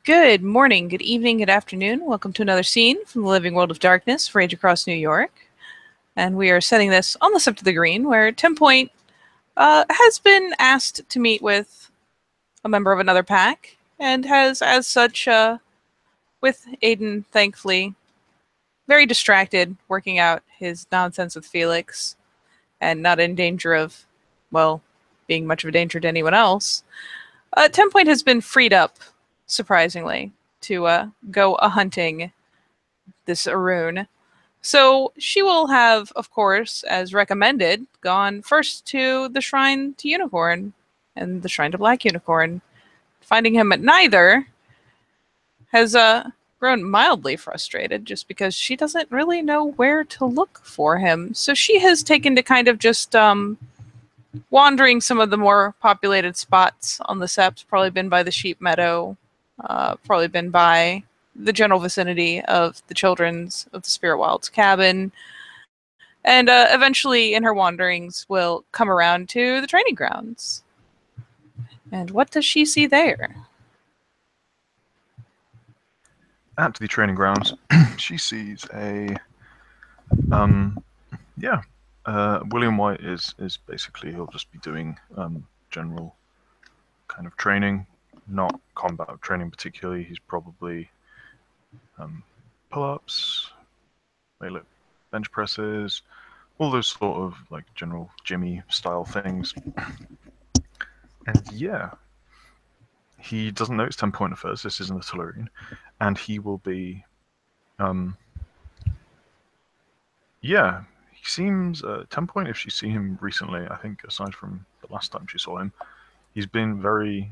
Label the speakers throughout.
Speaker 1: Good morning, good evening, good afternoon. Welcome to another scene from the living world of darkness for Rage Across New York. And we are setting this on the Step to the Green, where 10 Point has been asked to meet with a member of another pack, and has, as such, with Aiden, thankfully, very distracted, working out his nonsense with Felix, and not in danger of, well, being much of a danger to anyone else. 10 Point has been freed up, surprisingly, to go a-hunting this Arun. So she will have, of course, as recommended, gone first to the Shrine to Unicorn and the Shrine to Black Unicorn. Finding him at neither has grown mildly frustrated just because she doesn't really know where to look for him. So she has taken to kind of just wandering some of the more populated spots on the Sept, probably been by the Sheep Meadow, probably been by the general vicinity of the Children's of the Spirit Wild's cabin, and eventually in her wanderings will come around to the training grounds. And what does she see there?
Speaker 2: At the training grounds, she sees a William White is basically, he'll just be doing general kind of training, not combat training particularly. He's probably pull-ups, bench presses, all those sort of like general Jimmy style things. And yeah, he doesn't know it's 10 Point at first. This isn't the Tellurian, and he will be he seems 10 Point. If she's seen him recently, I think aside from the last time she saw him, he's been very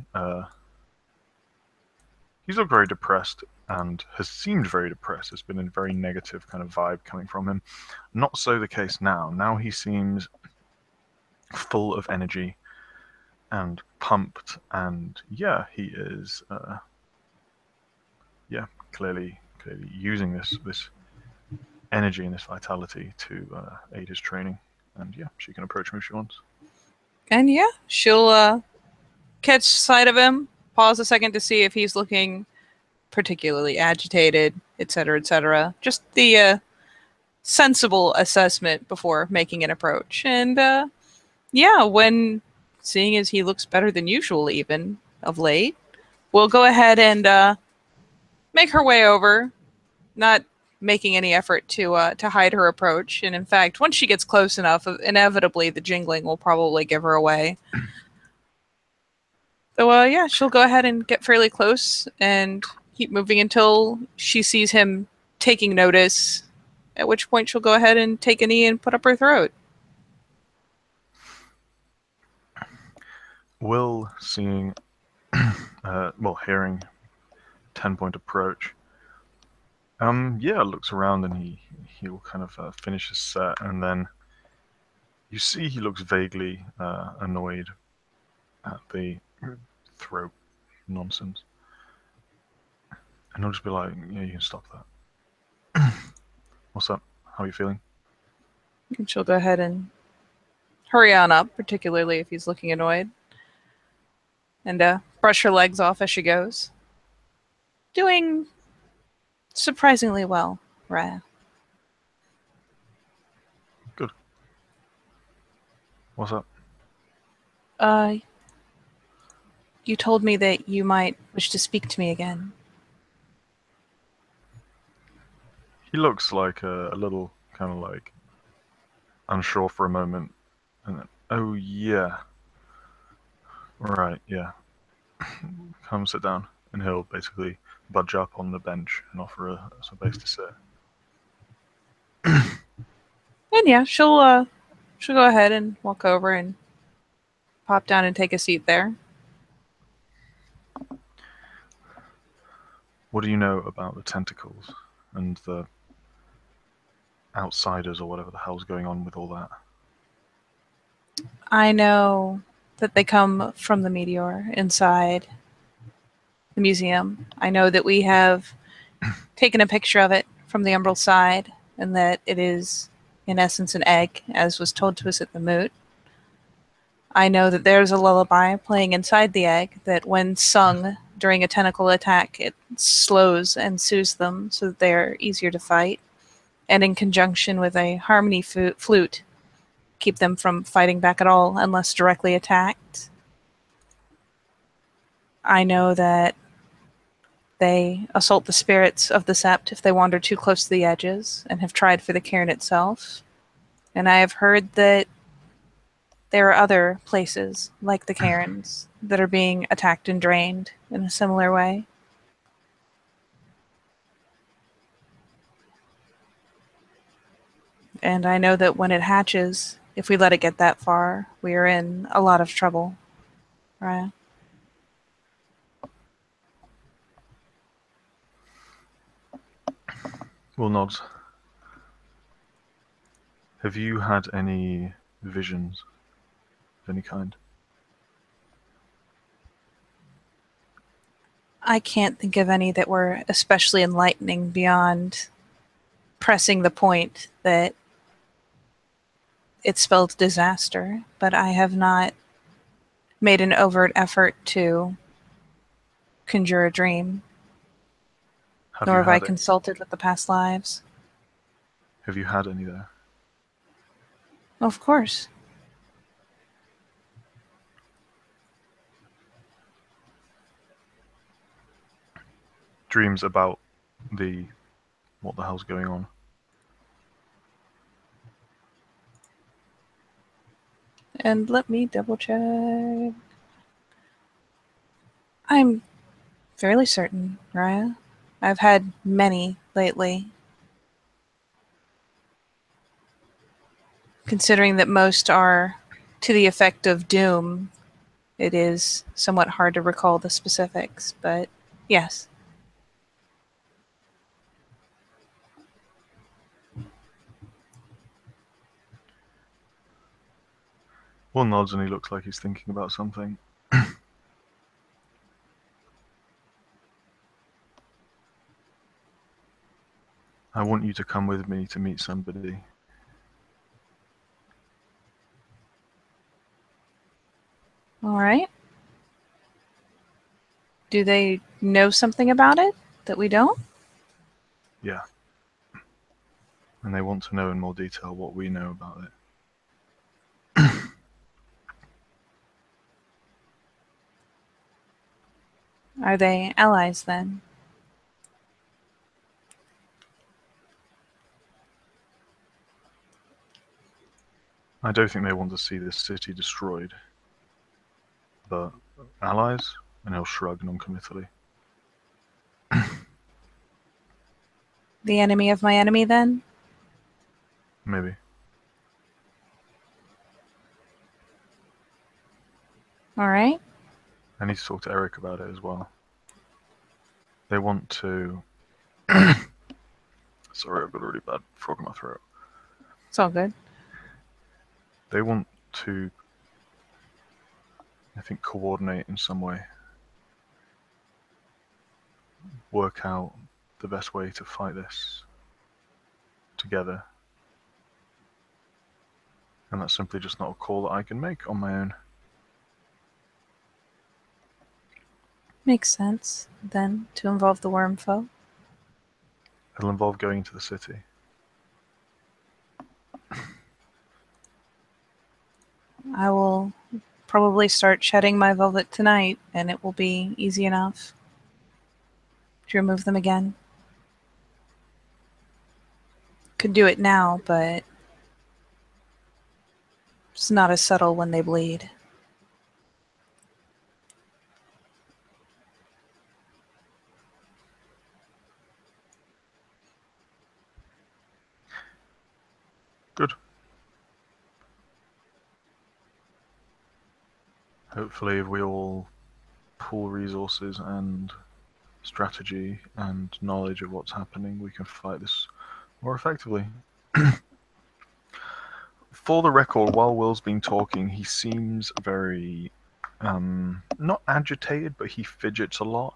Speaker 2: he's looked very depressed and has seemed very depressed. There's been a very negative kind of vibe coming from him. Not so the case now. Now he seems full of energy and pumped, and yeah, he is clearly using this energy and this vitality to aid his training. And yeah, she can approach him if she wants.
Speaker 1: And yeah, she'll catch sight of him, pause a second to see if he's looking particularly agitated, etc., etc. Just the sensible assessment before making an approach. And yeah, when seeing as he looks better than usual, even of late, we'll go ahead and make her way over, not making any effort to hide her approach. And in fact, once she gets close enough, inevitably the jingling will probably give her away. So yeah, she'll go ahead and get fairly close and keep moving until she sees him taking notice, at which point she'll go ahead and take a knee and put up her throat.
Speaker 2: Will, seeing, hearing 10 Point approach, looks around and he'll kind of finish his set, and then you see he looks vaguely annoyed at the throat nonsense, and he'll just be like, "Yeah, you can stop that." What's up? How are you feeling?
Speaker 1: And she'll go ahead and hurry on up, particularly if he's looking annoyed, and brush her legs off as she goes. Doing surprisingly well, Raya.
Speaker 2: Good. What's up?
Speaker 1: You told me that you might wish to speak to me again.
Speaker 2: He looks like a little kind of like unsure for a moment, and then, oh yeah, right, yeah. Come sit down, and he'll basically budge up on the bench and offer some place to sit.
Speaker 1: And yeah, she'll go ahead and walk over and pop down and take a seat there.
Speaker 2: What do you know about the tentacles and the outsiders, or whatever the hell's going on with all that?
Speaker 1: I know that they come from the meteor inside the museum. I know that we have taken a picture of it from the umbral side, and that it is, in essence, an egg, as was told to us at the moot. I know that there's a lullaby playing inside the egg that, when sung during a tentacle attack, it slows and soothes them so that they are easier to fight. And in conjunction with a harmony flute, keep them from fighting back at all unless directly attacked. I know that they assault the spirits of the sept if they wander too close to the edges, and have tried for the cairn itself. And I have heard that there are other places, like the cairns, that are being attacked and drained in a similar way. And I know that when it hatches, if we let it get that far, we are in a lot of trouble. Right?
Speaker 2: Will nods. Have you had any visions of any kind?
Speaker 1: I can't think of any that were especially enlightening beyond pressing the point that it spelled disaster, but I have not made an overt effort to conjure a dream,
Speaker 2: Have
Speaker 1: nor
Speaker 2: you
Speaker 1: have I
Speaker 2: had it?
Speaker 1: consulted with the past lives.
Speaker 2: Have you had any there?
Speaker 1: Of course.
Speaker 2: Dreams about what the hell's going on?
Speaker 1: And let me double check. I'm fairly certain, Raya. I've had many lately. Considering that most are to the effect of doom, it is somewhat hard to recall the specifics, but yes.
Speaker 2: Will nods and he looks like he's thinking about something. I want you to come with me to meet somebody.
Speaker 1: All right. Do they know something about it that we don't?
Speaker 2: Yeah. And they want to know in more detail what we know about it.
Speaker 1: Are they allies then?
Speaker 2: I don't think they want to see this city destroyed. But allies? And he'll shrug non-committally.
Speaker 1: The enemy of my enemy then?
Speaker 2: Maybe.
Speaker 1: All right.
Speaker 2: I need to talk to Eric about it as well. They want to... Sorry, I've got a really bad frog in my throat.
Speaker 1: It's all good.
Speaker 2: They want to, I think, coordinate in some way. Work out the best way to fight this together. And that's simply just not a call that I can make on my own.
Speaker 1: Makes sense, then, to involve the worm foe.
Speaker 2: It'll involve going into the city.
Speaker 1: I will probably start shedding my velvet tonight, and it will be easy enough to remove them again. Could do it now, but it's not as subtle when they bleed.
Speaker 2: Good. Hopefully, if we all pool resources and strategy and knowledge of what's happening, we can fight this more effectively. For the record, while Will's been talking, he seems very, not agitated, but he fidgets a lot.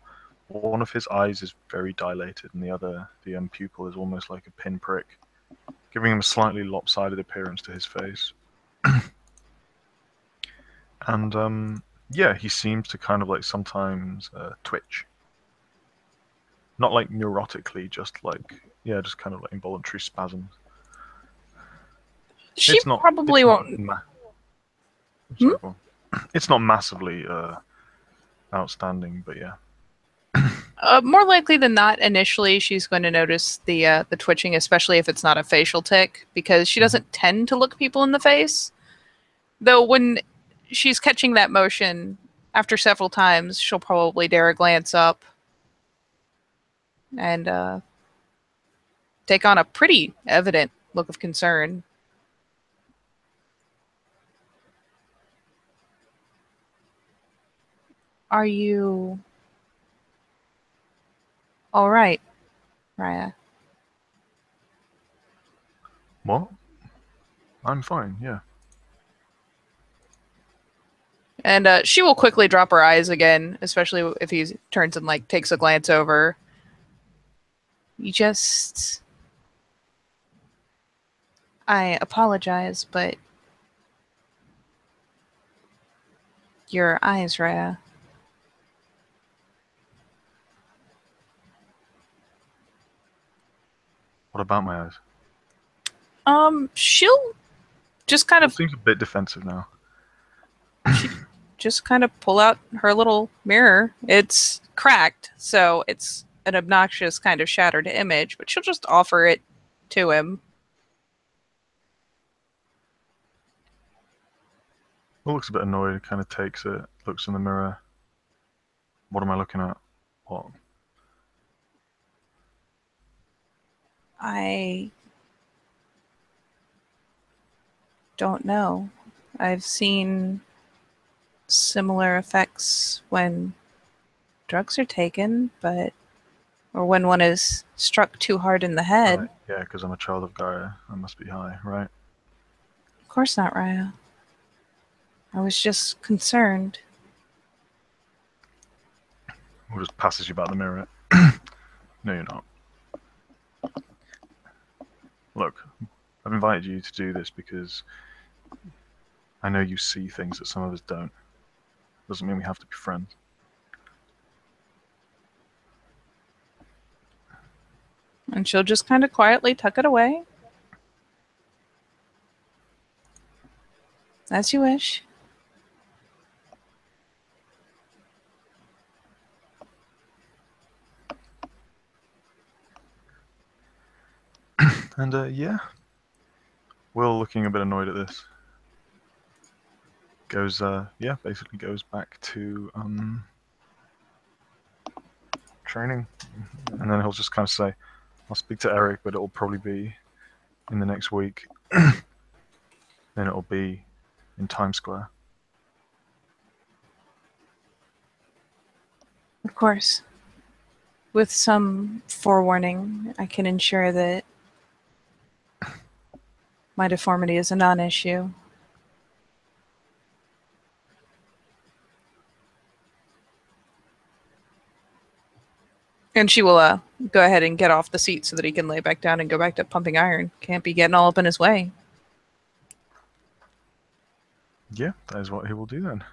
Speaker 2: One of his eyes is very dilated, and the other, the pupil, is almost like a pinprick, giving him a slightly lopsided appearance to his face. And Yeah, he seems to kind of like sometimes twitch. Not like neurotically, just like, yeah, just kind of like involuntary spasms.
Speaker 1: She probably
Speaker 2: It's not,
Speaker 1: won't. Hmm?
Speaker 2: sorry, go on. It's not massively outstanding, but yeah.
Speaker 1: More likely than not, initially she's going to notice the twitching, especially if it's not a facial tick, because she
Speaker 2: Mhm.
Speaker 1: doesn't tend to look people in the face. Though when she's catching that motion, after several times, she'll probably dare a glance up and take on a pretty evident look of concern. Are you all right, Raya?
Speaker 2: What? I'm fine, yeah.
Speaker 1: And she will quickly drop her eyes again, especially if he turns and like takes a glance over. You just, I apologize, but your eyes, Raya.
Speaker 2: What about my eyes?
Speaker 1: She'll just kind
Speaker 2: It
Speaker 1: of
Speaker 2: seems a bit defensive now.
Speaker 1: she just kind of pull out her little mirror. It's cracked, so it's an obnoxious kind of shattered image, but she'll just offer it to him.
Speaker 2: Well, looks a bit annoyed, kind of takes it, looks in the mirror. What am I looking at? What?
Speaker 1: I don't know. I've seen similar effects when drugs are taken, but or when one is struck too hard in the head.
Speaker 2: Right, yeah, because I'm a child of Gaia. I must be high, right?
Speaker 1: Of course not, Raya. I was just concerned.
Speaker 2: Or just passes you back the mirror. No, you're not. Look, I've invited you to do this because I know you see things that some of us don't. Doesn't mean we have to be friends.
Speaker 1: And she'll just kind of quietly tuck it away. As you wish.
Speaker 2: And yeah, Will looking a bit annoyed at this. Goes, yeah, basically goes back to training, and then he'll just kind of say, "I'll speak to Eric, but it'll probably be in the next week. Then it'll be in Times Square."
Speaker 1: Of course. With some forewarning, I can ensure that my deformity is a non issue. And she will go ahead and get off the seat so that he can lay back down and go back to pumping iron. Can't be getting all up in his way.
Speaker 2: Yeah, that is what he will do then.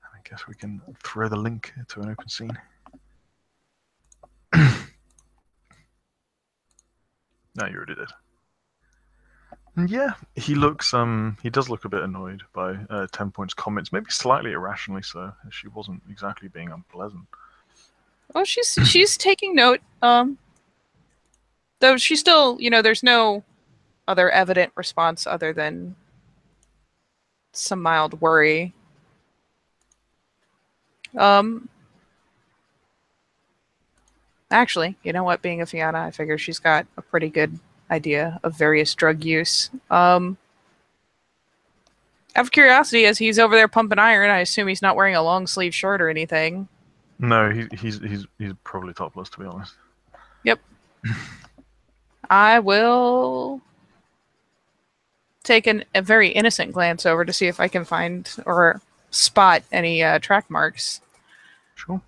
Speaker 2: I guess we can throw the link to an open scene. No, you already did. And yeah, he does look a bit annoyed by 10 Point's comments, maybe slightly irrationally so. She wasn't exactly being unpleasant.
Speaker 1: Well, she's taking note. Though she still, there's no other evident response other than some mild worry. Um, Actually, you know what? Being a Fianna, I figure she's got a pretty good idea of various drug use. Out of curiosity, as he's over there pumping iron, I assume he's not wearing a long sleeve shirt or anything.
Speaker 2: No, he's probably topless, to be honest.
Speaker 1: Yep. I will take a very innocent glance over to see if I can find or spot any track marks.
Speaker 2: Sure.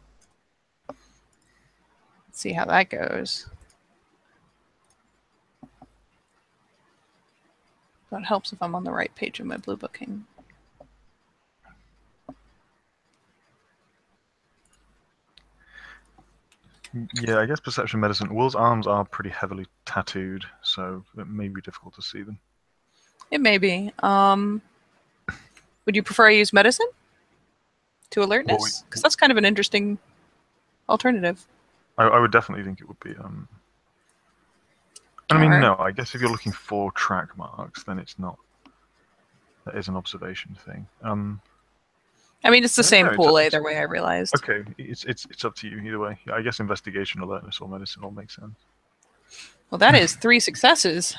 Speaker 1: Let's see how that goes. That helps if I'm on the right page of my blue booking.
Speaker 2: Yeah, I guess perception medicine. Will's arms are pretty heavily tattooed, so it may be difficult to see them.
Speaker 1: It may be. Would you prefer I use medicine to
Speaker 2: Well, we,
Speaker 1: alertness? Because that's kind of an interesting alternative.
Speaker 2: I would definitely think it would be. I
Speaker 1: All
Speaker 2: mean,
Speaker 1: right.
Speaker 2: no, I guess if you're looking for track marks, then it's not. That is an observation thing.
Speaker 1: I mean, it's the
Speaker 2: I don't
Speaker 1: same
Speaker 2: know.
Speaker 1: pool either way, I realized.
Speaker 2: Okay. It's up to you either way. I guess investigation, alertness, or medicine all makes sense.
Speaker 1: Well, that is 3 successes.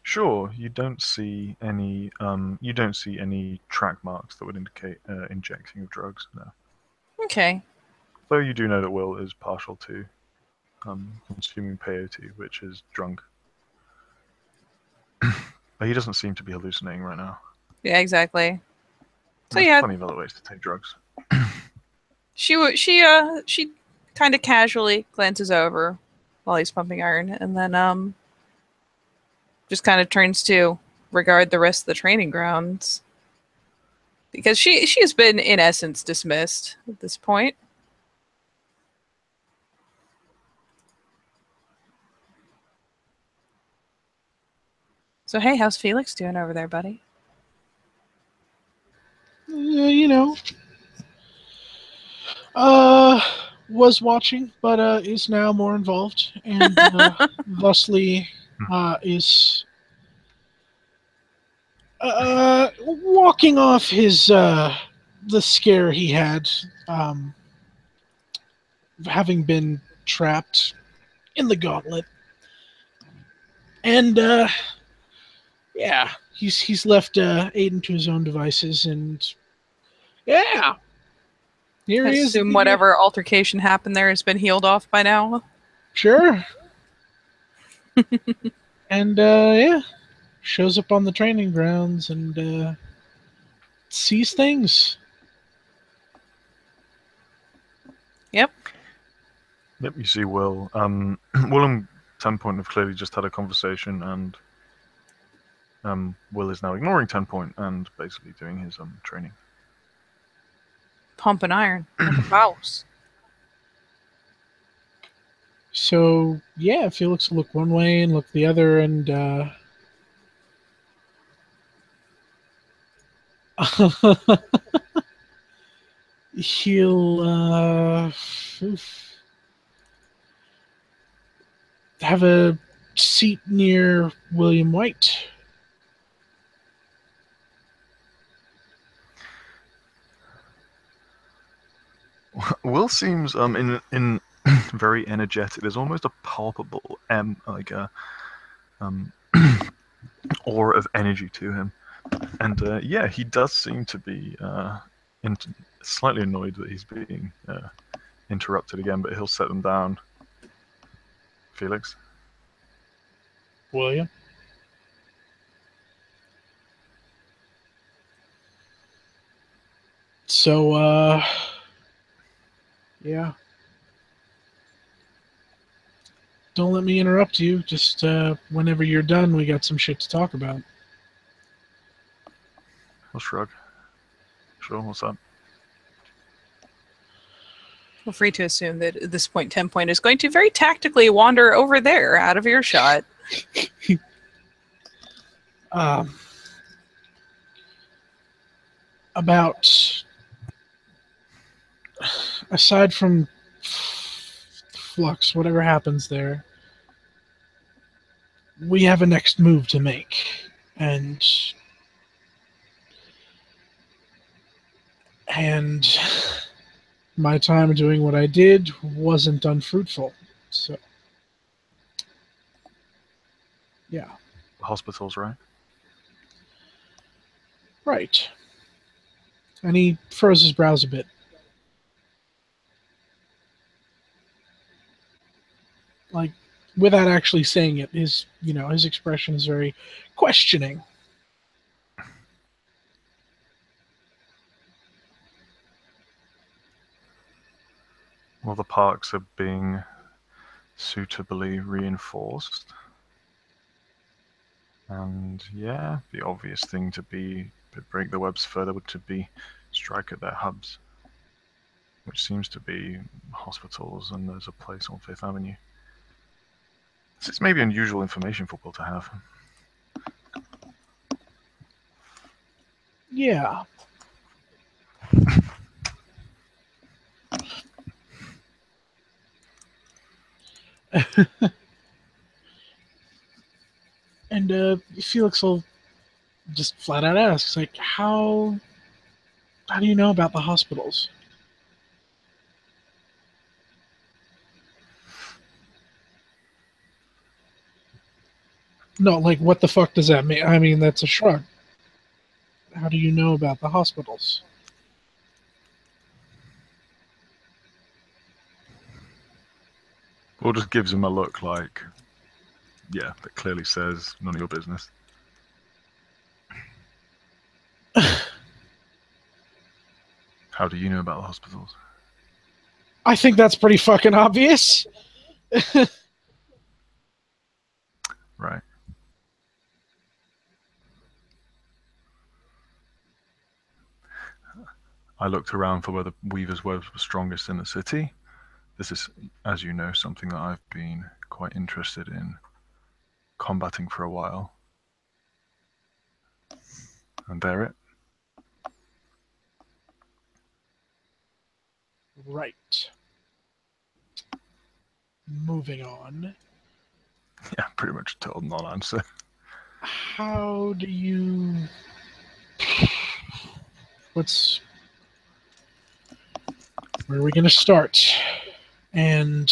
Speaker 2: Sure, you don't see any. You don't see any track marks that would indicate injecting of drugs. No.
Speaker 1: Okay.
Speaker 2: Though you do know that Will is partial to consuming peyote, which is drunk. But he doesn't seem to be hallucinating right now.
Speaker 1: Yeah, exactly. So
Speaker 2: There's
Speaker 1: yeah,
Speaker 2: plenty of other ways to take drugs.
Speaker 1: she kind of casually glances over while he's pumping iron, and then just kind of turns to regard the rest of the training grounds because she has been in essence dismissed at this point. So hey, how's Felix doing over there, buddy?
Speaker 3: You know, uh, was watching, but is now more involved, and thusly is walking off his the scare he had, um, having been trapped in the gauntlet, and yeah, he's left Aiden to his own devices, and yeah, here
Speaker 1: I
Speaker 3: he is.
Speaker 1: assume whatever altercation happened there has been healed off by now.
Speaker 3: Sure. And yeah, shows up on the training grounds and sees things.
Speaker 1: Yep.
Speaker 2: Yep, you see Will. Will and 10 Point have clearly just had a conversation, and Will is now ignoring 10 Point and basically doing his training.
Speaker 1: Pumping iron like a mouse.
Speaker 3: So yeah, Felix will look one way and look the other, and he'll have a seat near William White.
Speaker 2: Will seems in very energetic. There's almost a palpable um aura of energy to him, and yeah, he does seem to be slightly annoyed that he's being interrupted again. But he'll set them down. Felix.
Speaker 3: William. So yeah. Don't let me interrupt you. Just whenever you're done, we got some shit to talk about.
Speaker 2: I'll shrug. Sure, what's up?
Speaker 1: Feel free to assume that at this point, 10 Point is going to very tactically wander over there out of earshot.
Speaker 3: About aside from Flux, whatever happens there, we have a next move to make, and my time doing what I did wasn't unfruitful. So yeah,
Speaker 2: The hospital's right.
Speaker 3: right. And he furrows his brows a bit. Like, without actually saying it, his expression is very questioning.
Speaker 2: Well, the parks are being suitably reinforced. And yeah, the obvious thing to break the webs further would to be strike at their hubs. which seems to be hospitals, and there's a place on 5th Avenue. This is maybe unusual information for Will to have.
Speaker 3: Yeah. And Felix will just flat out ask, like, how do you know about the hospitals? No, like, what the fuck does that mean? I mean, that's a shrug. How do you know about the hospitals?
Speaker 2: Will just gives him a look like, yeah, that clearly says none of your business. How do you know about the hospitals?
Speaker 3: I think that's pretty fucking obvious.
Speaker 2: Right. I looked around for where the Weaver's webs were strongest in the city. This is, as you know, something that I've been quite interested in combating for a while. And there it.
Speaker 3: Right. Moving on.
Speaker 2: Yeah, pretty much a total non-answer.
Speaker 3: How do you... Where are we going to start? And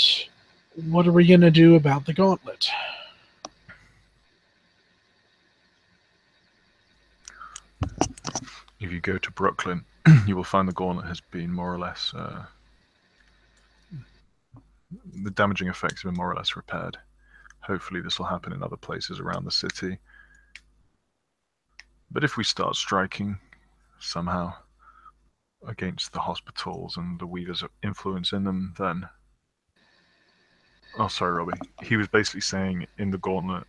Speaker 3: what are we going to do about the gauntlet?
Speaker 2: If you go to Brooklyn, you will find the gauntlet has been more or less... the damaging effects have been more or less repaired. Hopefully this will happen in other places around the city. But if we start striking somehow against the hospitals and the Weaver's influence in them, then... Oh, sorry, Robbie. He was basically saying in the gauntlet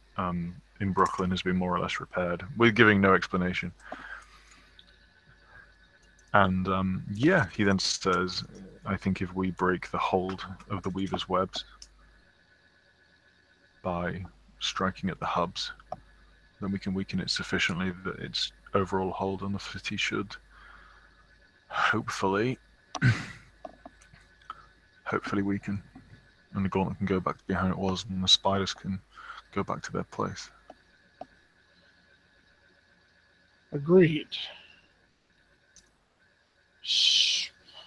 Speaker 2: in Brooklyn has been more or less repaired. We're giving no explanation. And yeah, he then says, I think if we break the hold of the Weaver's webs by striking at the hubs, then we can weaken it sufficiently that its overall hold on the city should hopefully weaken. And the gauntlet can go back to behind it was, and the spiders can go back to their place.
Speaker 3: Agreed.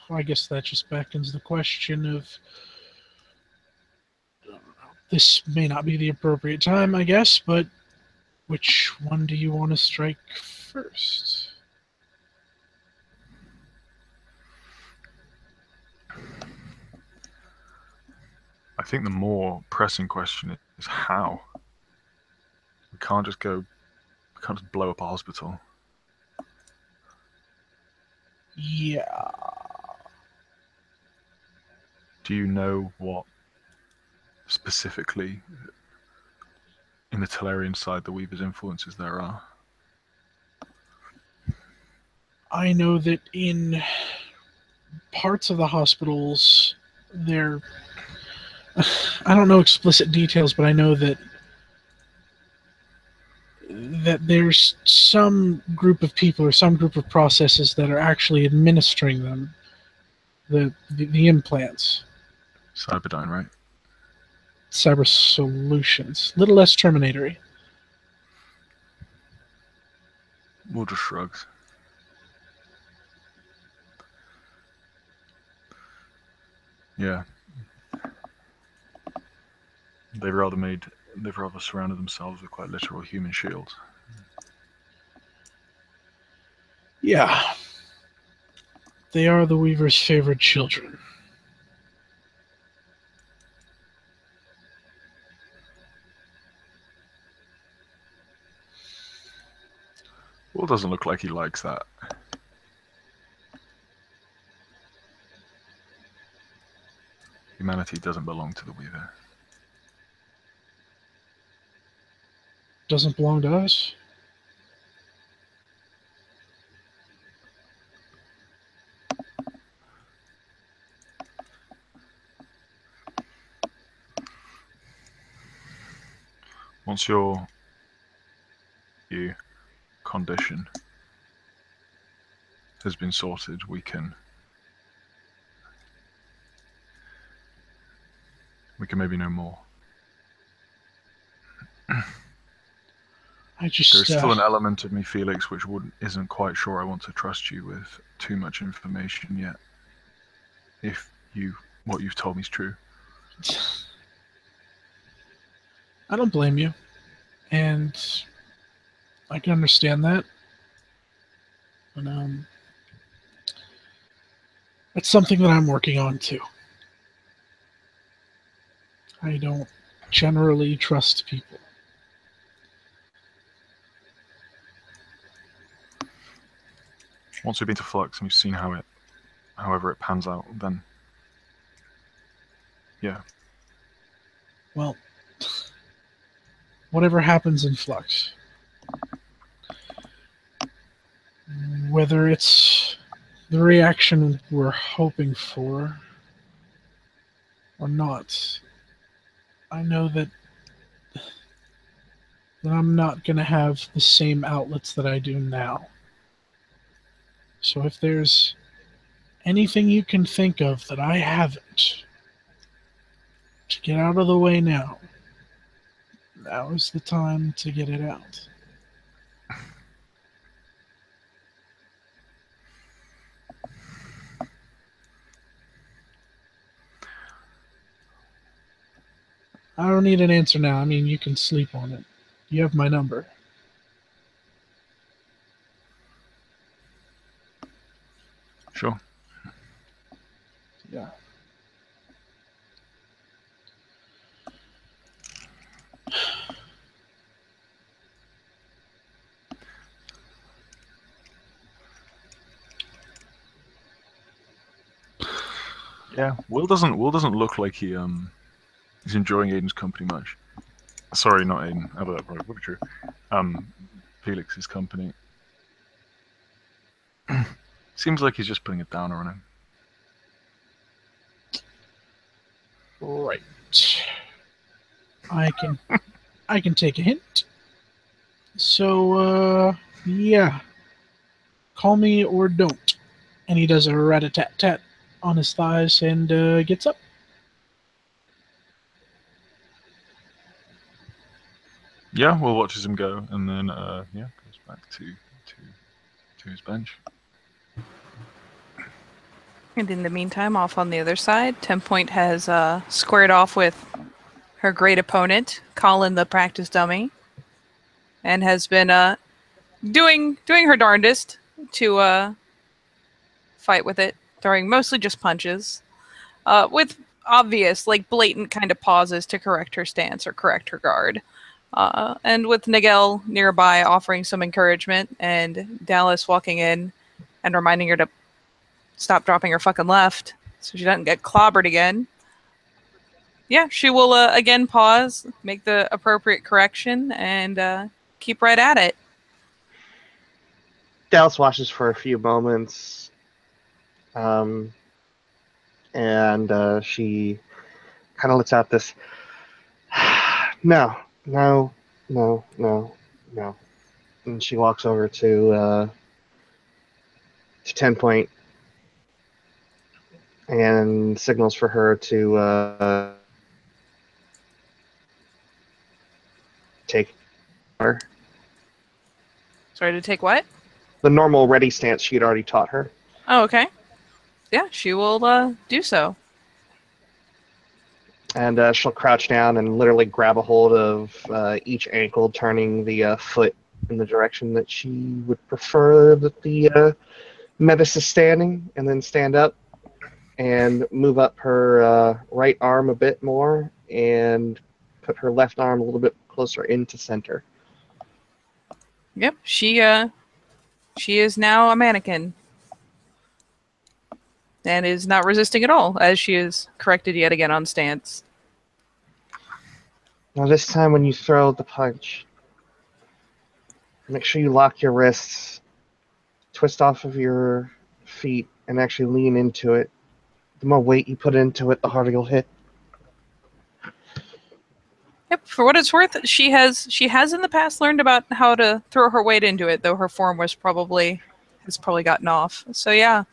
Speaker 3: I guess that just beckons the question of... This may not be the appropriate time, I guess, but which one do you want to strike first?
Speaker 2: I think the more pressing question is how. We can't just blow up a hospital.
Speaker 3: Yeah.
Speaker 2: Do you know what specifically in the Tellurian side the Weaver's influences there are?
Speaker 3: I know that in parts of the hospitals, there... I don't know explicit details, but I know that there's some group of people or some group of processes that are actually administering them, the implants.
Speaker 2: Cyberdyne, right?
Speaker 3: Cyber Solutions. Little less Terminatory.
Speaker 2: We'll just shrugs. Yeah. They've rather surrounded themselves with quite literal human shields.
Speaker 3: Yeah. They are the Weaver's favorite children.
Speaker 2: Well, it doesn't look like he likes that. Humanity doesn't belong to the Weaver.
Speaker 3: Doesn't belong to us?
Speaker 2: Once your condition has been sorted, we can maybe know more. There's still an element of me, Felix, which isn't quite sure I want to trust you with too much information yet. If what you've told me is true.
Speaker 3: I don't blame you. And I can understand that. But it's something that I'm working on too. I don't generally trust people.
Speaker 2: Once we've been to Flux and we've seen however it pans out, then yeah.
Speaker 3: Well, whatever happens in Flux, whether it's the reaction we're hoping for or not, I know that I'm not going to have the same outlets that I do now. So if there's anything you can think of that I haven't, to get out of the way now, now is the time to get it out. I don't need an answer now. I mean, you can sleep on it. You have my number.
Speaker 2: Sure.
Speaker 3: Yeah.
Speaker 2: Yeah. Will doesn't look like he's enjoying Aiden's company much. Sorry, not Aiden. Although that probably would be true. Felix's company. Seems like he's just putting it down on him.
Speaker 3: Right. I can take a hint. So, yeah. Call me or don't. And he does a rat-a-tat-tat on his thighs and gets up.
Speaker 2: Yeah, Will watches him go, and then goes back to his bench.
Speaker 1: And in the meantime, off on the other side, 10 Point has squared off with her great opponent, Colin the practice dummy, and has been doing her darndest to fight with it, throwing mostly just punches, with obvious, like blatant kind of pauses to correct her stance or correct her guard. And with Nigel nearby offering some encouragement and Dallas walking in and reminding her to stop dropping her fucking left so she doesn't get clobbered again. Yeah, she will again pause, make the appropriate correction, and keep right at it.
Speaker 4: Dallas watches for a few moments, and she kind of lets out this, no. And she walks over to 10 Point and signals for her to take her.
Speaker 1: Sorry, to take what?
Speaker 4: The normal ready stance she had already taught her.
Speaker 1: Oh, okay. Yeah, she will do so.
Speaker 4: And she'll crouch down and literally grab a hold of each ankle, turning the foot in the direction that she would prefer that the Metis is standing, and then stand up and move up her right arm a bit more and put her left arm a little bit closer into center.
Speaker 1: Yep, she is now a mannequin. And is not resisting at all, as she is corrected yet again on stance.
Speaker 4: Now this time when you throw the punch, make sure you lock your wrists, twist off of your feet, and actually lean into it. The more weight you put into it, the harder you'll hit.
Speaker 1: Yep, for what it's worth, she has in the past learned about how to throw her weight into it, though her form has probably gotten off. So yeah,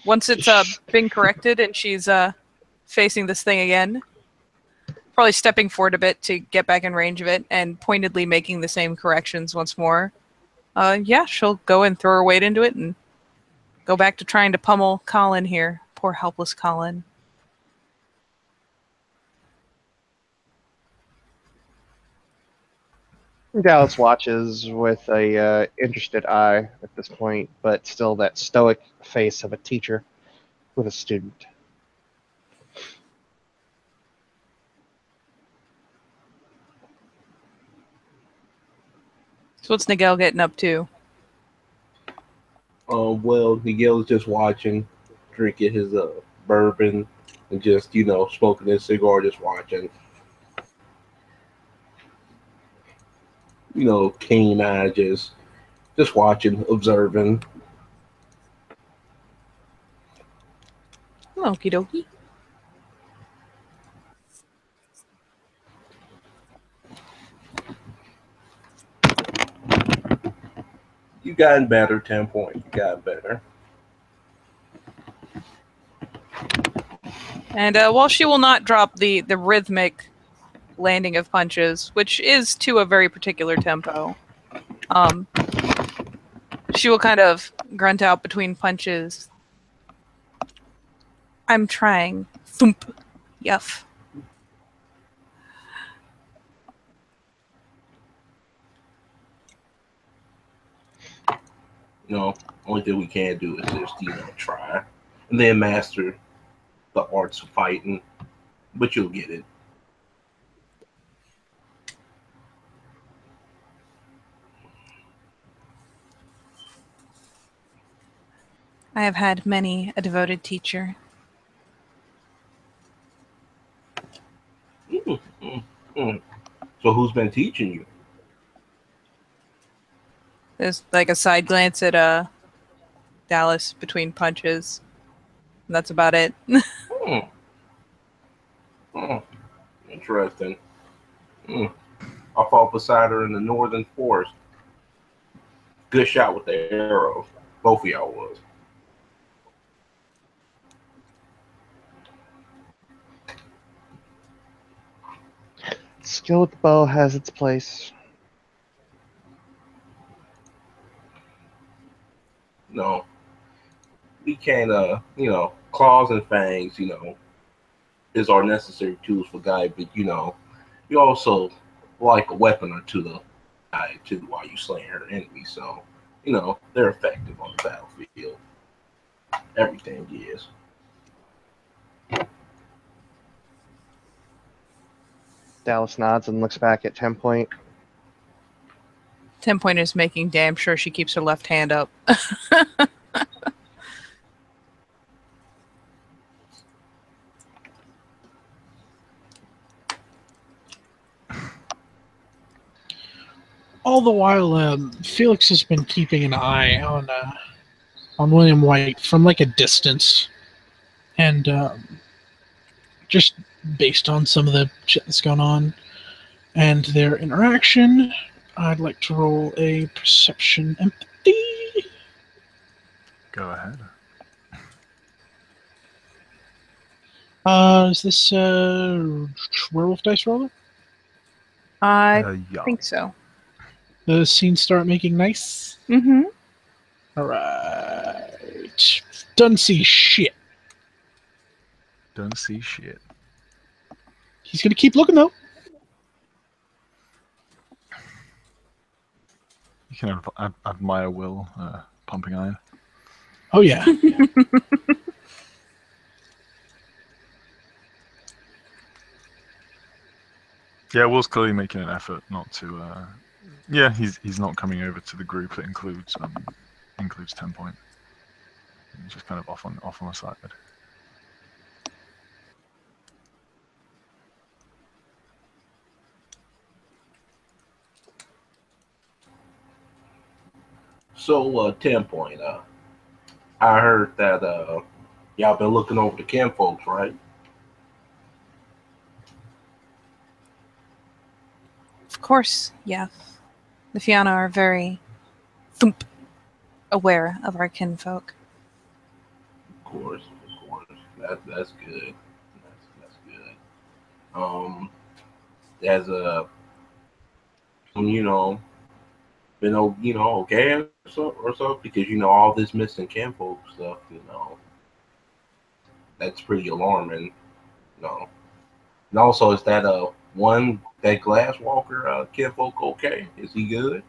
Speaker 1: once it's been corrected and she's facing this thing again, probably stepping forward a bit to get back in range of it and pointedly making the same corrections once more. Yeah, she'll go and throw her weight into it and go back to trying to pummel Colin here. Poor helpless Colin.
Speaker 4: Dallas watches with a interested eye at this point, but still that stoic face of a teacher with a student.
Speaker 1: So what's Nigel getting up to?
Speaker 5: Well, Miguel's just watching, drinking his bourbon, and just smoking his cigar, just watching. Keen eye, just watching, observing.
Speaker 1: Okie dokie.
Speaker 5: You gotten better, 10 point. You got better.
Speaker 1: And while she will not drop the rhythmic landing of punches, which is to a very particular tempo, she will kind of grunt out between punches. I'm trying. Thump. Yuff.
Speaker 5: Only thing we can do is just try, and then master the arts of fighting. But you'll get it.
Speaker 1: I have had many a devoted teacher.
Speaker 5: So who's been teaching you?
Speaker 1: There's like a side glance at Dallas between punches. And that's about it.
Speaker 5: Interesting. I fought beside her in the northern forest. Good shot with the arrow. Both of y'all was.
Speaker 4: Skill with the bow has its place.
Speaker 5: No. We can't, claws and fangs, is our necessary tools for guide, but, you also like a weapon or two to guide, too, while you slaying her enemy. So, they're effective on the battlefield. Everything is.
Speaker 4: Dallas nods and looks back at 10 point.
Speaker 1: 10 point is making damn sure she keeps her left hand up.
Speaker 3: All the while, Felix has been keeping an eye on William White from like a distance, and just based on some of the shit that's going on and their interaction, I'd like to roll a perception empathy.
Speaker 2: Go ahead.
Speaker 3: Is this werewolf dice roller?
Speaker 1: I
Speaker 2: Yeah.
Speaker 1: think so.
Speaker 3: The scene start making nice.
Speaker 1: Mm-hmm.
Speaker 3: All right. Doesn't see shit.
Speaker 2: Don't see shit.
Speaker 3: He's gonna keep looking though.
Speaker 2: You can admire Will pumping iron.
Speaker 3: Oh yeah.
Speaker 2: Yeah, Will's clearly making an effort not to. Yeah, he's not coming over to the group that includes 10 point. He's just kind of off on the side.
Speaker 5: So, 10 point. I heard that y'all been looking over the Ken folks, right?
Speaker 1: Of course, yeah. The Fianna are very thump aware of our kinfolk.
Speaker 5: Of course, of course. That's good. That's good. Um, as a you know been okay or so because all this missing kinfolk stuff. That's pretty alarming. You know, and also is that that glass walker kinfolk okay? Is he good?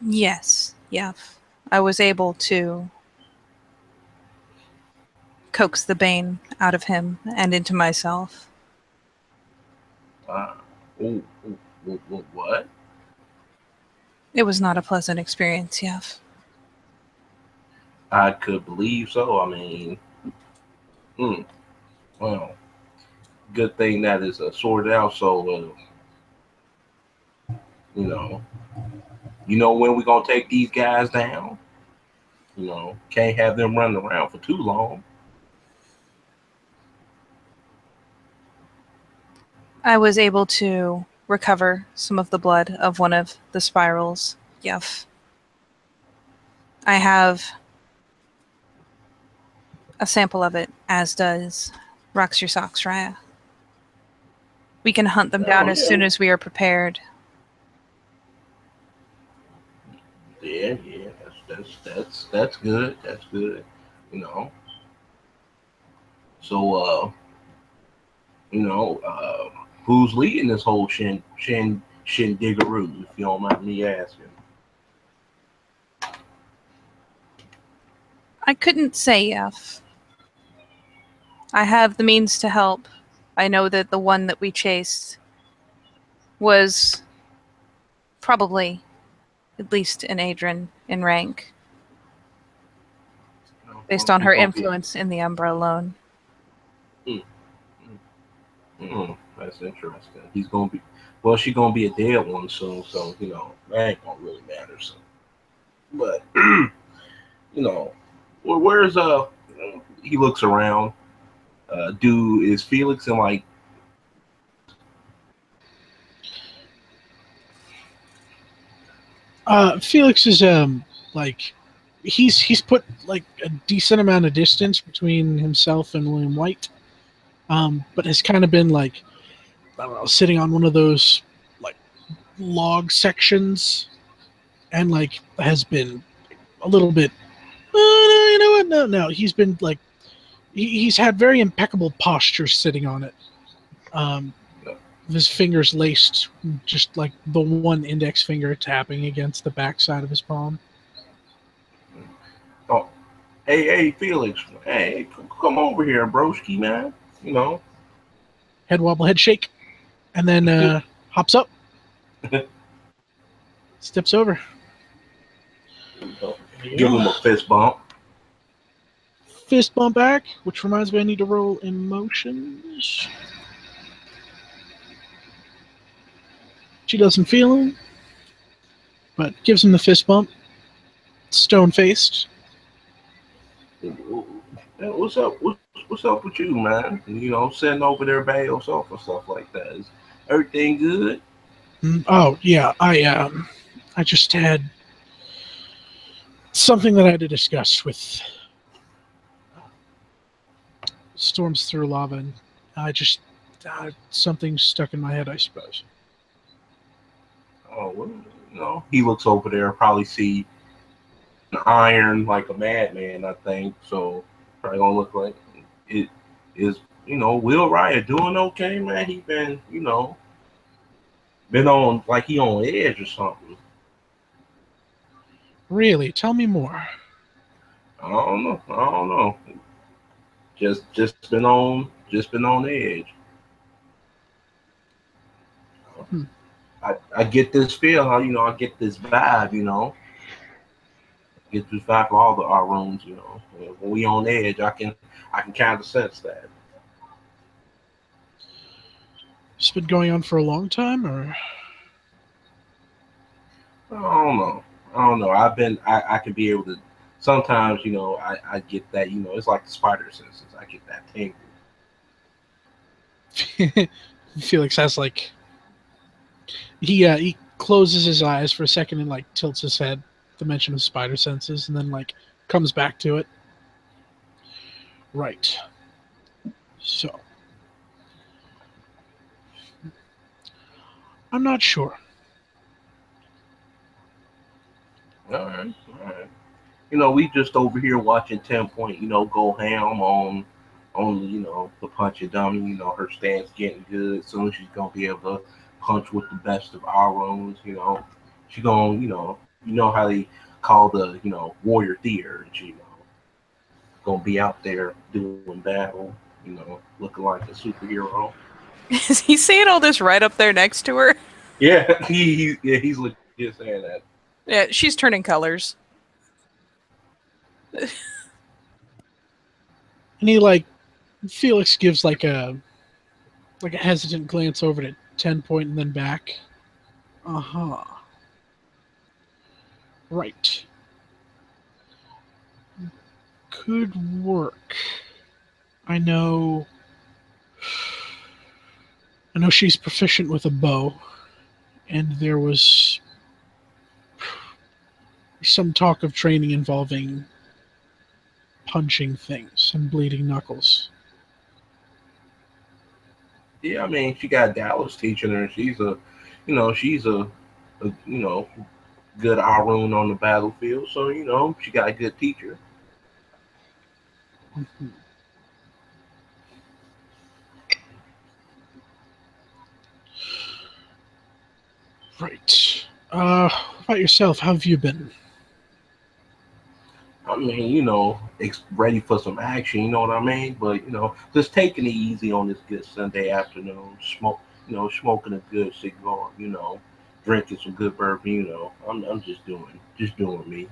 Speaker 1: Yes, yeah. I was able to coax the bane out of him and into myself.
Speaker 5: Uh, oh, what?
Speaker 1: It was not a pleasant experience, Yef.
Speaker 5: I could believe so. I mean, hmm, well, good thing that is sorted out. So, you know, when we gonna take these guys down. Can't have them running around for too long.
Speaker 1: I was able to recover some of the blood of one of the spirals. Yef. I have a sample of it, as does Rocks Your Socks Raya. We can hunt them down
Speaker 5: Oh,
Speaker 1: as
Speaker 5: yeah.
Speaker 1: soon as we are prepared.
Speaker 5: Yeah, that's good. That's good. You know. So, who's leading this whole shindigaroo? If you don't mind me asking.
Speaker 1: I couldn't say Yef. I have the means to help. I know that the one that we chased was probably at least an Adrian in rank, based on
Speaker 5: She's
Speaker 1: her
Speaker 5: gonna be.
Speaker 1: influence in the Umbra alone.
Speaker 5: That's interesting. He's gonna be. Well, she's gonna be a dead one soon, so that ain't gonna really matter. So, but where's He looks around. Is Felix in like?
Speaker 3: Felix is like he's put like a decent amount of distance between himself and William White, but has kind of been like, I don't know, sitting on one of those like log sections, and like has been a little bit. No, you know what? No. He's been like he's had very impeccable posture sitting on it. His fingers laced, just like the one index finger tapping against the backside of his palm.
Speaker 5: Oh, hey, Felix. Hey, come over here, broski, man. You know.
Speaker 3: Head wobble, head shake, and then hops up, steps over.
Speaker 5: Give him a fist bump.
Speaker 3: Fist bump back, which reminds me I need to roll emotions. She doesn't feel him, but gives him the fist bump. Stone faced.
Speaker 5: What's up? What's up with you, man? Sitting over there by yourself or stuff like that. Is everything good?
Speaker 3: Oh yeah, I just had something that I had to discuss with Storms Through Lava, and I just something stuck in my head, I suppose.
Speaker 5: Oh, well, he looks over there, probably see an iron like a madman, I think. So probably gonna look like it is. Will Riot doing okay, man? He been on like he on edge or something.
Speaker 3: Really, tell me more.
Speaker 5: I don't know. I don't know. Just been on edge.
Speaker 3: Hmm.
Speaker 5: I get this feel. I get this vibe. Get this vibe of all our rooms. When we on edge, I can kind of sense that.
Speaker 3: It's been going on for a long time, or
Speaker 5: I don't know. I don't know. I can be able to. Sometimes, I get that. It's like the spider senses. I get that tingle.
Speaker 3: Felix has like he closes his eyes for a second and like tilts his head to mention of spider senses, and then like comes back to it. Right. So I'm not sure.
Speaker 5: All right, all right. We just over here watching 10 Point, go ham on the punch and dummy. Her stance getting good. Soon she's gonna be able to punch with the best of our runes. She gonna, how they call warrior theater. And she, gonna be out there doing battle. Looking like a superhero.
Speaker 1: Is he saying all this right up there next to her?
Speaker 5: Yeah, he's legit saying that.
Speaker 1: Yeah, she's turning colors.
Speaker 3: And he like Felix gives like a hesitant glance over to 10 Point and then back. Uh-huh. Right. Could work. I know she's proficient with a bow, and there was some talk of training involving punching things and bleeding knuckles.
Speaker 5: Yeah, I mean, she got Dallas teaching her. She's a good Arun on the battlefield. So she got a good teacher.
Speaker 3: Mm-hmm. Right. What about yourself? How have you been?
Speaker 5: I mean, ready for some action. You know what I mean? But just taking it easy on this good Sunday afternoon. Smoking a good cigar. Drinking some good bourbon. I'm just doing me.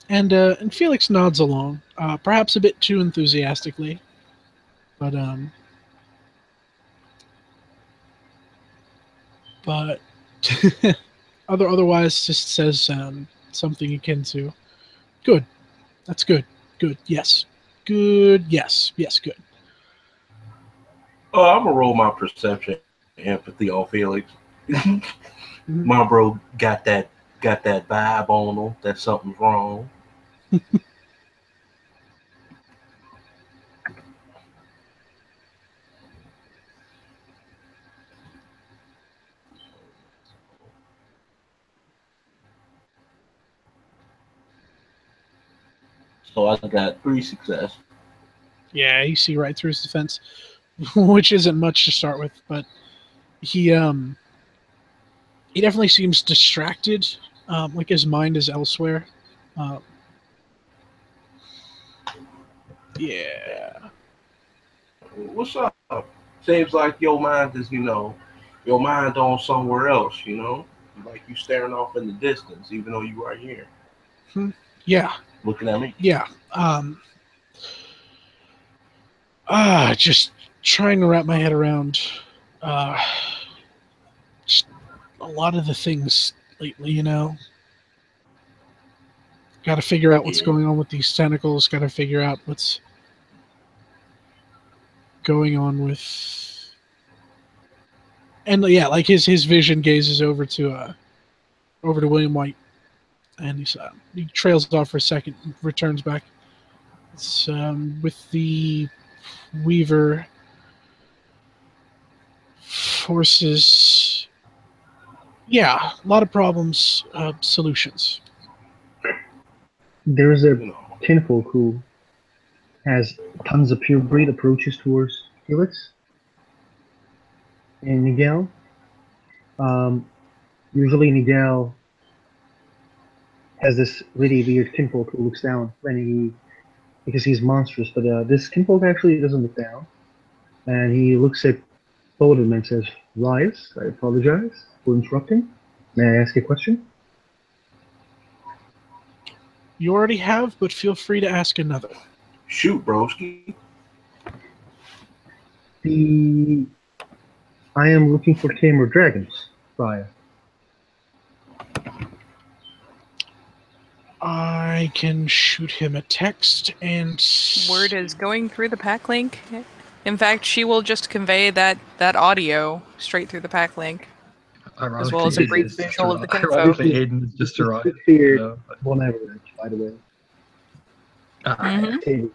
Speaker 3: And Felix nods along, perhaps a bit too enthusiastically, but but otherwise just says something akin to, "Good, that's good, good, yes, good, yes, yes, good."
Speaker 5: Oh, I'm gonna roll my perception, and empathy on Felix. My bro got that vibe on him that something's wrong. So I got 3 success.
Speaker 3: Yeah, you see right through his defense, which isn't much to start with, but he definitely seems distracted, like his mind is elsewhere. Um, yeah.
Speaker 5: What's up? Seems like your mind on somewhere else. Like you staring off in the distance, even though you are here.
Speaker 3: Yeah.
Speaker 5: Looking at me.
Speaker 3: Yeah. Just trying to wrap my head around just a lot of the things lately. Got to figure out what's
Speaker 5: Yeah.
Speaker 3: going on with these tentacles. Got to figure out what's going on with, and yeah, like his vision gazes over to William White, and he trails off for a second, and returns back. It's with the Weaver forces. Yeah, a lot of problems, solutions.
Speaker 6: There's a
Speaker 5: You know.
Speaker 6: kinfolk who has tons of pure breed approaches towards Felix and Miguel. Usually Miguel has this really weird kinfolk who looks down because he's monstrous, but this kinfolk actually doesn't look down, and he looks at both of them and says, "Rise, I apologize for interrupting. May I ask a question?"
Speaker 3: You already have, but feel free to ask another.
Speaker 5: Shoot, broski.
Speaker 6: I am looking for tamer dragons, Friar.
Speaker 3: I can shoot him a text and...
Speaker 1: Word is going through the pack link. In fact, she will just convey that audio straight through the pack link, as well as a brief visual of the info.
Speaker 7: Ironically, Aiden is just arrived.
Speaker 6: It feared one average, by the way.
Speaker 1: Mhm.
Speaker 6: Okay.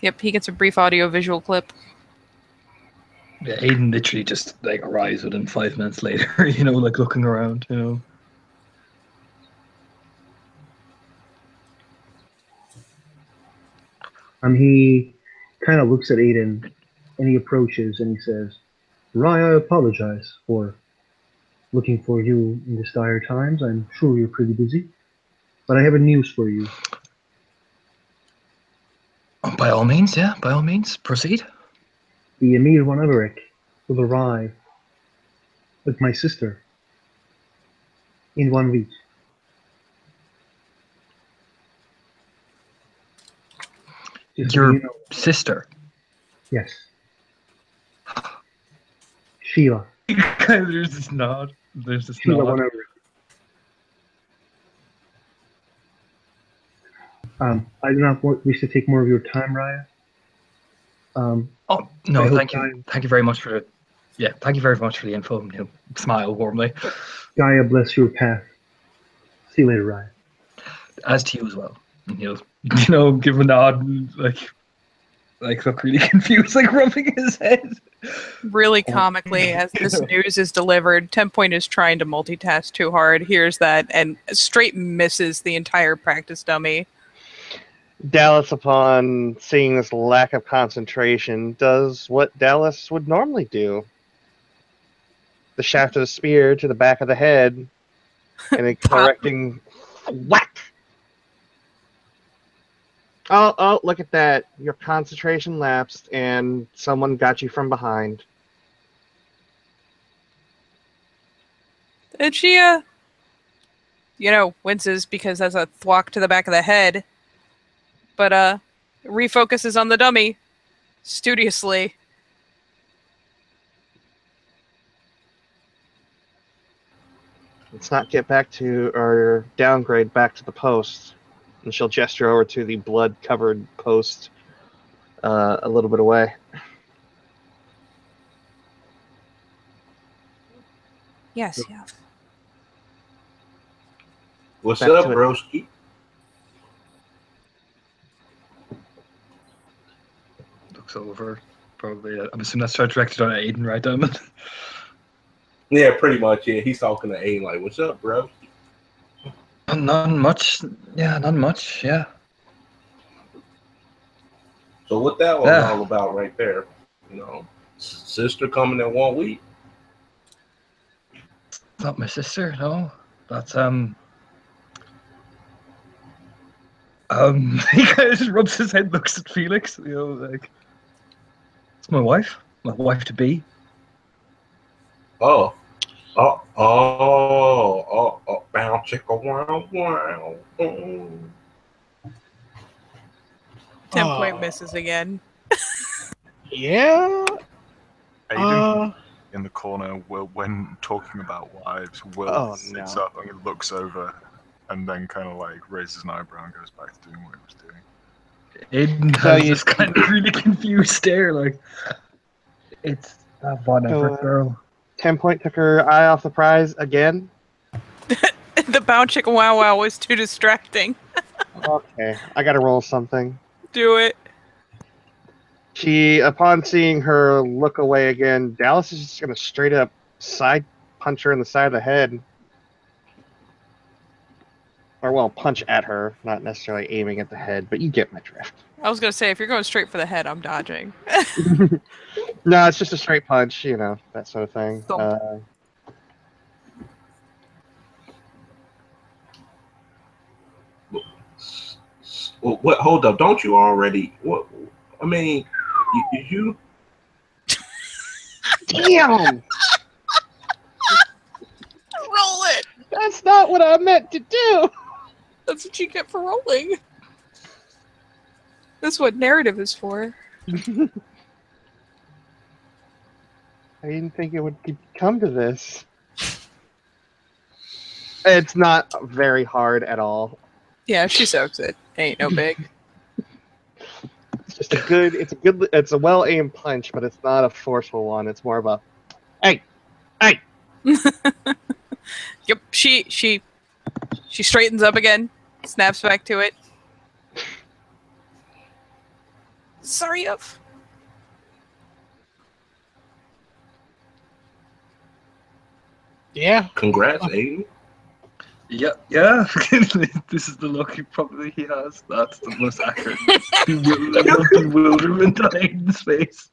Speaker 1: Yep, he gets a brief audio visual clip.
Speaker 7: Yeah, Aiden literally just like arrives within 5 minutes later, like looking around,
Speaker 6: He kind of looks at Aiden and he approaches and he says, Rye, I apologize for looking for you in these dire times. I'm sure you're pretty busy. But I have a news for you.
Speaker 7: Oh, by all means, yeah, by all means, proceed.
Speaker 6: The Emir von Everett will arrive with my sister in 1 week. Just so
Speaker 7: Your
Speaker 6: you know.
Speaker 7: sister.
Speaker 6: Yes. Sheila.
Speaker 7: There's this nod.
Speaker 6: Sheila von Everett. I do not wish to take more of your time, Raya.
Speaker 7: Oh no,
Speaker 6: I hope
Speaker 7: thank you. Thank you very much for thank you very much for the info. Smile warmly.
Speaker 6: Gaia bless your path. See you later, Raya.
Speaker 7: As to you as well. And give a nod and like look really confused, like rubbing his head.
Speaker 1: Really comically, as this news is delivered, 10 Point is trying to multitask too hard, hears that, and straight misses the entire practice dummy.
Speaker 4: Dallas, upon seeing this lack of concentration, does what Dallas would normally do. The shaft of the spear to the back of the head, and a correcting whack. Oh, look at that. Your concentration lapsed, and someone got you from behind.
Speaker 1: And she, winces because that's a thwack to the back of the head. But, refocuses on the dummy. Studiously.
Speaker 4: Let's not get back to, or downgrade back to the post. And she'll gesture over to the blood-covered post a little bit away.
Speaker 1: Yes.
Speaker 5: What's
Speaker 4: Back
Speaker 5: up,
Speaker 4: to it.
Speaker 5: broski?
Speaker 7: Looks over. Probably. I'm assuming that's directed on Aiden, right, Diamond?
Speaker 5: Yeah, pretty much. Yeah, he's talking to Aiden like, "What's up, bro?"
Speaker 7: Not much. Yeah, not much. Yeah.
Speaker 5: So what that was all about, right there? Sister coming in 1 week.
Speaker 7: Not my sister. No, that's He kind of just rubs his head, looks at Felix. Like it's my wife to be.
Speaker 5: Oh, bow chicka wow wow.
Speaker 1: 10 Point misses again.
Speaker 3: Yeah?
Speaker 2: Aiden, in the corner, when talking about wives, Will sits up and looks over, and then kind of like raises an eyebrow and goes back to doing what he was doing.
Speaker 7: Aiden has this kind of really confused stare, like it's that whatever girl.
Speaker 4: 10 Point took her eye off the prize again.
Speaker 1: The bow chicken wow wow was too distracting.
Speaker 4: Okay, I gotta roll something.
Speaker 1: Do it.
Speaker 4: She, upon seeing her look away again, Dallas is just gonna straight up side punch her in the side of the head. Or, well, punch at her, not necessarily aiming at the head, but you get my drift.
Speaker 1: I was going to say, if you're going straight for the head, I'm dodging.
Speaker 4: No, it's just a straight punch, that sort of thing.
Speaker 5: What? Hold up! Don't you already? What? I mean, you.
Speaker 4: Damn!
Speaker 1: Roll it!
Speaker 4: That's not what I meant to do!
Speaker 1: That's what you get for rolling. That's what narrative is for.
Speaker 4: I didn't think it would come to this. It's not very hard at all.
Speaker 1: Yeah, she soaks it. Ain't no big.
Speaker 4: It's just it's a well aimed punch, but it's not a forceful one. It's more of a, hey, hey.
Speaker 1: Yep, she straightens up again, snaps back to it. Sorry, of.
Speaker 3: Yeah.
Speaker 5: Congrats, Aiden.
Speaker 7: Yeah. This is the look he has. That's the most accurate bewilderment on Aiden's face.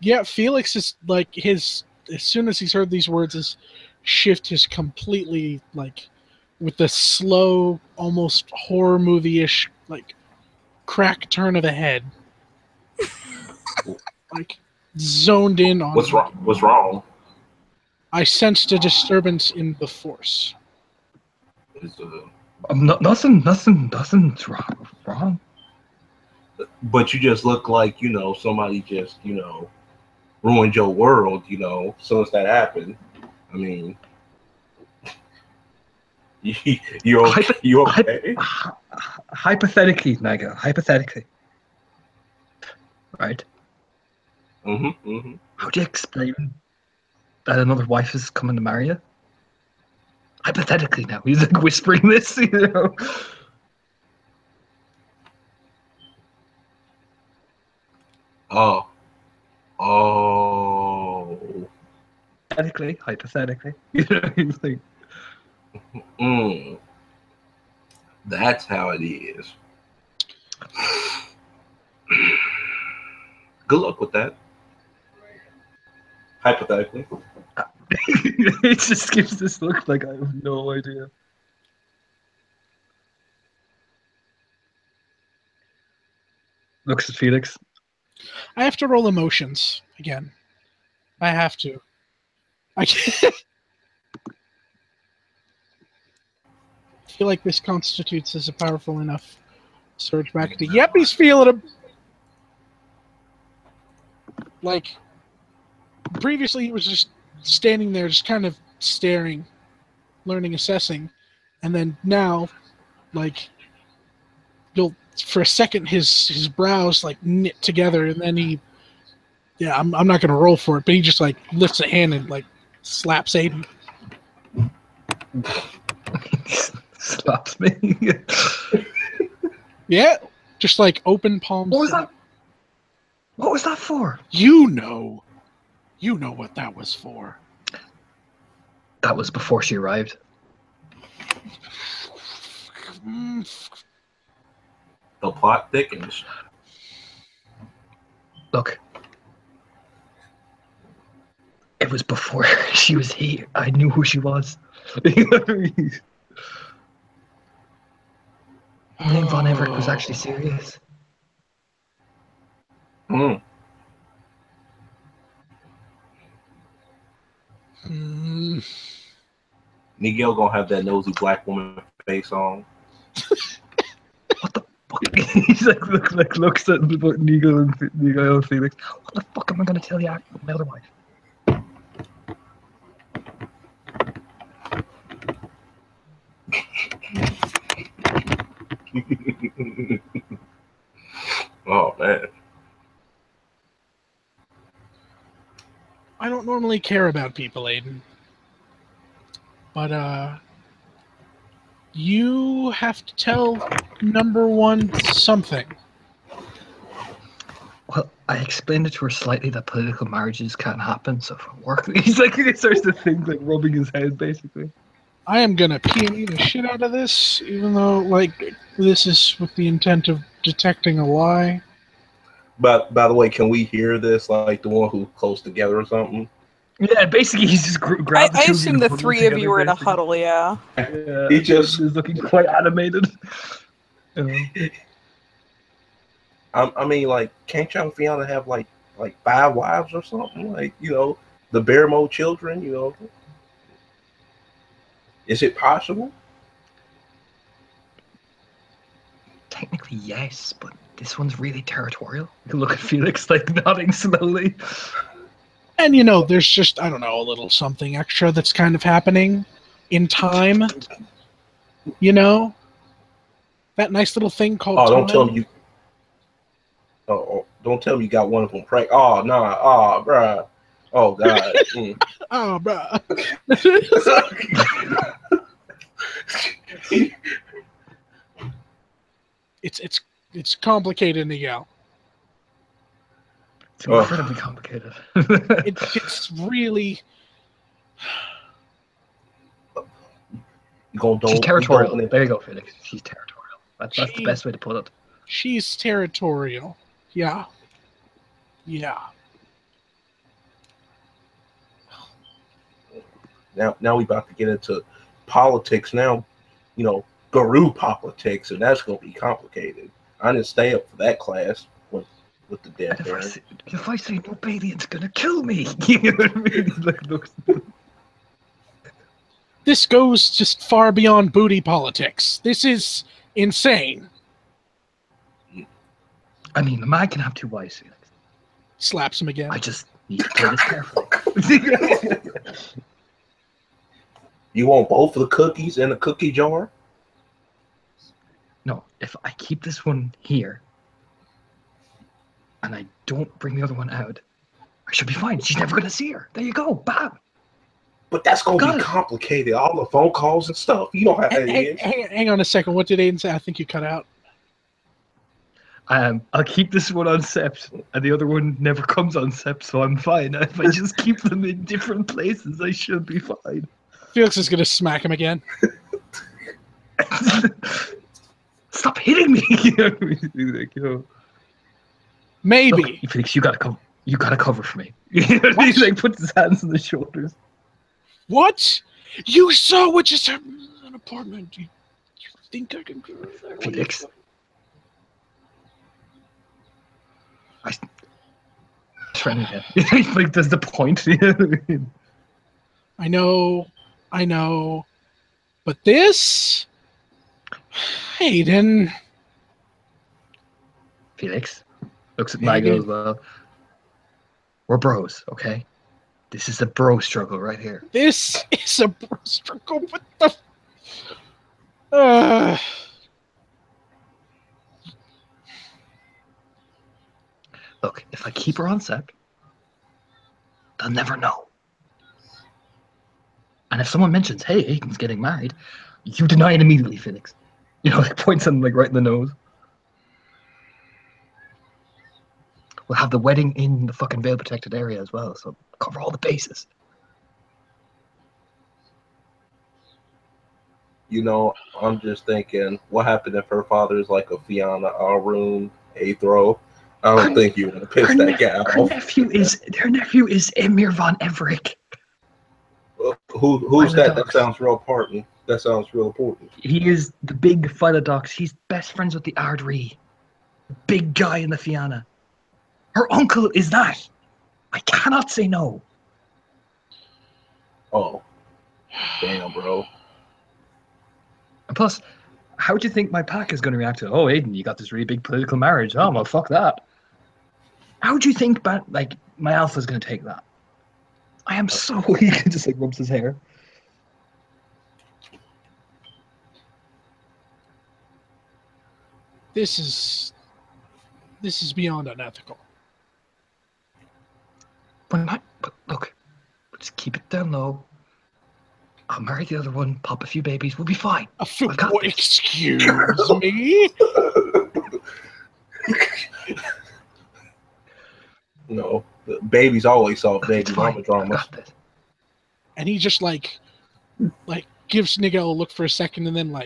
Speaker 3: Yeah. Felix is like as soon as he's heard these words, his shift is completely like with the slow, almost horror movie-ish like crack turn of the head, like zoned in on.
Speaker 5: What's wrong? What's wrong?
Speaker 3: I sensed a disturbance in the force.
Speaker 7: Nothing's wrong.
Speaker 5: But you just look like, somebody just, ruined your world, as soon as that happened. I mean, you're okay.
Speaker 7: Hypothetically, Naga, hypothetically. Right?
Speaker 5: Mm-hmm.
Speaker 7: How do you explain that another wife is coming to marry you? Hypothetically now. He's like whispering this,
Speaker 5: Oh.
Speaker 7: Hypothetically. He's like,
Speaker 5: That's how it is. Good luck with that. Hypothetically.
Speaker 7: it just gives this look like I have no idea. Looks at Felix.
Speaker 3: I have to roll emotions again. I have to. I can't. I feel like this constitutes as a powerful enough surge back to. Yep, he's feeling him. Like previously, he was just standing there, just kind of staring, learning, assessing, and then now, like, you'll for a second his brows like knit together, and then he. Yeah, I'm not gonna roll for it, but he just like lifts a hand and like slaps Aiden.
Speaker 7: Slaps me.
Speaker 3: Yeah, just like open palms.
Speaker 7: What was that? What was that for?
Speaker 3: You know what that was for.
Speaker 7: That was before she arrived.
Speaker 5: The plot thickens.
Speaker 7: Look. It was before she was here. I knew who she was. Me and Von Everett was actually serious.
Speaker 5: Miguel gonna have that nosy black woman face on.
Speaker 7: What the fuck? He's like looks at Nigel and Felix. What the fuck am I gonna tell you my other wife?
Speaker 5: Oh man.
Speaker 3: I don't normally care about people, Aiden. But you have to tell number one something.
Speaker 7: Well, I explained it to her slightly that political marriages can't happen, so if it works, he's like he starts to think, like rubbing his head basically.
Speaker 3: I am gonna PME the shit out of this, even though like this is with the intent of detecting a lie.
Speaker 5: But by the way, can we hear this like the one who's close together or something?
Speaker 7: Yeah, basically he's just grabbed.
Speaker 1: I assume the three of you were in a huddle, yeah.
Speaker 5: He just
Speaker 7: is looking quite animated.
Speaker 5: I mean, like, can't y'all Fiona have like 5 wives or something? Like, the Barrymore children, Is it possible?
Speaker 7: Technically, yes, but this one's really territorial. You can look at Felix like nodding slowly.
Speaker 3: And there's just, I don't know, a little something extra that's kind of happening. in time. You know? That nice little thing called
Speaker 5: Oh,
Speaker 3: time.
Speaker 5: don't tell me you. Oh, don't tell me you got one of them prank. Oh, nah. Oh, bruh. Oh, God.
Speaker 3: Oh, bruh. It's complicated, Miguel.
Speaker 7: It's incredibly complicated.
Speaker 3: It's really.
Speaker 5: You gonna
Speaker 7: She's
Speaker 5: don't
Speaker 7: territorial.
Speaker 5: indulge in
Speaker 7: There you go, Felix. She's territorial. That's the best way to put it.
Speaker 3: She's territorial. Yeah. Yeah.
Speaker 5: Now we about to get into politics. Now, guru politics, and that's gonna be complicated. I didn't stay up for that class with the dead
Speaker 7: And
Speaker 5: parent.
Speaker 7: if I say no, alien's gonna kill me. You know what I mean? He's like, look.
Speaker 3: This goes just far beyond booty politics. This is insane.
Speaker 7: I mean, a man can have two wives, Felix.
Speaker 3: Slaps him again.
Speaker 7: I just need to play this carefully.
Speaker 5: You want both of the cookies in a cookie jar?
Speaker 7: No, if I keep this one here and I don't bring the other one out, I should be fine. She's never gonna see her. There you go. Bam.
Speaker 5: But that's gonna be complicated. All the phone calls and stuff. You know how that is.
Speaker 3: Hang on a second. What did Aiden say? I think you cut out.
Speaker 7: I'll keep this one on Sept, and the other one never comes on Sept, so I'm fine. If I just keep them in different places, I should be fine.
Speaker 3: Felix is gonna smack him again.
Speaker 7: Stop hitting me! Like,
Speaker 3: Maybe.
Speaker 7: Look, Felix, you gotta cover for me. He like puts his hands on the shoulders.
Speaker 3: What? You saw what just happened in an apartment. You think I can do that?
Speaker 7: Felix. Trying again. Like, there's the point.
Speaker 3: I know. But this, Hayden.
Speaker 7: Felix looks at Nigel as well. We're bros, okay? This is a bro struggle right here.
Speaker 3: This is a bro struggle. What the?
Speaker 7: Look, if I keep her on Sep, they'll never know. And if someone mentions, hey, Aiden's getting married, you deny it immediately, Felix. You know, like points them like right in the nose. We'll have the wedding in the fucking veil protected area as well, so cover all the bases.
Speaker 5: I'm just thinking, what happened if her father is like a Fiona, Arun, Athro? I don't think you want to piss that guy off.
Speaker 7: Their nephew is Emir von Everett.
Speaker 5: Who's that? That sounds real important. That sounds real important.
Speaker 7: He is the big Philodox. He's best friends with the Ardri. Big guy in the Fianna. Her uncle is that. I cannot say no.
Speaker 5: Oh. Damn, bro.
Speaker 7: And plus, how do you think my pack is going to react to, oh, Aiden, you got this really big political marriage. Oh, well, fuck that. How do you think my alpha's going to take that? I am so weak. He just rubs his hair.
Speaker 3: This is beyond unethical.
Speaker 7: But look, just keep it down low. I'll marry the other one, pop a few babies, we'll be fine.
Speaker 3: Excuse me?
Speaker 5: No, the babies always solve baby mama drama.
Speaker 3: And he just gives Nigel a look for a second, and then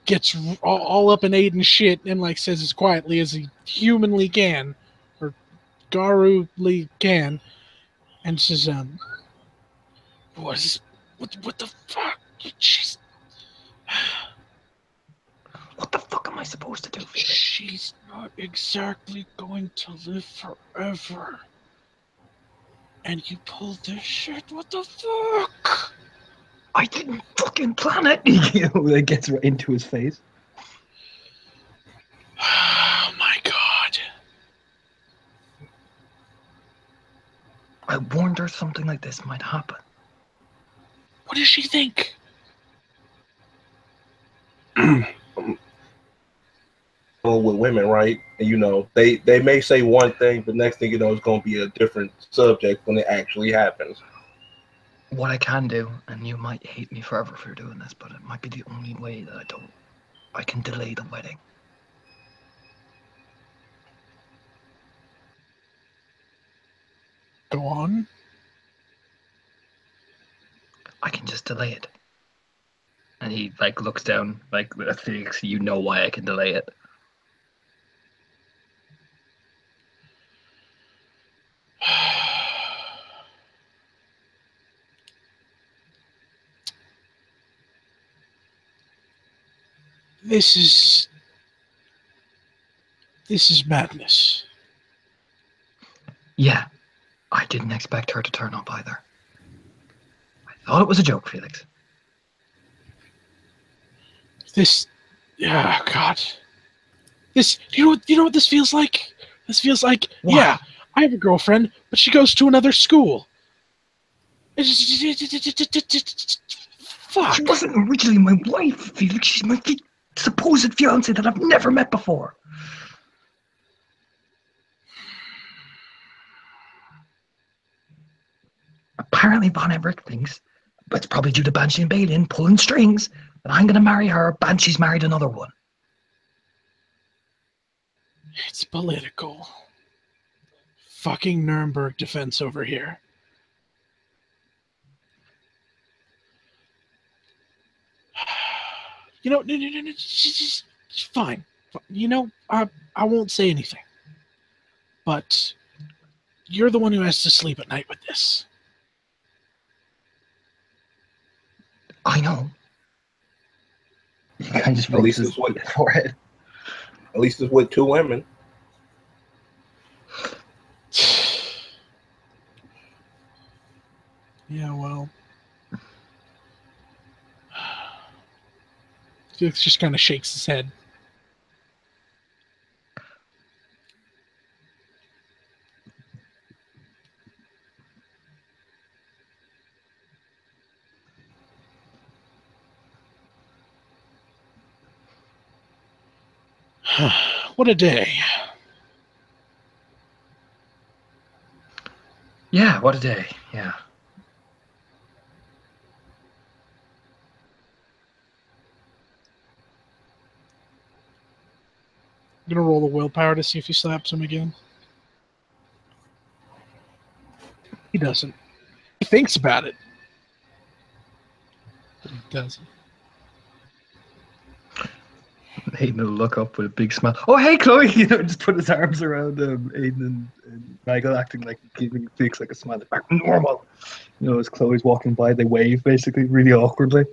Speaker 3: gets all up in Aiden's shit and says as quietly as he humanly can, or Garuli can, and says, what the fuck? She's...
Speaker 7: What the fuck am I supposed to do?
Speaker 3: She's not exactly going to live forever. And you pulled this shit? What the fuck?
Speaker 7: I didn't fucking plan it. That gets right into his face.
Speaker 3: Oh my god.
Speaker 7: I warned her something like this might happen.
Speaker 3: What does she think?
Speaker 5: With women, right? And you know, they may say one thing, but next thing you know, it's going to be a different subject when it actually happens.
Speaker 7: What I can do, and you might hate me forever for doing this, but it might be the only way that I can delay the wedding.
Speaker 3: Go on.
Speaker 7: I can just delay it. And he like looks down, like thinks, you know why I can delay it.
Speaker 3: This is madness.
Speaker 7: Yeah, I didn't expect her to turn up either. I thought it was a joke, Felix.
Speaker 3: God. This, you know what this feels like? This feels like,
Speaker 7: What?
Speaker 3: yeah, I have a girlfriend, but she goes to another school. Fuck.
Speaker 7: She wasn't originally my wife, Felix. She's my supposed fiance that I've never met before. Apparently Von Emmerich thinks, but it's probably due to Banshee and Balin pulling strings, that I'm going to marry her. Banshee's married another one.
Speaker 3: It's political. Fucking Nuremberg defense over here. You know, no, just fine. You know, I won't say anything. But you're the one who has to sleep at night with this.
Speaker 7: I know. He kind of just
Speaker 5: At least
Speaker 7: rubs
Speaker 5: it's what
Speaker 7: his forehead.
Speaker 5: At least it's with two women.
Speaker 3: Yeah, well. Felix just kind of shakes his head. What a day.
Speaker 7: Yeah, what a day. Yeah.
Speaker 3: I'm gonna roll the willpower to see if he slaps him again. He doesn't. He thinks about it. But he doesn't.
Speaker 7: Aiden will look up with a big smile. Oh, hey, Chloe! You know, just put his arms around Aiden and Michael, acting like giving Felix like a smile. Back normal. You know, as Chloe's walking by, they wave basically really awkwardly.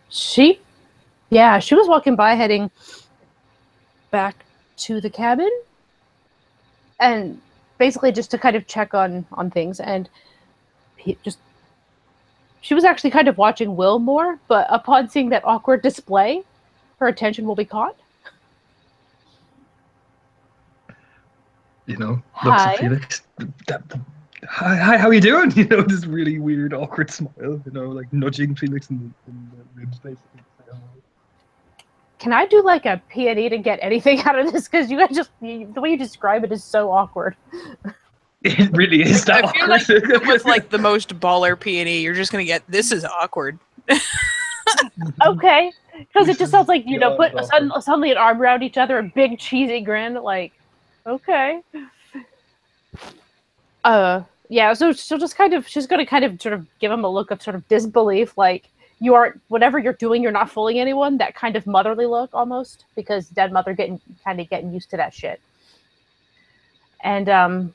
Speaker 8: She was walking by heading back to the cabin and basically just to kind of check on things, and she was actually kind of watching Will more, but upon seeing that awkward display, her attention will be caught.
Speaker 7: You know, looks at Felix. Hi, how you doing? You know, this really weird, awkward smile. You know, like nudging Felix in the ribs, basically.
Speaker 8: Can I do like a P&E to get anything out of this? Because you guys the way you describe it is so awkward.
Speaker 7: It really is that
Speaker 1: I feel
Speaker 7: awkward.
Speaker 1: like with like the most baller P&E, you're just gonna get this is awkward.
Speaker 8: Okay, because it just sounds like, you know, put
Speaker 7: awkward.
Speaker 8: suddenly an arm around each other, a big cheesy grin, like, okay. Yeah, so she's gonna kind of sort of give him a look of sort of disbelief, like, you aren't, whatever you're doing, you're not fooling anyone, that kind of motherly look almost, because dead mother getting used to that shit. And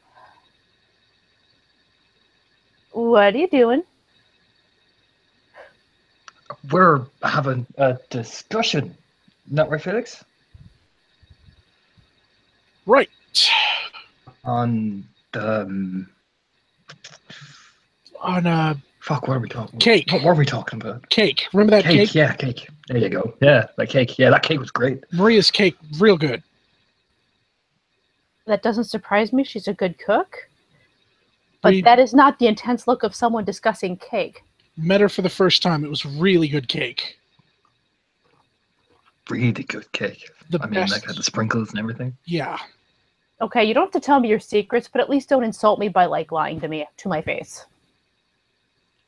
Speaker 8: what are you doing?
Speaker 7: We're having a discussion. Not right, Felix?
Speaker 3: Right.
Speaker 7: On the fuck, what are we talking about?
Speaker 3: Cake.
Speaker 7: What were we talking about?
Speaker 3: Cake. Remember that cake?
Speaker 7: Yeah, cake. There you go. Yeah, that cake. Yeah, that cake was great.
Speaker 3: Maria's cake, real good.
Speaker 8: That doesn't surprise me. She's a good cook. But that is not the intense look of someone discussing cake.
Speaker 3: Met her for the first time. It was really good cake.
Speaker 7: Really good cake. I mean,
Speaker 3: best.
Speaker 7: like had the sprinkles and everything.
Speaker 3: Yeah.
Speaker 8: Okay, you don't have to tell me your secrets, but at least don't insult me by like lying to my face.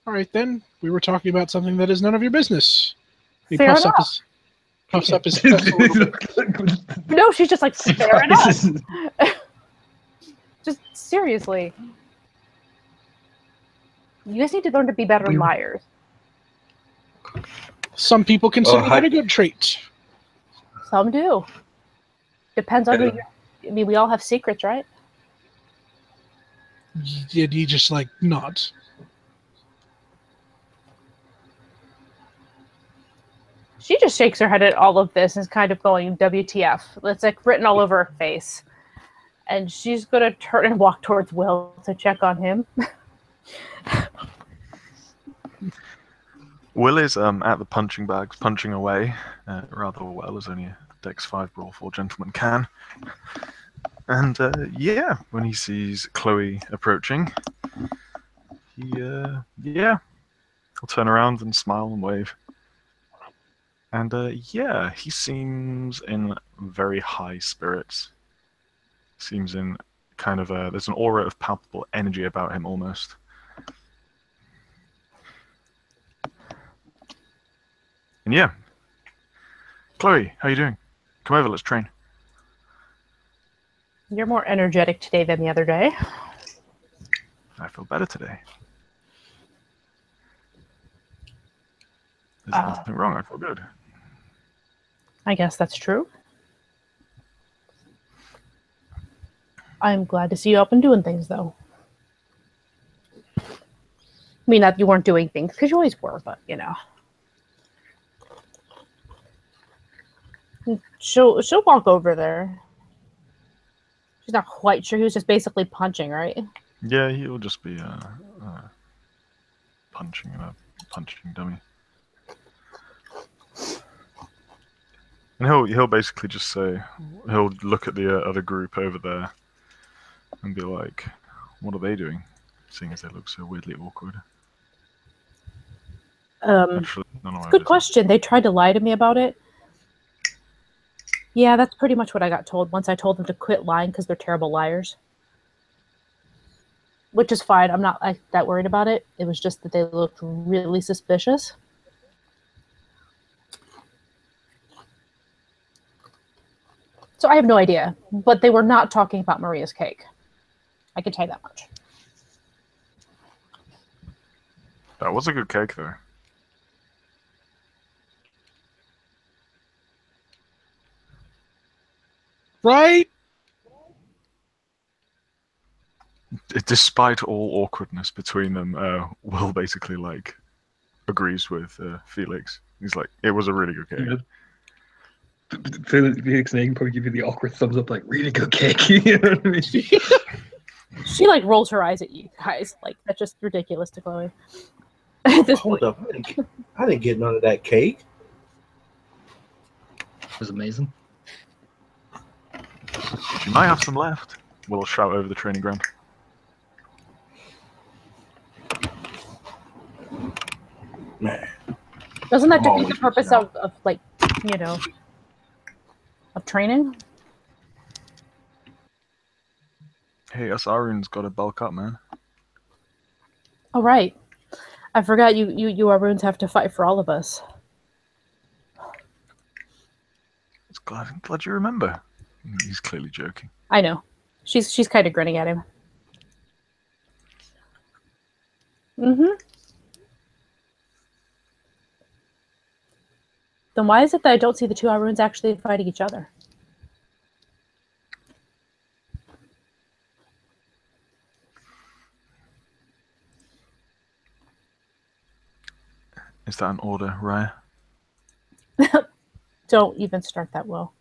Speaker 3: All right, then. We were talking about something that is none of your business. He
Speaker 8: Fair
Speaker 3: puffs
Speaker 8: enough.
Speaker 3: up his chest a little bit.
Speaker 8: No, she's just like, fair enough. Just seriously. You guys need to learn to be better liars.
Speaker 3: Some people consider that a good trait.
Speaker 8: Some do. Depends on who you're... I mean, we all have secrets, right?
Speaker 3: Did he just, like, nod?
Speaker 8: She just shakes her head at all of this and is kind of going, WTF. It's like written all over her face. And she's going to turn and walk towards Will to check on him.
Speaker 2: Will is at the punching bags, punching away rather well, as only a Dex 5 Brawl 4 gentleman can. And yeah, when he sees Chloe approaching, he'll turn around and smile and wave. And yeah, he seems in very high spirits. Seems in kind of there's an aura of palpable energy about him almost. And yeah, Chloe, how you doing? Come over, let's train.
Speaker 8: You're more energetic today than the other day.
Speaker 2: I feel better today. There's nothing wrong, I feel good.
Speaker 8: I guess that's true. I'm glad to see you up and doing things, though. I mean, not you weren't doing things, because you always were, but, you know. She'll walk over there. She's not quite sure. He was just basically punching, right?
Speaker 2: Yeah, he'll just be punching in a punching dummy. And he'll basically just say, he'll look at the other group over there and be like, what are they doing? Seeing as they look so weirdly awkward. Actually,
Speaker 8: good question. They tried to lie to me about it. Yeah, that's pretty much what I got told once I told them to quit lying because they're terrible liars. Which is fine. I'm not that worried about it. It was just that they looked really suspicious. So I have no idea. But they were not talking about Maria's cake. I can tell you that much.
Speaker 2: That was a good cake, though.
Speaker 3: Right?
Speaker 2: Despite all awkwardness between them, Will basically like agrees with Felix. He's like, it was a really good cake.
Speaker 7: Yeah. Felix and I can probably give you the awkward thumbs up, like, really good cake. You know what I mean?
Speaker 8: She like rolls her eyes at you guys. Like, that's just ridiculous to Chloe. At this
Speaker 5: Hold
Speaker 8: point.
Speaker 5: up. I didn't get none of that cake.
Speaker 7: It was amazing.
Speaker 2: She might have some left. Will shout over the training ground.
Speaker 5: Man.
Speaker 8: Doesn't that
Speaker 5: I'm
Speaker 8: defeat the
Speaker 5: always
Speaker 8: purpose
Speaker 5: missing
Speaker 8: of like, you know, of training?
Speaker 2: Hey, us Arun's got to bulk up, man.
Speaker 8: Oh, right. I forgot you Aruns have to fight for all of us.
Speaker 2: I'm glad you remember. He's clearly joking.
Speaker 8: I know. She's kind of grinning at him. Mm-hmm. Then why is it that I don't see the two Aruns actually fighting each other?
Speaker 2: Is that an order, Raya?
Speaker 8: Don't even start that, Will.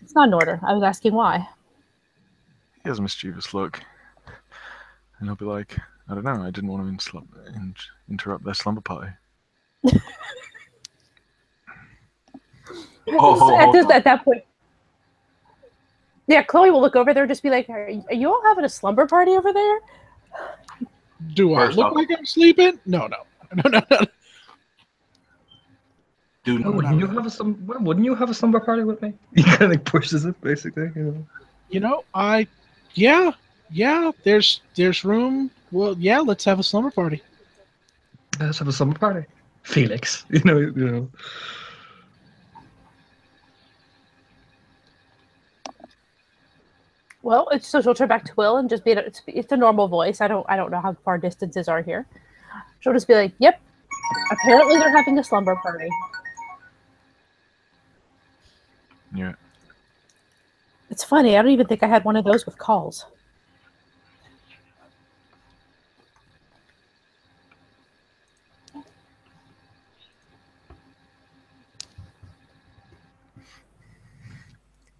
Speaker 8: It's not an order. I was asking why.
Speaker 2: He has a mischievous look. And he'll be like, I don't know, I didn't want to interrupt their slumber party.
Speaker 8: At that point. Yeah, Chloe will look over there and just be like, are you all having a slumber party over there?
Speaker 3: Do I
Speaker 5: First
Speaker 3: look
Speaker 5: off-
Speaker 3: like I'm sleeping? No.
Speaker 5: Do
Speaker 3: Oh,
Speaker 7: Wouldn't you have wouldn't you have a slumber party with me? He kind of like pushes it, basically.
Speaker 3: You know, yeah. There's room. Well, yeah. Let's have a slumber party.
Speaker 7: Let's have a slumber party. Felix, you know.
Speaker 8: Well, so she'll turn back to Will and just be it's a normal voice. I don't know how far distances are here. She'll just be like, "Yep, apparently they're having a slumber party."
Speaker 2: Yeah.
Speaker 8: It's funny. I don't even think I had one of those with calls.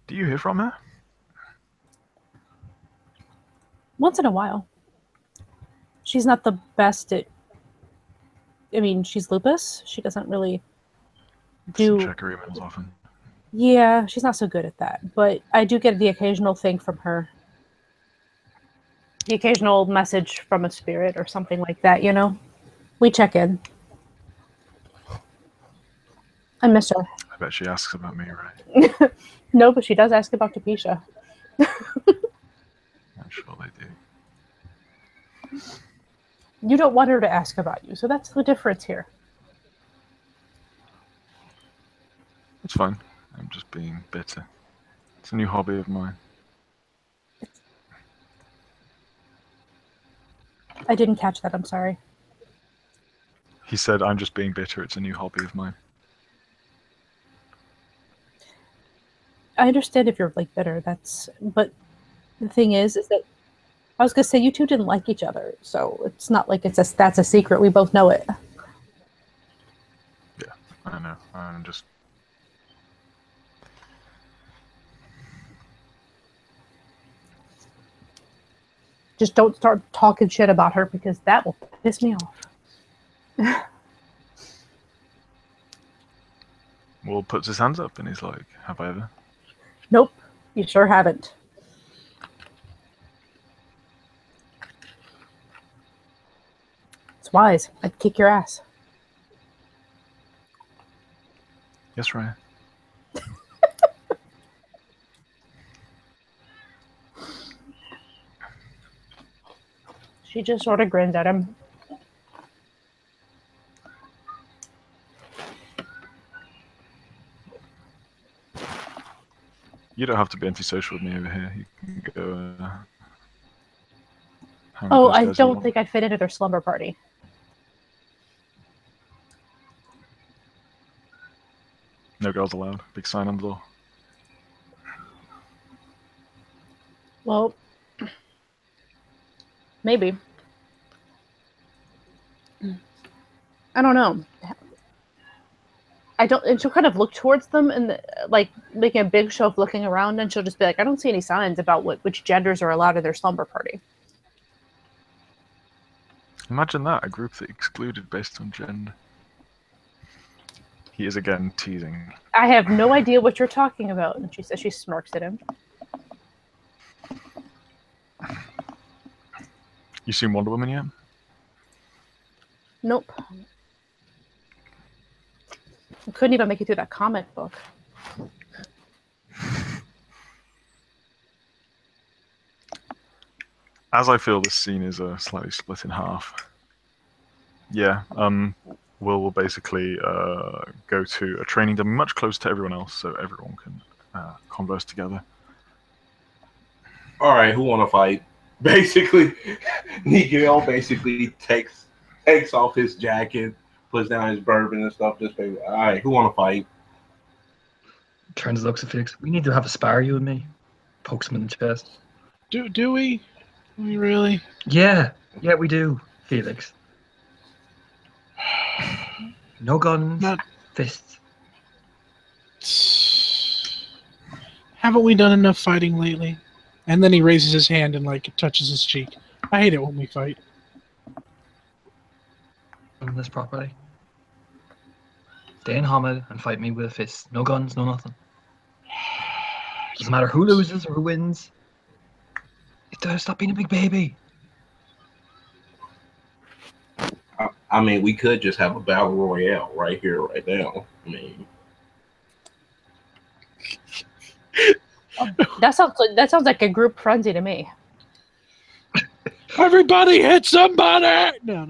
Speaker 2: Do you hear from her?
Speaker 8: Once in a while. She's not the best at. I mean, she's lupus. She doesn't really
Speaker 2: Doesn't
Speaker 8: do.
Speaker 2: check her emails often.
Speaker 8: Yeah, she's not so good at that. But I do get the occasional thing from her. The occasional message from a spirit or something like that, you know? We check in. I miss her.
Speaker 2: I bet she asks about me, right?
Speaker 8: No, but she does ask about Tapisha.
Speaker 2: I'm sure they do.
Speaker 8: You don't want her to ask about you, so that's the difference here.
Speaker 2: It's fine. I'm just being bitter. It's a new hobby of mine.
Speaker 8: I didn't catch that, I'm sorry.
Speaker 2: He said, I'm just being bitter. It's a new hobby of mine.
Speaker 8: I understand if you're like bitter, but the thing is that I was gonna say you two didn't like each other, so it's not like that's a secret. We both know it.
Speaker 2: Yeah, I know. I'm just...
Speaker 8: Just don't start talking shit about her because that will piss me off.
Speaker 2: Will puts his hands up and he's like, have I ever?
Speaker 8: Nope, you sure haven't. It's wise. I'd kick your ass.
Speaker 2: Yes, Ryan.
Speaker 8: She just sort of grins at him.
Speaker 2: You don't have to be antisocial with me over here. You can go...
Speaker 8: Oh, I don't think I'd fit into their slumber party.
Speaker 2: No girls allowed. Big sign on the door.
Speaker 8: Well, maybe. I don't know. And she'll kind of look towards them and like making a big show of looking around, and she'll just be like, I don't see any signs about which genders are allowed at their slumber party.
Speaker 2: Imagine that, a group that excluded based on gender. He is again teasing.
Speaker 8: I have no idea what you're talking about. And she says, she smirks at him.
Speaker 2: You seen Wonder Woman yet?
Speaker 8: Nope. I couldn't even make it through that comic book.
Speaker 2: As I feel this scene is slightly split in half. Yeah, Will basically go to a training dummy much closer to everyone else, so everyone can converse together.
Speaker 5: All right, who want to fight? Basically, Nigel basically takes off his jacket, puts down his bourbon and stuff. Just say, all right, who want to fight?
Speaker 7: Turns looks at Felix. We need to have a spar, you and me. Pokes him in the chest.
Speaker 3: Do we? Do we really?
Speaker 7: Yeah, we do, Felix. No guns,
Speaker 3: Not.
Speaker 7: fists.
Speaker 3: Haven't we done enough fighting lately? And then he raises his hand and like it touches his cheek. I hate it when we fight.
Speaker 7: On this properly. Stay in Hamid and fight me with a fist. No guns, no nothing. Doesn't matter who loses or who wins. Stop being a big baby.
Speaker 5: I mean, we could just have a battle royale right here, right now. I mean,
Speaker 8: That sounds like a group frenzy to me.
Speaker 3: Everybody hit somebody! No.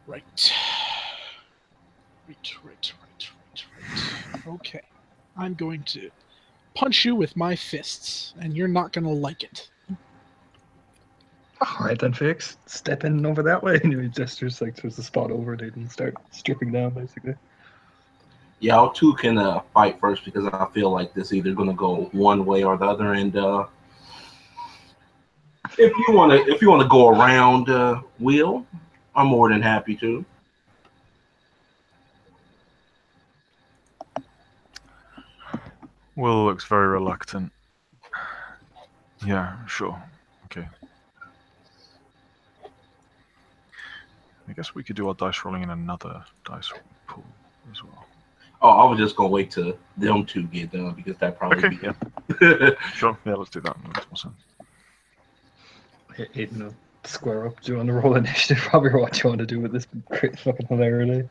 Speaker 3: Right. Okay. I'm going to punch you with my fists, and you're not going to like it.
Speaker 7: All right then, Fix. Step in over that way. And he gestures like towards the spot over it and start stripping down, basically.
Speaker 5: y'all two can fight first because I feel like this either going to go one way or the other. And if you want to go around Will, I'm more than happy to.
Speaker 2: Will looks very reluctant. Yeah, sure. Okay. I guess we could do our dice rolling in another dice pool as well.
Speaker 5: Oh, I was just going to wait till them two get done because that probably
Speaker 2: Okay,
Speaker 5: be
Speaker 2: yeah. Sure, yeah, let's do that. That makes more sense.
Speaker 7: Aiden will square up. Do you want to roll initiative? Probably what you want to do with this great fucking hilarity.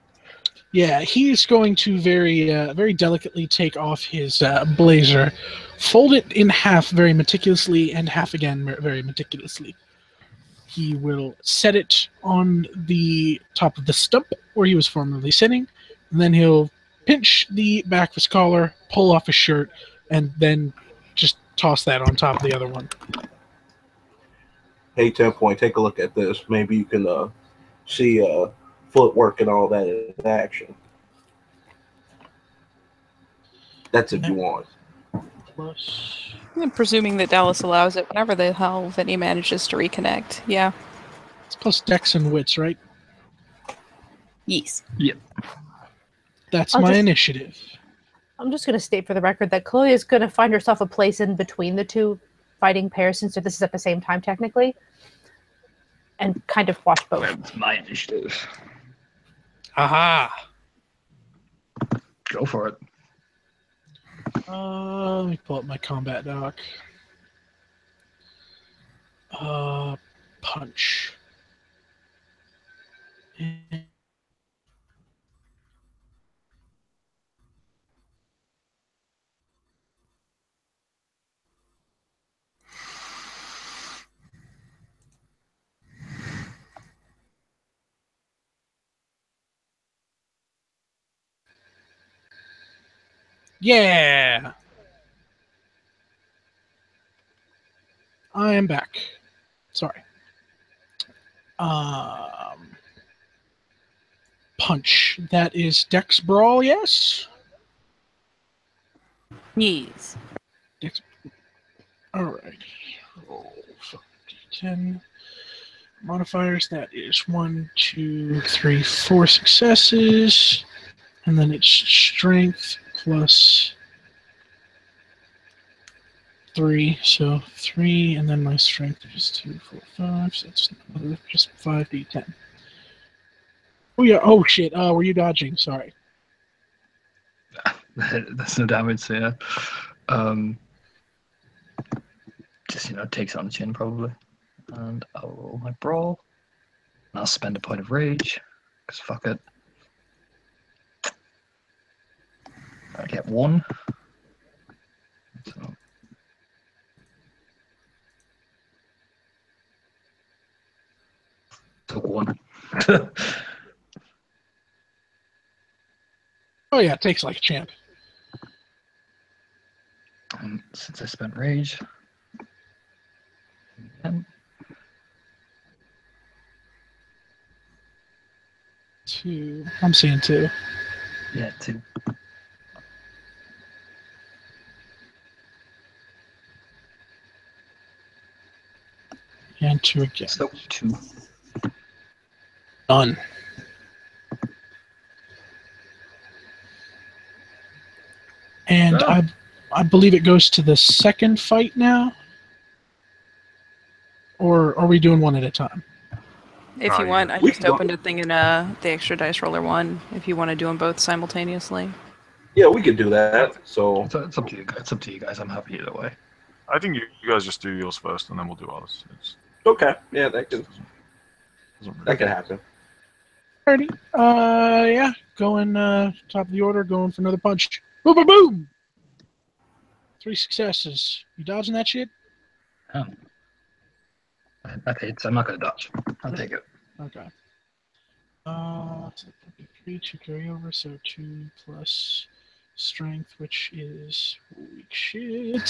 Speaker 3: Yeah, he's going to very delicately take off his blazer, fold it in half very meticulously, and half again very meticulously. He will set it on the top of the stump where he was formerly sitting, and then he'll pinch the back of his collar, pull off his shirt, and then just toss that on top of the other one.
Speaker 5: Hey, 10 Point, take a look at this. Maybe you can see footwork and all that in action. That's if you want.
Speaker 3: Plus,
Speaker 1: I'm presuming that Dallas allows it whenever the hell Vinny manages to reconnect. Yeah.
Speaker 3: it's plus dex and wits, right?
Speaker 1: Yes.
Speaker 7: Yep.
Speaker 3: That's
Speaker 8: I'll
Speaker 3: my
Speaker 8: just-
Speaker 3: initiative.
Speaker 8: I'm just going to state for the record that Chloe is going to find herself a place in between the two fighting pairs since this is at the same time technically, and kind of watch both.
Speaker 7: It's my initiative.
Speaker 3: Aha!
Speaker 7: Go for it.
Speaker 3: Let me pull up my combat doc. Punch. Yeah! I am back. Sorry. Punch. That is Dex Brawl, yes?
Speaker 1: Yes.
Speaker 3: Dex. Alright. Roll d10. Modifiers, that is 1, 2, 3, 4 successes. And then it's strength plus 3, so 3, and then my strength is 2, 4, 5, so that's another, just 5d10. Oh yeah, oh shit, were you dodging? Sorry.
Speaker 7: That's no damage, so yeah. Just, takes it on the chin, probably. And I'll roll my brawl. And I'll spend a point of rage, because fuck it. I get 1. So. Took 1.
Speaker 3: Oh yeah, it takes like a champ.
Speaker 7: And since I spent rage, again,
Speaker 3: 2. I'm seeing 2.
Speaker 7: yeah, 2.
Speaker 3: And 2 again.
Speaker 7: So 2.
Speaker 3: Done. And
Speaker 7: Oh.
Speaker 3: I believe it goes to the second fight now? Or are we doing one at a time?
Speaker 1: If you want, I
Speaker 5: We
Speaker 1: just
Speaker 5: can go-
Speaker 1: opened a thing in the extra dice roller one. If you want to do them both simultaneously.
Speaker 5: Yeah, we could do that. So
Speaker 7: It's up to you guys. It's up to you guys. I'm happy either way.
Speaker 2: I think you guys just do yours first, and then we'll do ours.
Speaker 5: okay, yeah, that could
Speaker 2: Really
Speaker 5: happen.
Speaker 3: Alrighty. Yeah, going top of the order, going for another punch. Boom, boom, boom. 3 successes. You dodging that shit?
Speaker 7: That hits. I'm not gonna dodge. I'll take it.
Speaker 3: Okay. So 3 to carry over, so 2 plus strength, which is weak shit.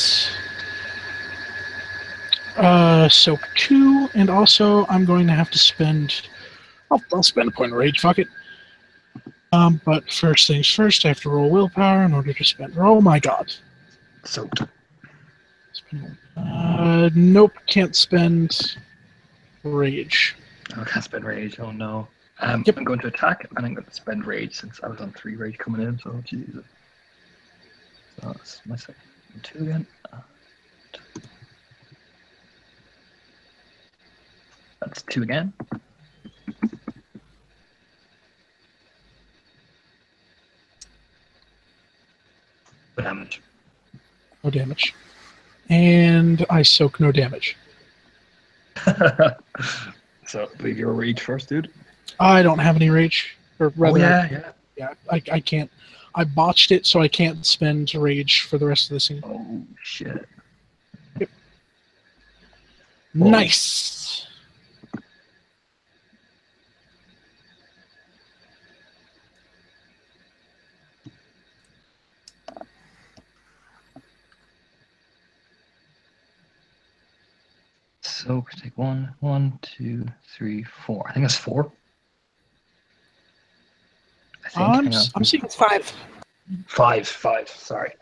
Speaker 3: So 2, and also I'm going to have to spend. I'll spend a point of rage. Fuck it. But first things first, I have to roll willpower in order to spend. Oh my god.
Speaker 7: Soaked.
Speaker 3: Nope, can't spend rage.
Speaker 7: I can't spend rage. Oh no.
Speaker 3: Yep.
Speaker 7: I'm going to attack, and I'm going to spend rage since I was on 3 rage coming in. So Jesus. So that's my second 2 again. That's 2 again. Damage.
Speaker 3: No damage. And I soak no damage.
Speaker 7: So I believe you're rage first, dude.
Speaker 3: I don't have any rage. Or rather,
Speaker 7: yeah.
Speaker 3: I can't. I botched it, so I can't spend rage for the rest of the scene.
Speaker 7: Oh shit.
Speaker 3: Yep. Nice.
Speaker 7: So we take 1, 2, 3, 4. I think that's 4. I think.
Speaker 3: I'm seeing
Speaker 1: It's 5.
Speaker 7: 5. Sorry.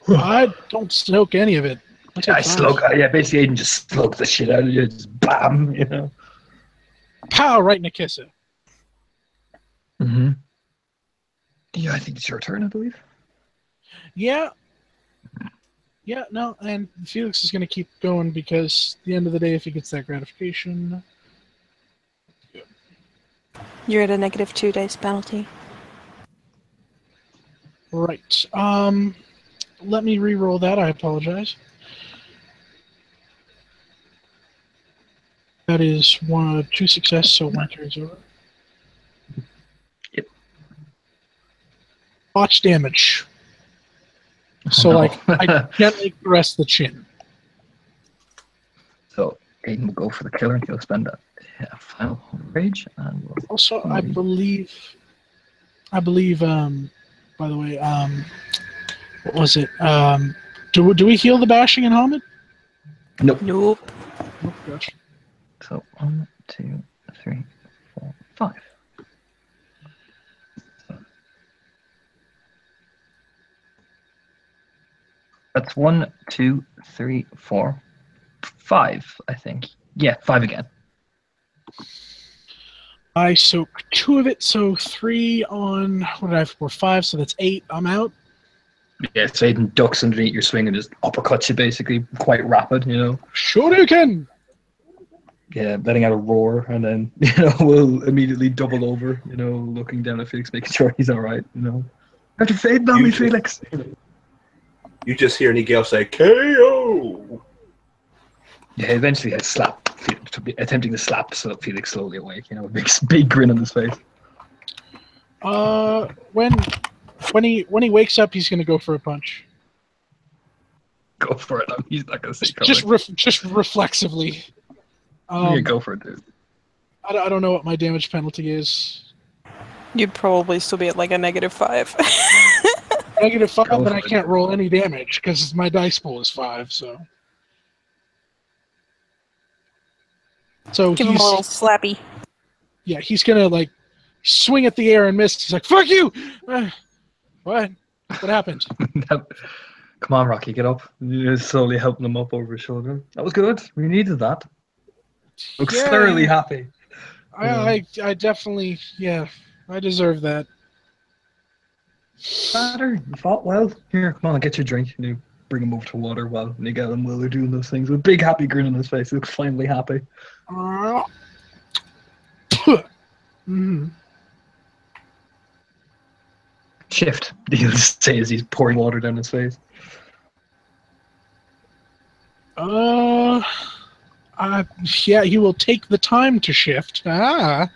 Speaker 3: I don't soak any of it.
Speaker 7: I slug. Yeah, basically, Aiden just slugs the shit out of you. Just bam, you know.
Speaker 3: Pow! Right in the kisser.
Speaker 7: Mm-hmm. Yeah, I think it's your turn, I believe.
Speaker 3: Yeah. Yeah, no, and Felix is going to keep going because at the end of the day, if he gets that gratification.
Speaker 9: You're at a -2 dice penalty.
Speaker 3: Right. Let me re-roll that. I apologize. That is 2 success, so 1 carries over.
Speaker 7: Yep.
Speaker 3: Botch damage. So,
Speaker 7: No.
Speaker 3: I gently caress the chin.
Speaker 7: So Aiden will go for the killer and he'll spend a final rage. And we'll
Speaker 3: Also, I believe, by the way, what was it? Do we heal the bashing in helmet?
Speaker 7: Nope.
Speaker 9: Nope.
Speaker 3: Oh, gosh.
Speaker 7: So 1, 2, 3, 4, 5. That's 1, 2, 3, 4, 5, I think. Yeah, 5 again.
Speaker 3: I soak 2 of it, so 3 on, what did I have for 5, so that's 8. I'm out.
Speaker 7: Yeah, so Aiden ducks underneath your swing and just uppercuts you basically, quite rapid, you know.
Speaker 3: Shoryuken!
Speaker 7: Yeah, letting out a roar, and then, you know, we'll immediately double over, you know, looking down at Felix, making sure he's alright, you know. Have to fade on me, Felix!
Speaker 5: You just hear Nigel say, KO!
Speaker 7: Yeah, eventually he'll slap, attempting to slap Felix slowly awake, you know, a big grin on his face.
Speaker 3: When he wakes up, he's gonna go for a punch.
Speaker 7: Go for it. He's not gonna say
Speaker 3: Just reflexively.
Speaker 7: Yeah, go for it, dude.
Speaker 3: I don't know what my damage penalty is.
Speaker 9: You'd probably still be at like a -5.
Speaker 3: -5, but I can't roll any damage because my dice pool is 5. So
Speaker 9: Give him a little slappy.
Speaker 3: Yeah, he's gonna like swing at the air and miss. He's like, "Fuck you!" What? What happened?
Speaker 7: Come on, Rocky, get up. You're slowly helping him up over his shoulder. That was good. We needed that. Looks thoroughly happy.
Speaker 3: I definitely, yeah, I deserve that.
Speaker 7: Matter, you fought well. Here, come on, get your drink. You bring him over to water while Nigel and Will are doing those things with a big happy grin on his face. He looks finally happy. Shift. He'll just say as he's pouring water down his face.
Speaker 3: Yeah, he will take the time to shift. And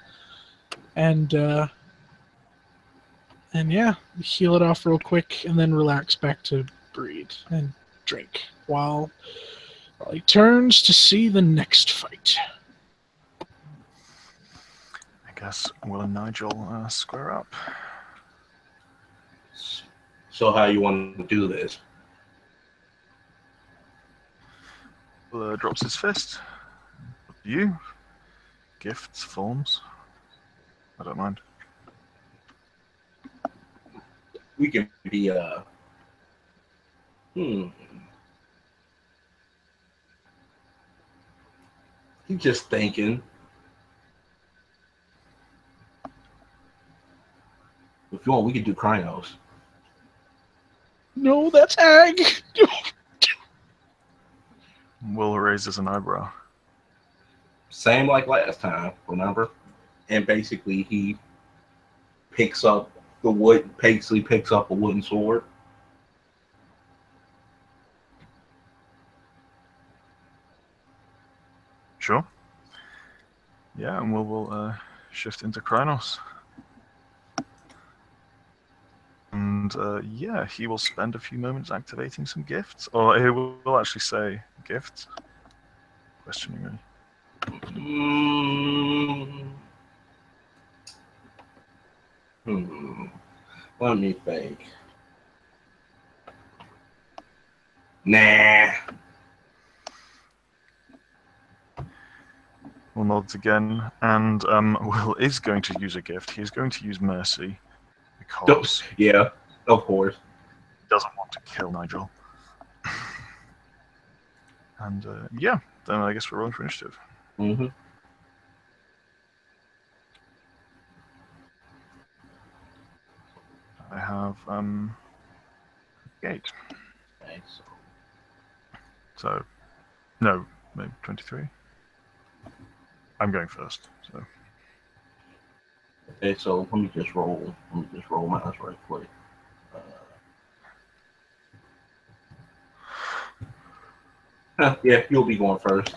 Speaker 3: yeah, heal it off real quick, and then relax back to breathe and drink while he turns to see the next fight.
Speaker 2: I guess Will and Nigel square up.
Speaker 5: So how you want to do this?
Speaker 2: Will drops his fist. Up to you. Gifts, forms. I don't mind.
Speaker 5: We can be He's just thinking. If you want, we could do Krynos.
Speaker 3: No, that's Ag.
Speaker 2: Will raises an eyebrow.
Speaker 5: Same like last time, remember? And basically he picks up the wood, basically picks up a wooden sword.
Speaker 2: Sure. Yeah, and we'll shift into Krynos. And yeah, he will spend a few moments activating some gifts. Or he will actually say gifts. Questioning me.
Speaker 5: Let me think. Nah.
Speaker 2: Will nods again, and Will is going to use a gift. He's going to use Mercy because
Speaker 5: yeah, of course.
Speaker 2: He doesn't want to kill Nigel. And yeah, then I guess we're rolling for initiative.
Speaker 5: Mm-hmm.
Speaker 2: I have 8.
Speaker 5: Thanks.
Speaker 2: So, no, maybe 23. I'm going first. So.
Speaker 5: Okay, so let me just roll. My eyes right quick. Yeah, you'll be going first.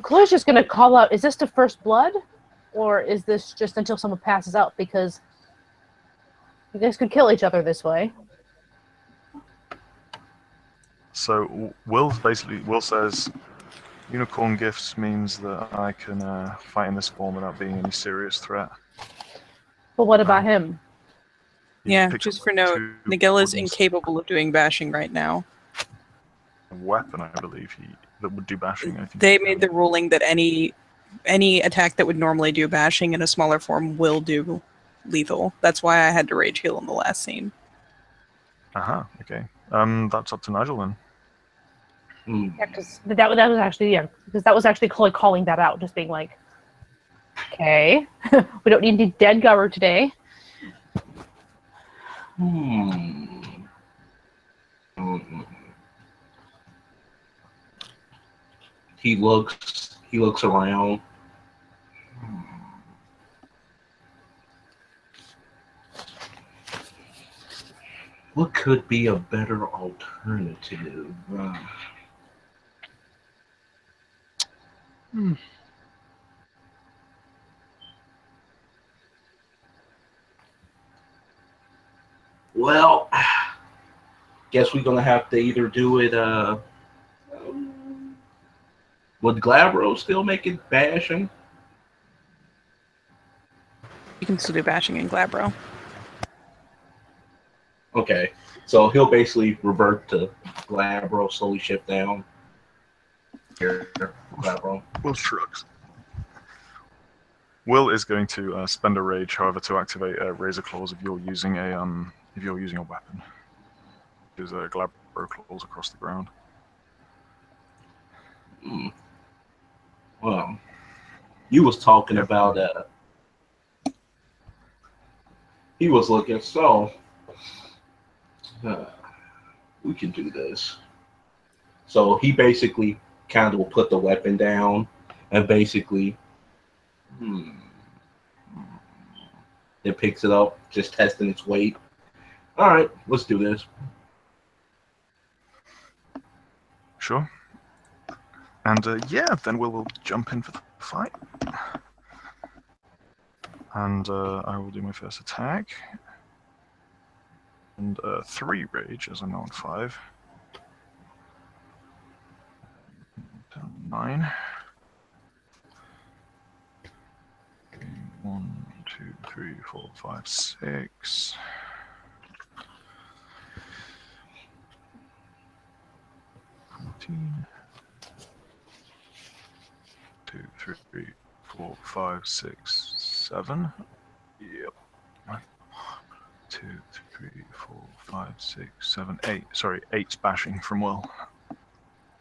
Speaker 8: Chloe's just gonna call out. Is this the first blood, or is this just until someone passes out? Because you guys could kill each other this way.
Speaker 2: So Will says, unicorn gifts means that I can fight in this form without being any serious threat.
Speaker 8: But what about him?
Speaker 9: Yeah, just for note, Nigel is incapable of doing bashing right now.
Speaker 2: A weapon, I believe, that would do bashing. I think
Speaker 9: they made the ruling that any attack that would normally do bashing in a smaller form will do lethal. That's why I had to rage heal in the last scene.
Speaker 2: Aha, okay. That's up to Nigel then.
Speaker 8: Yeah, because that was actually because that was actually Chloe calling that out, just being like, okay, we don't need any dead gubber today.
Speaker 5: He looks around. What could be a better alternative? Well, guess we're gonna have to either do it. Would Glabro still make it bashing?
Speaker 9: You can still do bashing in Glabro.
Speaker 5: Okay, so he'll basically revert to Glabro, slowly shift down. Here, Glabro.
Speaker 2: Will shrugs. Will is going to spend a rage, however, to activate Razor Claws if you're using a weapon. There's Glabro claws across the ground.
Speaker 5: Well, you was talking about he was looking, so we can do this. So he basically kind of will put the weapon down and basically It picks it up, just testing its weight. All right, let's do this.
Speaker 2: Sure. And yeah, then we'll jump in for the fight. And I will do my first attack. And 3 rage, as I'm now on 5. 9. 1, 2, 3, 4, 5, 6. 14. 2, 3, 4, 5, 6, 7. Yep. 1, 2, 3, 4, 5, 6, 7, 8. Sorry, 8's bashing from Will.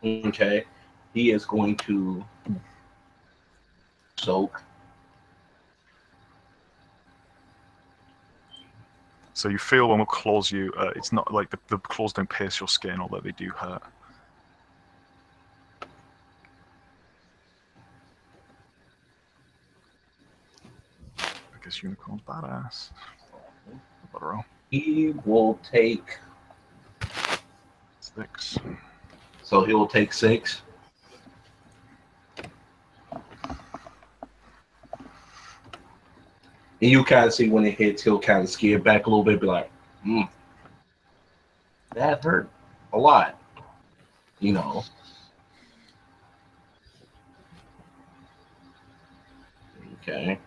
Speaker 5: Okay. He is going to soak.
Speaker 2: So you feel when Will claws you, it's not like the claws don't pierce your skin, although they do hurt. I guess Unicorn's badass. Roll.
Speaker 5: He will take
Speaker 2: 6.
Speaker 5: So he will take 6. And you kind of see when it hits, he'll kind of scare back a little bit, be like, that hurt a lot. You know. Okay.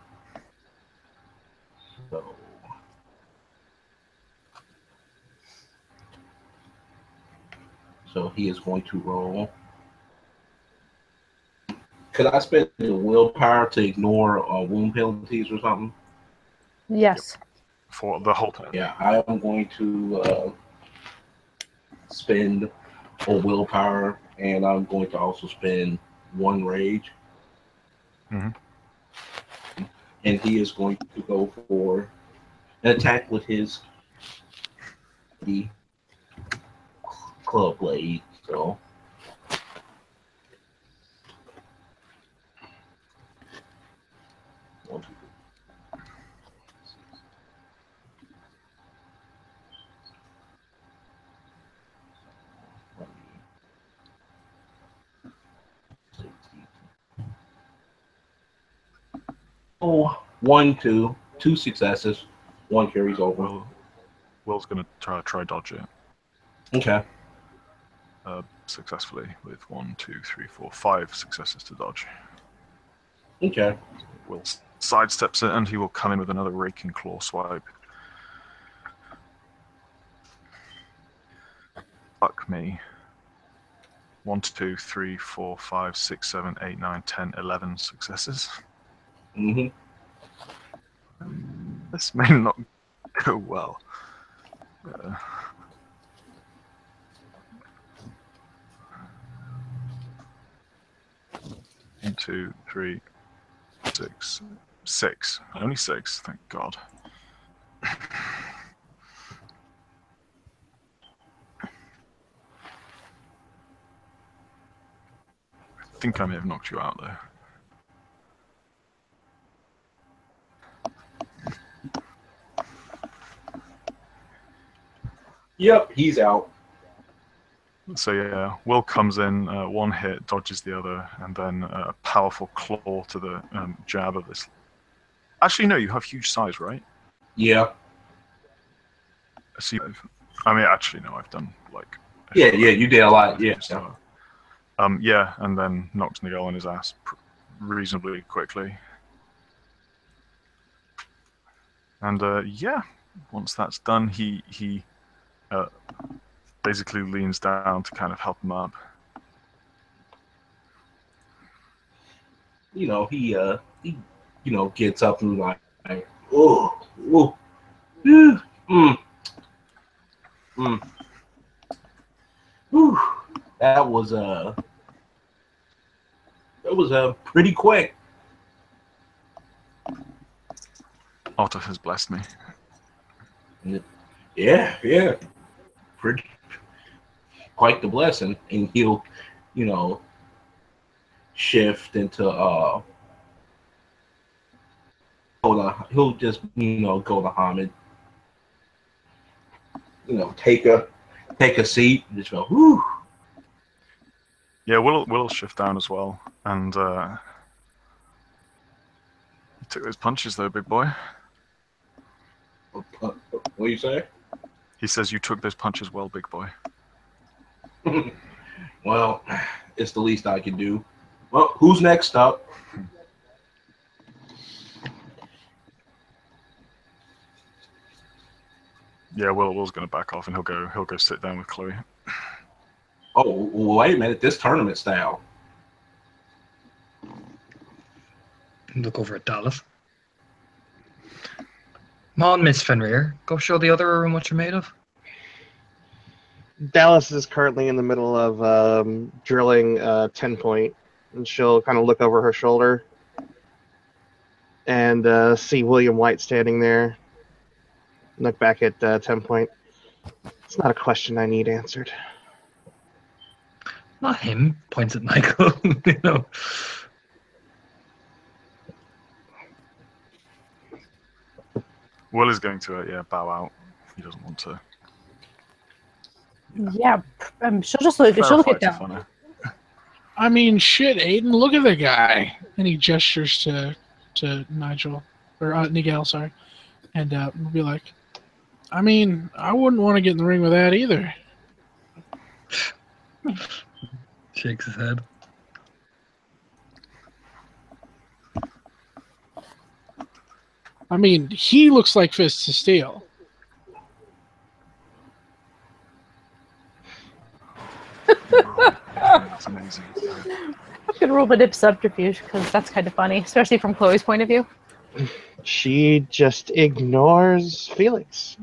Speaker 5: So he is going to roll. Could I spend the willpower to ignore wound penalties or something?
Speaker 8: Yes.
Speaker 2: Yep. For the whole turn.
Speaker 5: Yeah, I am going to spend a willpower, and I'm going to also spend 1 rage.
Speaker 2: Mm-hmm.
Speaker 5: And he is going to go for an attack with his club blade. So. Oh, 1, 2, 2 successes. 1 carries over.
Speaker 2: Will's gonna try dodge it.
Speaker 5: Okay.
Speaker 2: Successfully with 1, 2, 3, 4, 5 successes to dodge.
Speaker 5: Okay.
Speaker 2: Will sidesteps it, and he will come in with another raking claw swipe. Fuck me. 1, 2, 3, 4, 5, 6, 7, 8, 9, 10, 11 successes.
Speaker 5: Mm-hmm.
Speaker 2: This may not go well. 1, 2, 3, 6. 6. Only 6, thank God. I think I may have knocked you out there.
Speaker 5: Yep, he's out.
Speaker 2: So yeah, Will comes in, 1 hit, dodges the other, and then a powerful claw to the jab of this. Actually, no, you have huge size, right?
Speaker 5: Yeah.
Speaker 2: So I mean, actually, no, I've done like.
Speaker 5: Yeah, you did a lot. Yeah.
Speaker 2: Yeah, and then knocks Nigel on his ass reasonably quickly. And yeah, once that's done, he basically leans down to kind of help him up.
Speaker 5: You know, he gets up and like, oh, that was pretty quick.
Speaker 2: Otter has blessed me.
Speaker 5: Yeah. Pretty quite the blessing. And he'll, shift into he'll just go to Hamid. Take a seat and just go, whew.
Speaker 2: Yeah, Will'll shift down as well, and you took those punches though, big boy.
Speaker 5: What do you say?
Speaker 2: He says you took those punches well, big boy.
Speaker 5: Well, it's the least I can do. Well, who's next up?
Speaker 2: Yeah, Will's gonna back off and he'll go sit down with Chloe.
Speaker 5: Oh, wait a minute! This tournament style.
Speaker 7: Look over at Dallas. Come on, Miss Fenrir. Go show the other room what you're made of.
Speaker 4: Dallas is currently in the middle of drilling 10 point, and she'll kind of look over her shoulder and see William White standing there. Look back at 10 point. It's not a question I need answered.
Speaker 7: Not him. Points at Michael. You know.
Speaker 2: Will is going to bow out. He doesn't want to.
Speaker 8: Yeah, she'll just look. She'll look at
Speaker 2: Fights are
Speaker 8: down.
Speaker 2: funny.
Speaker 3: I mean, shit, Aiden, look at the guy. And he gestures to Nigel, or Nigel, sorry. And we'll be like, I mean, I wouldn't want to get in the ring with that either.
Speaker 7: Shakes his head.
Speaker 3: I mean, he looks like Fists of Steel.
Speaker 2: That's amazing.
Speaker 8: I'm gonna roll a dip subterfuge because that's kind of funny, especially from Chloe's point of view.
Speaker 4: She just ignores Felix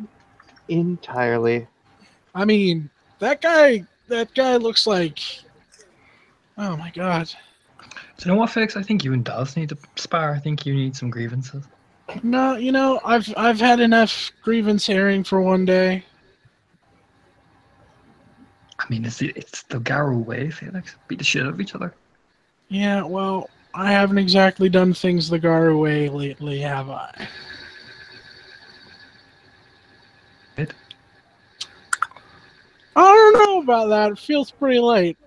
Speaker 4: entirely.
Speaker 3: I mean, that guy looks like, oh my god.
Speaker 7: Do you know what, Felix? I think you and Dallas need to spar. I think you need some grievances.
Speaker 3: No, you know, I've had enough grievance airing for one day.
Speaker 7: I mean, it's the Garrow way, Felix. Beat the shit out of each other.
Speaker 3: Yeah, well, I haven't exactly done things the Garu way lately, have I?
Speaker 7: It?
Speaker 3: I don't know about that. It feels pretty late.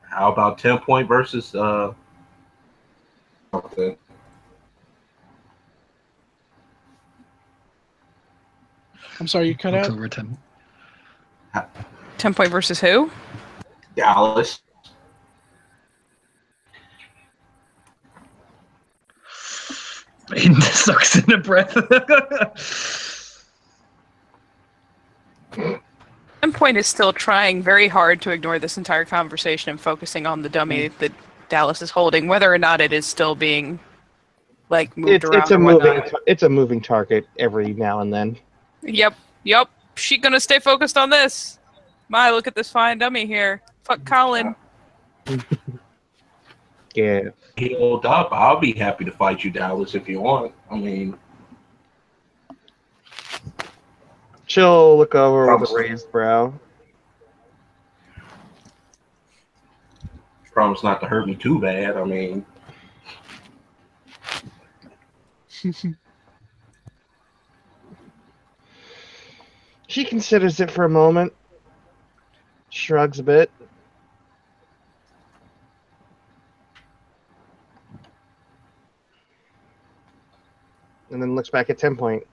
Speaker 5: How about 10 point versus something?
Speaker 3: I'm sorry, you cut
Speaker 7: Looks
Speaker 3: out?
Speaker 7: over at him.
Speaker 1: 10 point versus who?
Speaker 5: Dallas.
Speaker 7: Aiden sucks in a breath.
Speaker 1: 10 point is still trying very hard to ignore this entire conversation and focusing on the dummy that Dallas is holding, whether or not it is still being moved around.
Speaker 4: It's a moving target every now and then.
Speaker 1: Yep. She gonna stay focused on this. My, look at this fine dummy here. Fuck Colin.
Speaker 4: Yeah.
Speaker 5: Healed up. I'll be happy to fight you, Dallas, if you want. I mean,
Speaker 4: She'll look over with a raised brow.
Speaker 5: promise not to hurt me too bad. I mean,
Speaker 4: She considers it for a moment, shrugs a bit. And then looks back at 10 point.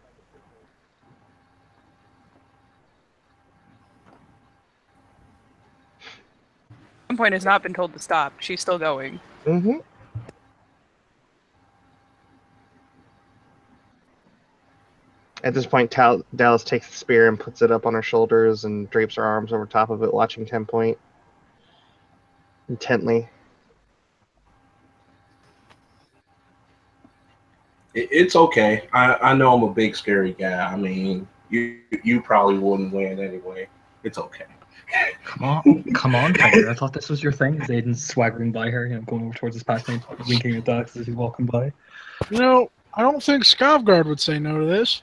Speaker 1: 10 point has not been told to stop. She's still going.
Speaker 4: Mm-hmm. At this point, Dallas takes the spear and puts it up on her shoulders and drapes her arms over top of it, watching 10 point intently.
Speaker 5: it's okay. I know I'm a big scary guy. I mean, you probably wouldn't win anyway. It's okay.
Speaker 7: Come on, Tiger. I thought this was your thing. Is Aiden's swaggering by her, going over towards his pack lane, winking at Dax as he's walking by.
Speaker 3: You know, I don't think Skavgard would say no to this.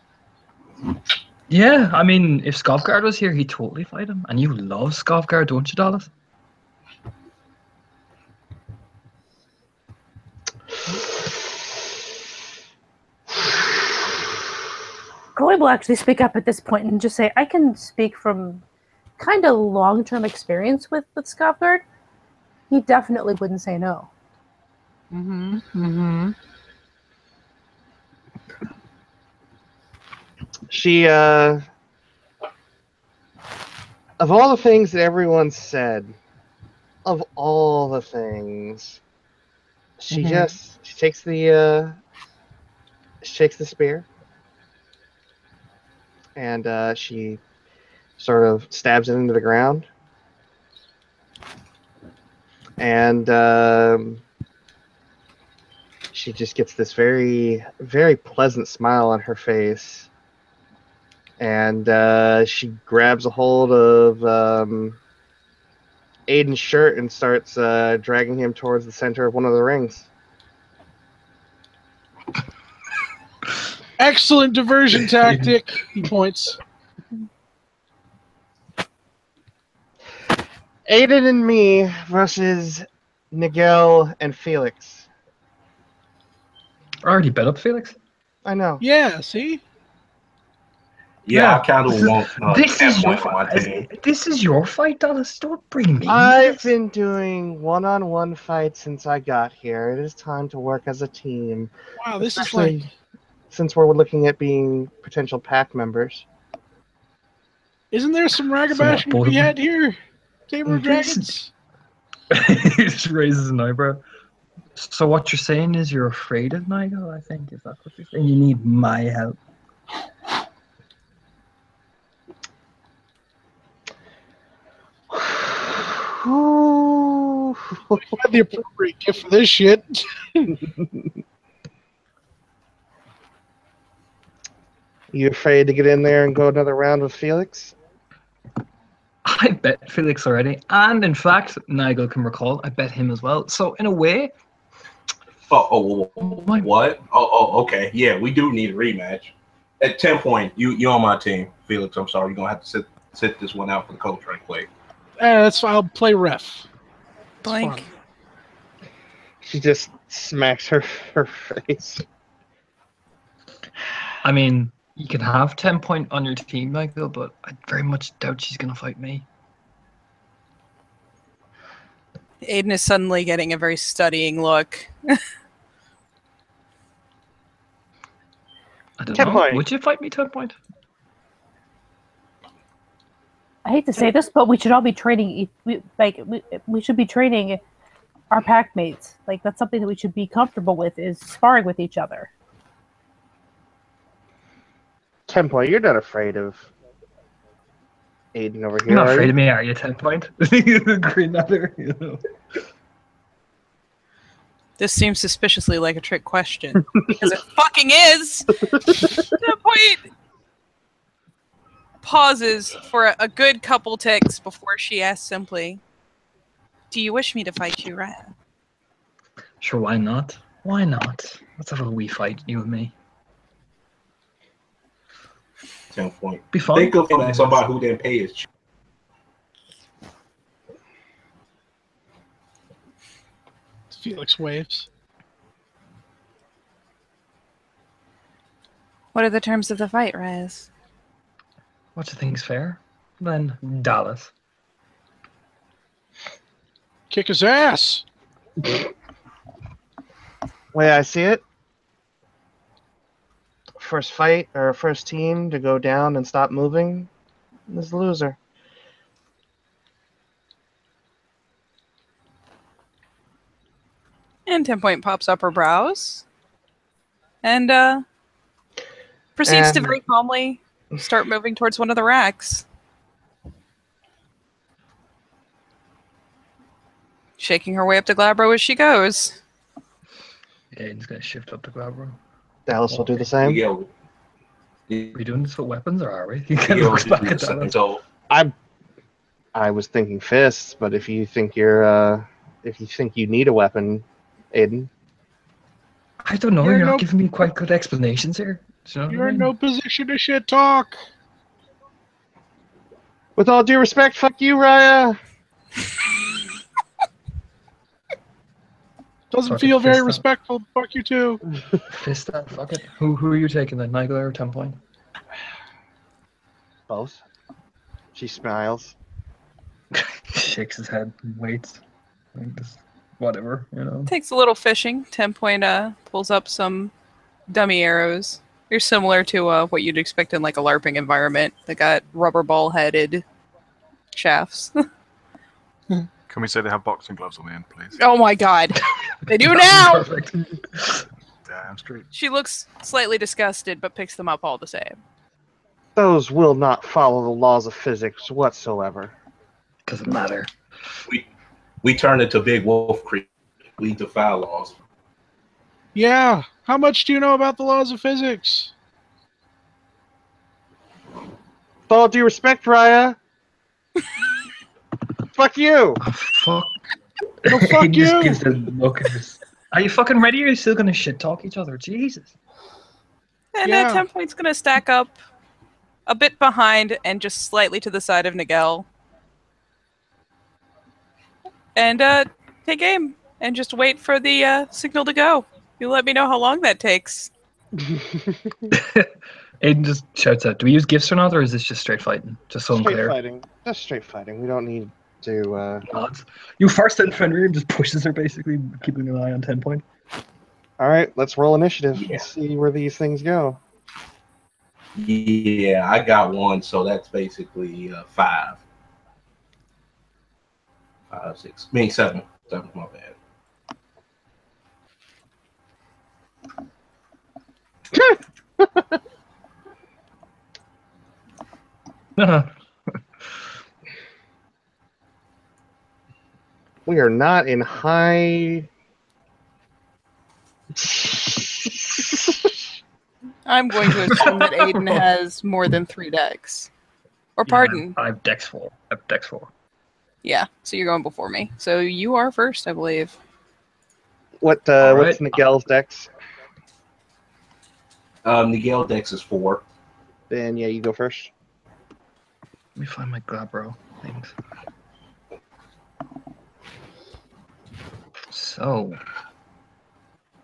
Speaker 7: Yeah, I mean, if Skavgard was here, he'd totally fight him. And you love Skavgard, don't you, Dallas?
Speaker 8: Coy will actually speak up at this point and just say, I can speak from kind of long-term experience with Skopgard. He definitely wouldn't say no.
Speaker 3: Mm-hmm. Mm-hmm.
Speaker 4: She, of all the things that everyone said, of all the things, she she takes the spear, and she sort of stabs it into the ground, and she just gets this very, very pleasant smile on her face, and she grabs a hold of Aiden's shirt and starts dragging him towards the center of one of the rings.
Speaker 3: Excellent diversion tactic. He points.
Speaker 4: Aiden and me versus Nigel and Felix.
Speaker 7: I already bet up Felix.
Speaker 4: I know.
Speaker 3: Yeah. See.
Speaker 5: Yeah, I kind of want
Speaker 7: This is your
Speaker 5: on my team.
Speaker 7: fight. This is your fight, Dallas. Don't bring me.
Speaker 4: I've been doing one-on-one fights since I got here. It is time to work as a team.
Speaker 3: Wow. This is
Speaker 4: Especially
Speaker 3: like.
Speaker 4: since we're looking at being potential pack members.
Speaker 3: Isn't there some ragabashing to be had here? Tamer of Dragons.
Speaker 7: He just raises an eyebrow. So what you're saying is you're afraid of Nigel, I think. Is that what you're saying? You need my help.
Speaker 3: You had the appropriate gift for this shit.
Speaker 4: You afraid to get in there and go another round with Felix?
Speaker 7: I bet Felix already. And in fact, Nigel can recall, I bet him as well. So in a way...
Speaker 5: What? Okay. Yeah, we do need a rematch. At 10 point, you're on my team, Felix. I'm sorry. You're going to have to sit this one out for the coach right quick.
Speaker 3: That's fine. I'll play ref.
Speaker 9: Blank.
Speaker 4: She just smacks her face.
Speaker 7: I mean, you can have 10 point on your team, Nigel, but I very much doubt she's going to fight me.
Speaker 9: Aiden is suddenly getting a very studying look.
Speaker 7: I don't
Speaker 4: 10
Speaker 7: know.
Speaker 4: point.
Speaker 7: Would you fight me 10 point?
Speaker 8: I hate to say this, but we should all be training. We should be training our pack mates. Like, that's something that we should be comfortable with, is sparring with each other.
Speaker 4: 10 point. You're not afraid of Aiden over here,
Speaker 7: You're not
Speaker 4: are
Speaker 7: afraid
Speaker 4: you?
Speaker 7: of me, are you, 10 point? Green Nether, you know.
Speaker 9: This seems suspiciously like a trick question. Because it fucking is! 10 point pauses for a good couple ticks before she asks simply, do you wish me to fight you, Ryan?
Speaker 7: Sure, why not? Why not? Let's have a wee fight, you and me.
Speaker 5: 10 point.
Speaker 7: Be fun.
Speaker 5: Think of him as somebody who didn't pay his.
Speaker 3: Felix waves.
Speaker 9: What are the terms of the fight, Rez?
Speaker 7: What do you think's fair? Then Dallas.
Speaker 3: Kick his ass.
Speaker 4: Way I see it, first fight or first team to go down and stop moving is the loser.
Speaker 9: And 10 point pops up her brows. And proceeds to
Speaker 4: And-
Speaker 9: very calmly start moving towards one of the racks. Shaking her way up to Glabro as she goes.
Speaker 7: Aiden's going to shift up to Glabro.
Speaker 4: Dallas will do the same.
Speaker 5: Yeah.
Speaker 7: Are we doing this with weapons, or are we? He kind of looks back at Dallas.
Speaker 5: So
Speaker 4: I was thinking fists, but if you think you need a weapon, Aiden.
Speaker 7: I don't know.
Speaker 3: You're
Speaker 7: You're
Speaker 3: no-
Speaker 7: not giving me quite good explanations here. Do you know what
Speaker 3: You're
Speaker 7: I
Speaker 3: in
Speaker 7: mean?
Speaker 3: no position to shit talk.
Speaker 4: With all due respect, fuck you, Raya.
Speaker 3: Doesn't
Speaker 7: Fucking
Speaker 3: feel very
Speaker 7: fist up.
Speaker 3: respectful. Fuck you too.
Speaker 7: Fist that. Fuck it. Who are you taking then? Nigel or 10 point?
Speaker 4: suppose. She smiles.
Speaker 7: Shakes his head and waits. Like just whatever, you know.
Speaker 1: Takes a little fishing. 10 point pulls up some dummy arrows. They're similar to what you'd expect in like a LARPing environment. They got rubber ball headed shafts.
Speaker 2: Can we say they have boxing gloves on the end, please?
Speaker 1: Oh my god. They do now!
Speaker 7: Perfect.
Speaker 2: Damn straight.
Speaker 1: She looks slightly disgusted, but picks them up all the same.
Speaker 4: Those will not follow the laws of physics whatsoever.
Speaker 7: Doesn't matter.
Speaker 5: We turn into Big Wolf Creek. We defy laws.
Speaker 3: Yeah. How much do you know about the laws of physics?
Speaker 4: With all due respect, Raya. Fuck you.
Speaker 7: Oh, fuck.
Speaker 3: No, fuck
Speaker 7: He just
Speaker 3: you.
Speaker 7: gives the look of this. Are you fucking ready or are you still gonna shit talk each other? Jesus.
Speaker 1: And
Speaker 3: Yeah.
Speaker 1: 10 point's gonna stack up a bit behind and just slightly to the side of Nigel. And take aim and just wait for the signal to go. You let me know how long that takes.
Speaker 7: Aiden just shouts out, do we use gifts or not, or is this just straight fighting? Just so I'm
Speaker 4: Straight
Speaker 7: clear.
Speaker 4: fighting. Just straight fighting. We don't need to.
Speaker 7: Odds. You first in Fenrir just pushes her, basically, keeping an eye on 10 point.
Speaker 4: All right, let's roll initiative
Speaker 5: Yeah.
Speaker 4: and see where these things go.
Speaker 5: Yeah, I got one, so that's basically 5. 5, 6. I mean 7. 7, my bad.
Speaker 4: We are not in high.
Speaker 1: I'm going to assume that Aiden has more than 3 decks. Or pardon.
Speaker 7: I have Dex 4. I have Dex 4.
Speaker 1: Yeah, so you're going before me. So you are first, I believe.
Speaker 4: What's
Speaker 7: right.
Speaker 4: Miguel's dex?
Speaker 5: Miguel Dex is 4.
Speaker 4: Then yeah, you go first.
Speaker 7: Let me find my Glabro things. So,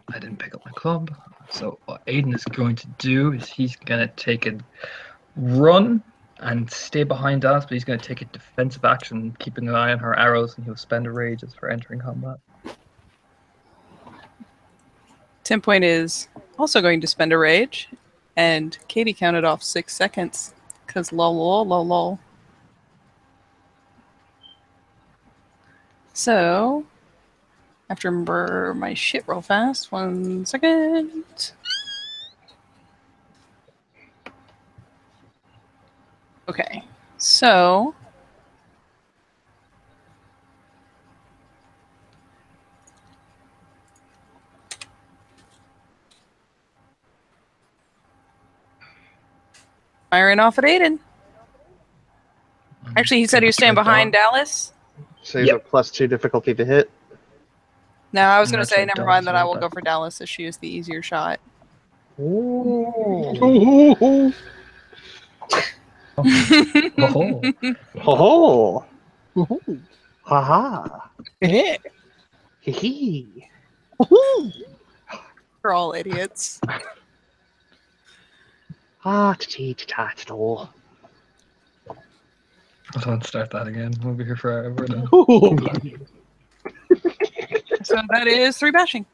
Speaker 7: I didn't pick up my club. So what Aiden is going to do is he's going to take a run and stay behind us, but he's going to take a defensive action, keeping an eye on her arrows, and he'll spend a rage as for entering combat.
Speaker 1: 10 point is also going to spend a rage. And Katie counted off 6 seconds. Because lol, lol, lol, lol. So, I have to remember my shit real fast. 1 second. Okay, so firing off at Aiden. Actually, he said he was staying behind Dallas.
Speaker 4: So he's a +2 difficulty to hit.
Speaker 1: No, I was
Speaker 7: I'm
Speaker 1: going
Speaker 7: gonna
Speaker 1: to say,
Speaker 7: try
Speaker 1: never
Speaker 7: Dallas
Speaker 1: mind, that I
Speaker 7: right
Speaker 1: will
Speaker 7: back.
Speaker 1: go for Dallas as she is the easier shot.
Speaker 4: Ooh.
Speaker 7: Oh,
Speaker 4: Ho ho!
Speaker 3: Woohoo.
Speaker 4: Ha ha!
Speaker 3: Eh.
Speaker 4: Hee hee!
Speaker 3: Woohoo.
Speaker 1: We're all idiots.
Speaker 4: Ah, ta ta ta.
Speaker 7: I don't start that again. We'll be here forever then.
Speaker 3: Ooh.
Speaker 1: So that is 3 bashing.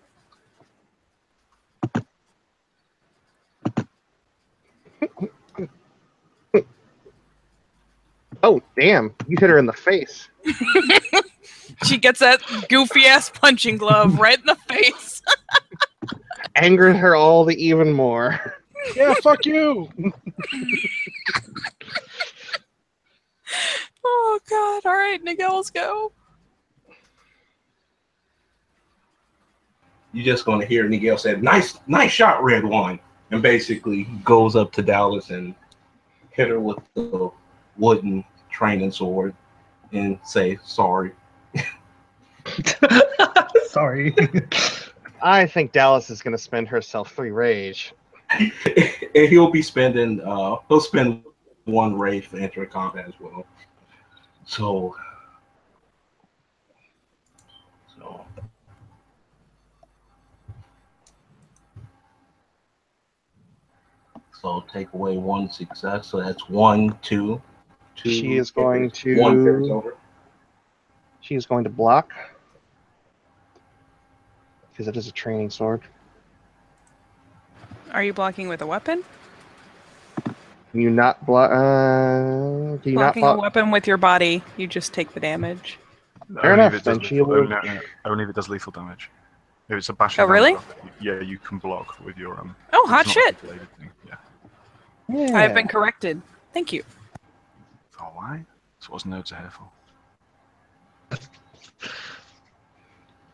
Speaker 4: Oh damn! You hit her in the face.
Speaker 1: She gets that goofy ass punching glove right in the face.
Speaker 4: Angered her all the even more.
Speaker 3: Yeah, fuck you.
Speaker 1: Oh god! All right, Nigel, let's go.
Speaker 5: You're just going to hear Miguel say, nice shot, Red One. And basically goes up to Dallas and hit her with the wooden training sword and say, sorry.
Speaker 7: Sorry.
Speaker 4: I think Dallas is going to spend herself 3 rage.
Speaker 5: And he'll spend 1 rage for entering combat as well. So So take away 1 success. So that's 1, 2, 2.
Speaker 4: She is going to.
Speaker 5: 1 carries over.
Speaker 4: She is going to block because it is a training sword.
Speaker 9: Are you blocking with a weapon?
Speaker 4: Can you not block? Do you not
Speaker 9: Blocking a
Speaker 4: block?
Speaker 9: weapon with your body, you just take the damage.
Speaker 4: Fair
Speaker 2: Only
Speaker 4: enough,
Speaker 2: if it does
Speaker 4: then she
Speaker 2: lethal,
Speaker 4: will-
Speaker 2: only if it does lethal damage. If it's a bashing
Speaker 9: Oh, really?
Speaker 2: damage, yeah, you can block with your
Speaker 9: Oh, hot
Speaker 2: it's not
Speaker 9: shit!
Speaker 2: a bladed thing. Yeah.
Speaker 4: Yeah.
Speaker 9: I've been corrected. Thank you.
Speaker 2: Oh, why? That's what nodes are here for.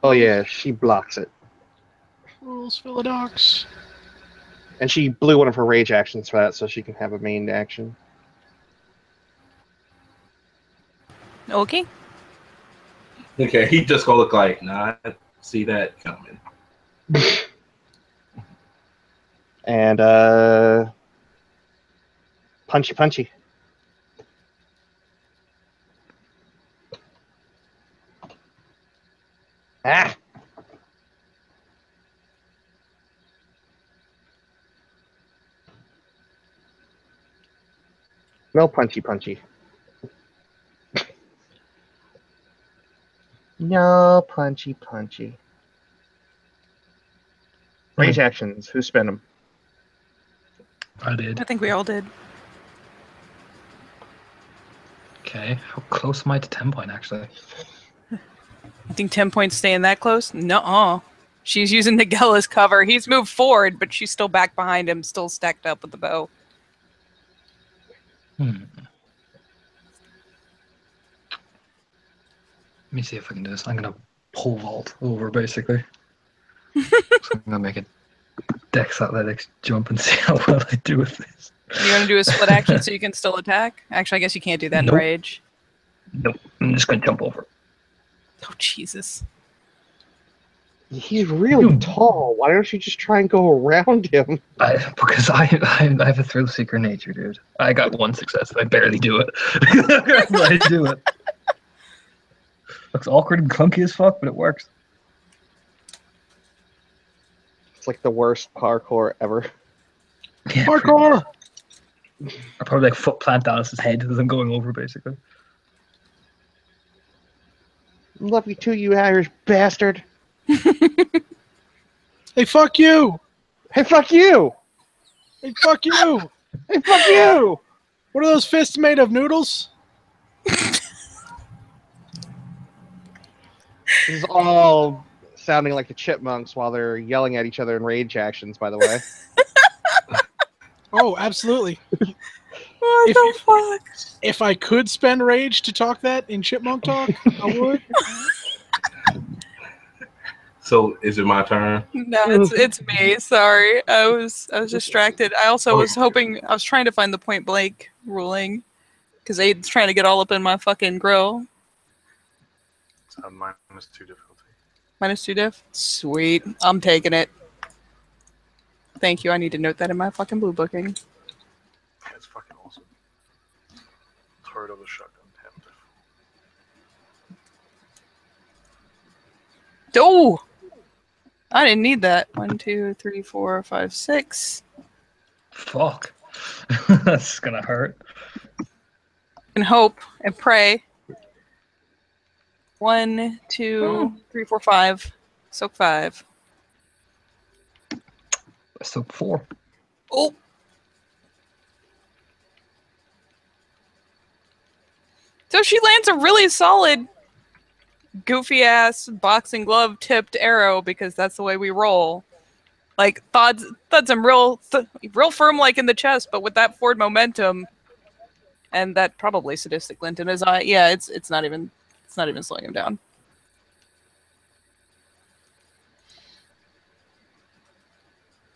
Speaker 4: Oh yeah, she blocks it,
Speaker 3: Rules Philodox.
Speaker 4: and she blew one of her rage actions for that, so she can have a main action.
Speaker 9: Okay.
Speaker 5: Okay, he just gonna look like, nah, I see that coming.
Speaker 4: And punchy. Ah. No punchy. No punchy. Rage actions. Who spent them?
Speaker 7: I did.
Speaker 9: I think we all did.
Speaker 7: Okay, how close am I to 10 point actually?
Speaker 9: You think 10 points staying that close? Nuh-uh. She's using Nigel as cover. He's moved forward, but she's still back behind him, still stacked up with the bow.
Speaker 7: Let me see if I can do this. I'm gonna pole vault over basically. So I'm gonna make a Dex Athletics jump and see how well I do with this.
Speaker 9: You want to do a split action so you can still attack? Actually, I guess you can't do that in
Speaker 7: Nope.
Speaker 9: Rage.
Speaker 7: Nope. I'm just gonna jump over.
Speaker 9: Oh, Jesus.
Speaker 4: He's really
Speaker 7: Dude.
Speaker 4: tall. Why don't you just try and go around him?
Speaker 7: Because I have a thrill seeker nature, dude. I got 1 success. I barely do it. But I do it. Looks awkward and clunky as fuck, but it works.
Speaker 4: It's like the worst parkour ever.
Speaker 7: Yeah,
Speaker 3: Parkour!
Speaker 7: I probably like foot plant Alice's head as I'm going over, basically.
Speaker 4: Love you too, you Irish bastard.
Speaker 3: Hey, fuck you!
Speaker 4: Hey, fuck you!
Speaker 3: Hey, fuck you!
Speaker 4: Hey, fuck you!
Speaker 3: What are those fists made of? Noodles?
Speaker 4: This is all sounding like the chipmunks while they're yelling at each other in rage actions, by the way.
Speaker 3: Oh, absolutely.
Speaker 9: What the fuck?
Speaker 3: If I could spend rage to talk that in chipmunk talk, I would.
Speaker 5: So is it my turn?
Speaker 9: No, it's me. Sorry, I was distracted. I also was hoping I was trying to find the point blank ruling because Aiden's trying to get all up in my fucking grill.
Speaker 2: It's a -2 difficulty.
Speaker 9: -2 diff. Sweet, I'm taking it. Thank you. I need to note that in my fucking blue booking.
Speaker 2: Yeah, it's fucking awesome. Throw it over the shotgun.
Speaker 9: Oh, I didn't need that. 1, 2, 3, 4, 5, 6.
Speaker 7: Fuck. That's gonna hurt.
Speaker 9: And hope and pray. 1, 2, 3, 4, 5. Soak 5.
Speaker 7: So 4.
Speaker 9: Oh. So she lands a really solid, goofy ass boxing glove tipped arrow because that's the way we roll. Like thuds him real firm, like in the chest, but with that forward momentum and that probably sadistic glint in his eye. Yeah, it's not even slowing him down.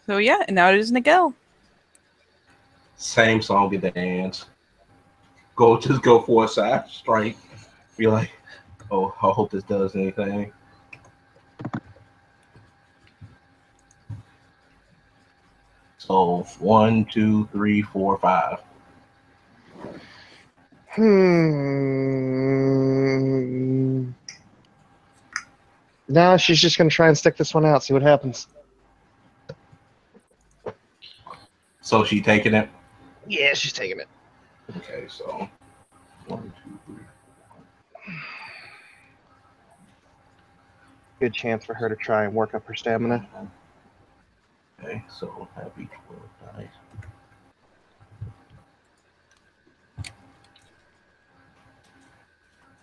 Speaker 9: So yeah, and now it is Nigel.
Speaker 5: Same song and dance. Just go for a side strike. Be like, oh, I hope this does anything. So 1, 2, 3, 4, 5.
Speaker 4: No, she's just gonna try and stick this one out, see what happens.
Speaker 5: So she taking it?
Speaker 4: Yeah, she's taking it.
Speaker 5: Okay, so 1, 2, 3.
Speaker 4: Good chance for her to try and work up her stamina.
Speaker 5: Okay, so happy 12 dice.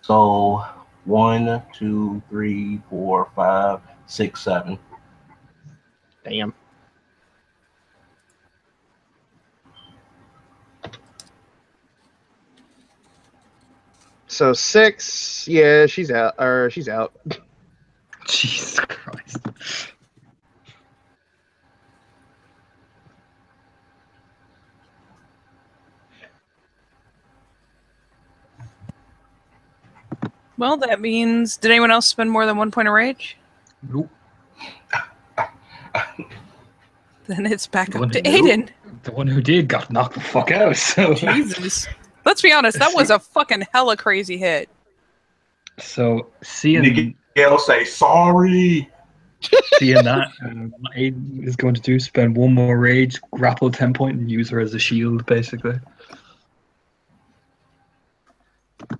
Speaker 5: So 1, 2, 3, 4, 5, 6, 7.
Speaker 4: Damn. So 6, yeah, she's out. Or she's out.
Speaker 7: Jesus Christ.
Speaker 9: Well, that means, did anyone else spend more than 1 point of rage?
Speaker 7: Nope.
Speaker 9: Then it's back
Speaker 7: The
Speaker 9: up
Speaker 7: one
Speaker 9: to
Speaker 7: who knew.
Speaker 9: Aiden.
Speaker 7: The one who did got knocked the fuck out. So
Speaker 9: Jesus. Let's be honest, that was a fucking hella crazy hit.
Speaker 7: So seeing
Speaker 5: Miguel say sorry.
Speaker 7: that, what Aiden is going to do, spend 1 more rage, grapple 10 point, and use her as a shield, basically.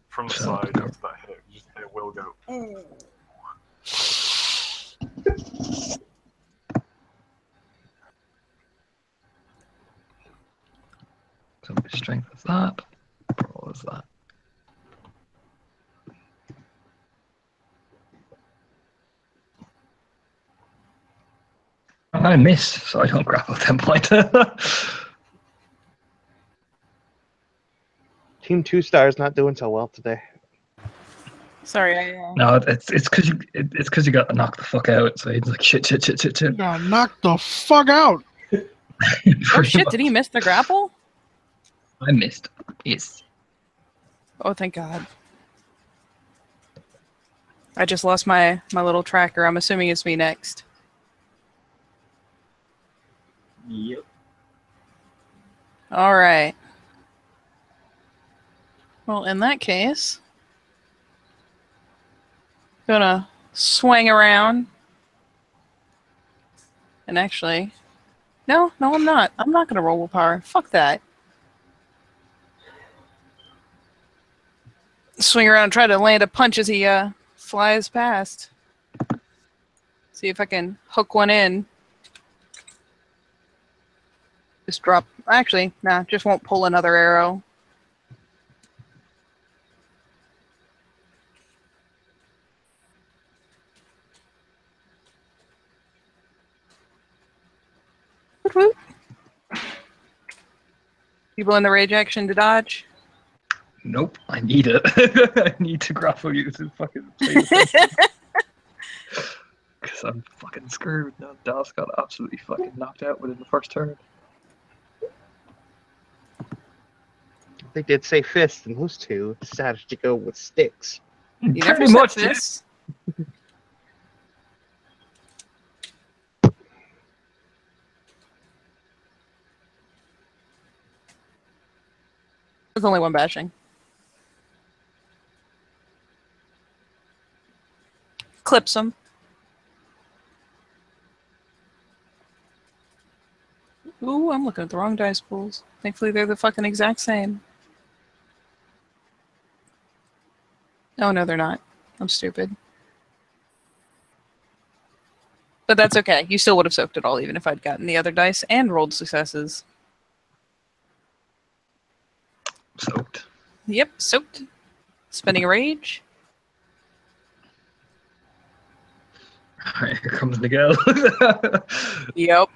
Speaker 2: From the
Speaker 7: So,
Speaker 2: side,
Speaker 7: no.
Speaker 2: after that hit, you just hear Will go, ooh.
Speaker 7: So my strength is that. Roll is that. I miss, so I don't grapple 10 point.
Speaker 4: Team 2 Stars not doing so well today.
Speaker 9: Sorry, I
Speaker 7: No, it's because you got knocked the fuck out. So he's like shit.
Speaker 3: You got knocked the fuck out.
Speaker 9: Oh shit, did he miss the grapple?
Speaker 7: I missed. Yes.
Speaker 9: Oh, thank God. I just lost my little tracker. I'm assuming it's me next.
Speaker 7: Yep.
Speaker 9: All right. Well, in that case, gonna swing around. And actually, no, I'm not. I'm not gonna roll willpower. Fuck that. Swing around and try to land a punch as he flies past. See if I can hook one in. Just drop. Actually, nah, just won't pull another arrow. Woot woot. People in the rage action to dodge.
Speaker 7: Nope. I need it. I need to grapple you to fucking because I'm fucking screwed now. Dallas got absolutely fucking knocked out within the first turn.
Speaker 4: They did say fists, and those two decided to go with sticks.
Speaker 9: You never
Speaker 7: Pretty
Speaker 9: said
Speaker 7: much.
Speaker 9: this. There's only one bashing. Clips them. Ooh, I'm looking at the wrong dice pools. Thankfully, they're the fucking exact same. Oh, no, they're not. I'm stupid. But that's okay. You still would have soaked it all, even if I'd gotten the other dice and rolled successes.
Speaker 7: Soaked.
Speaker 9: Yep, soaked. Spending a rage.
Speaker 7: Alright, here comes Miguel.
Speaker 9: Yep.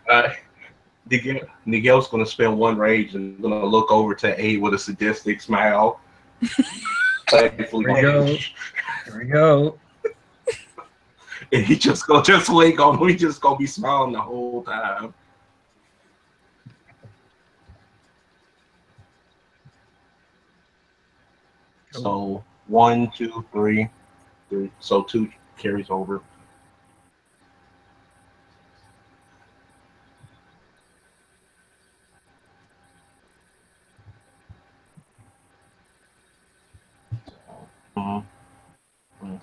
Speaker 5: Miguel's going to spend 1 rage and going to look over to Aid with a sadistic smile.
Speaker 7: Here we go. Here we go.
Speaker 5: And he just going to wait on him. He just going to be smiling the whole time. So 1, 2, 3. So 2 carries over.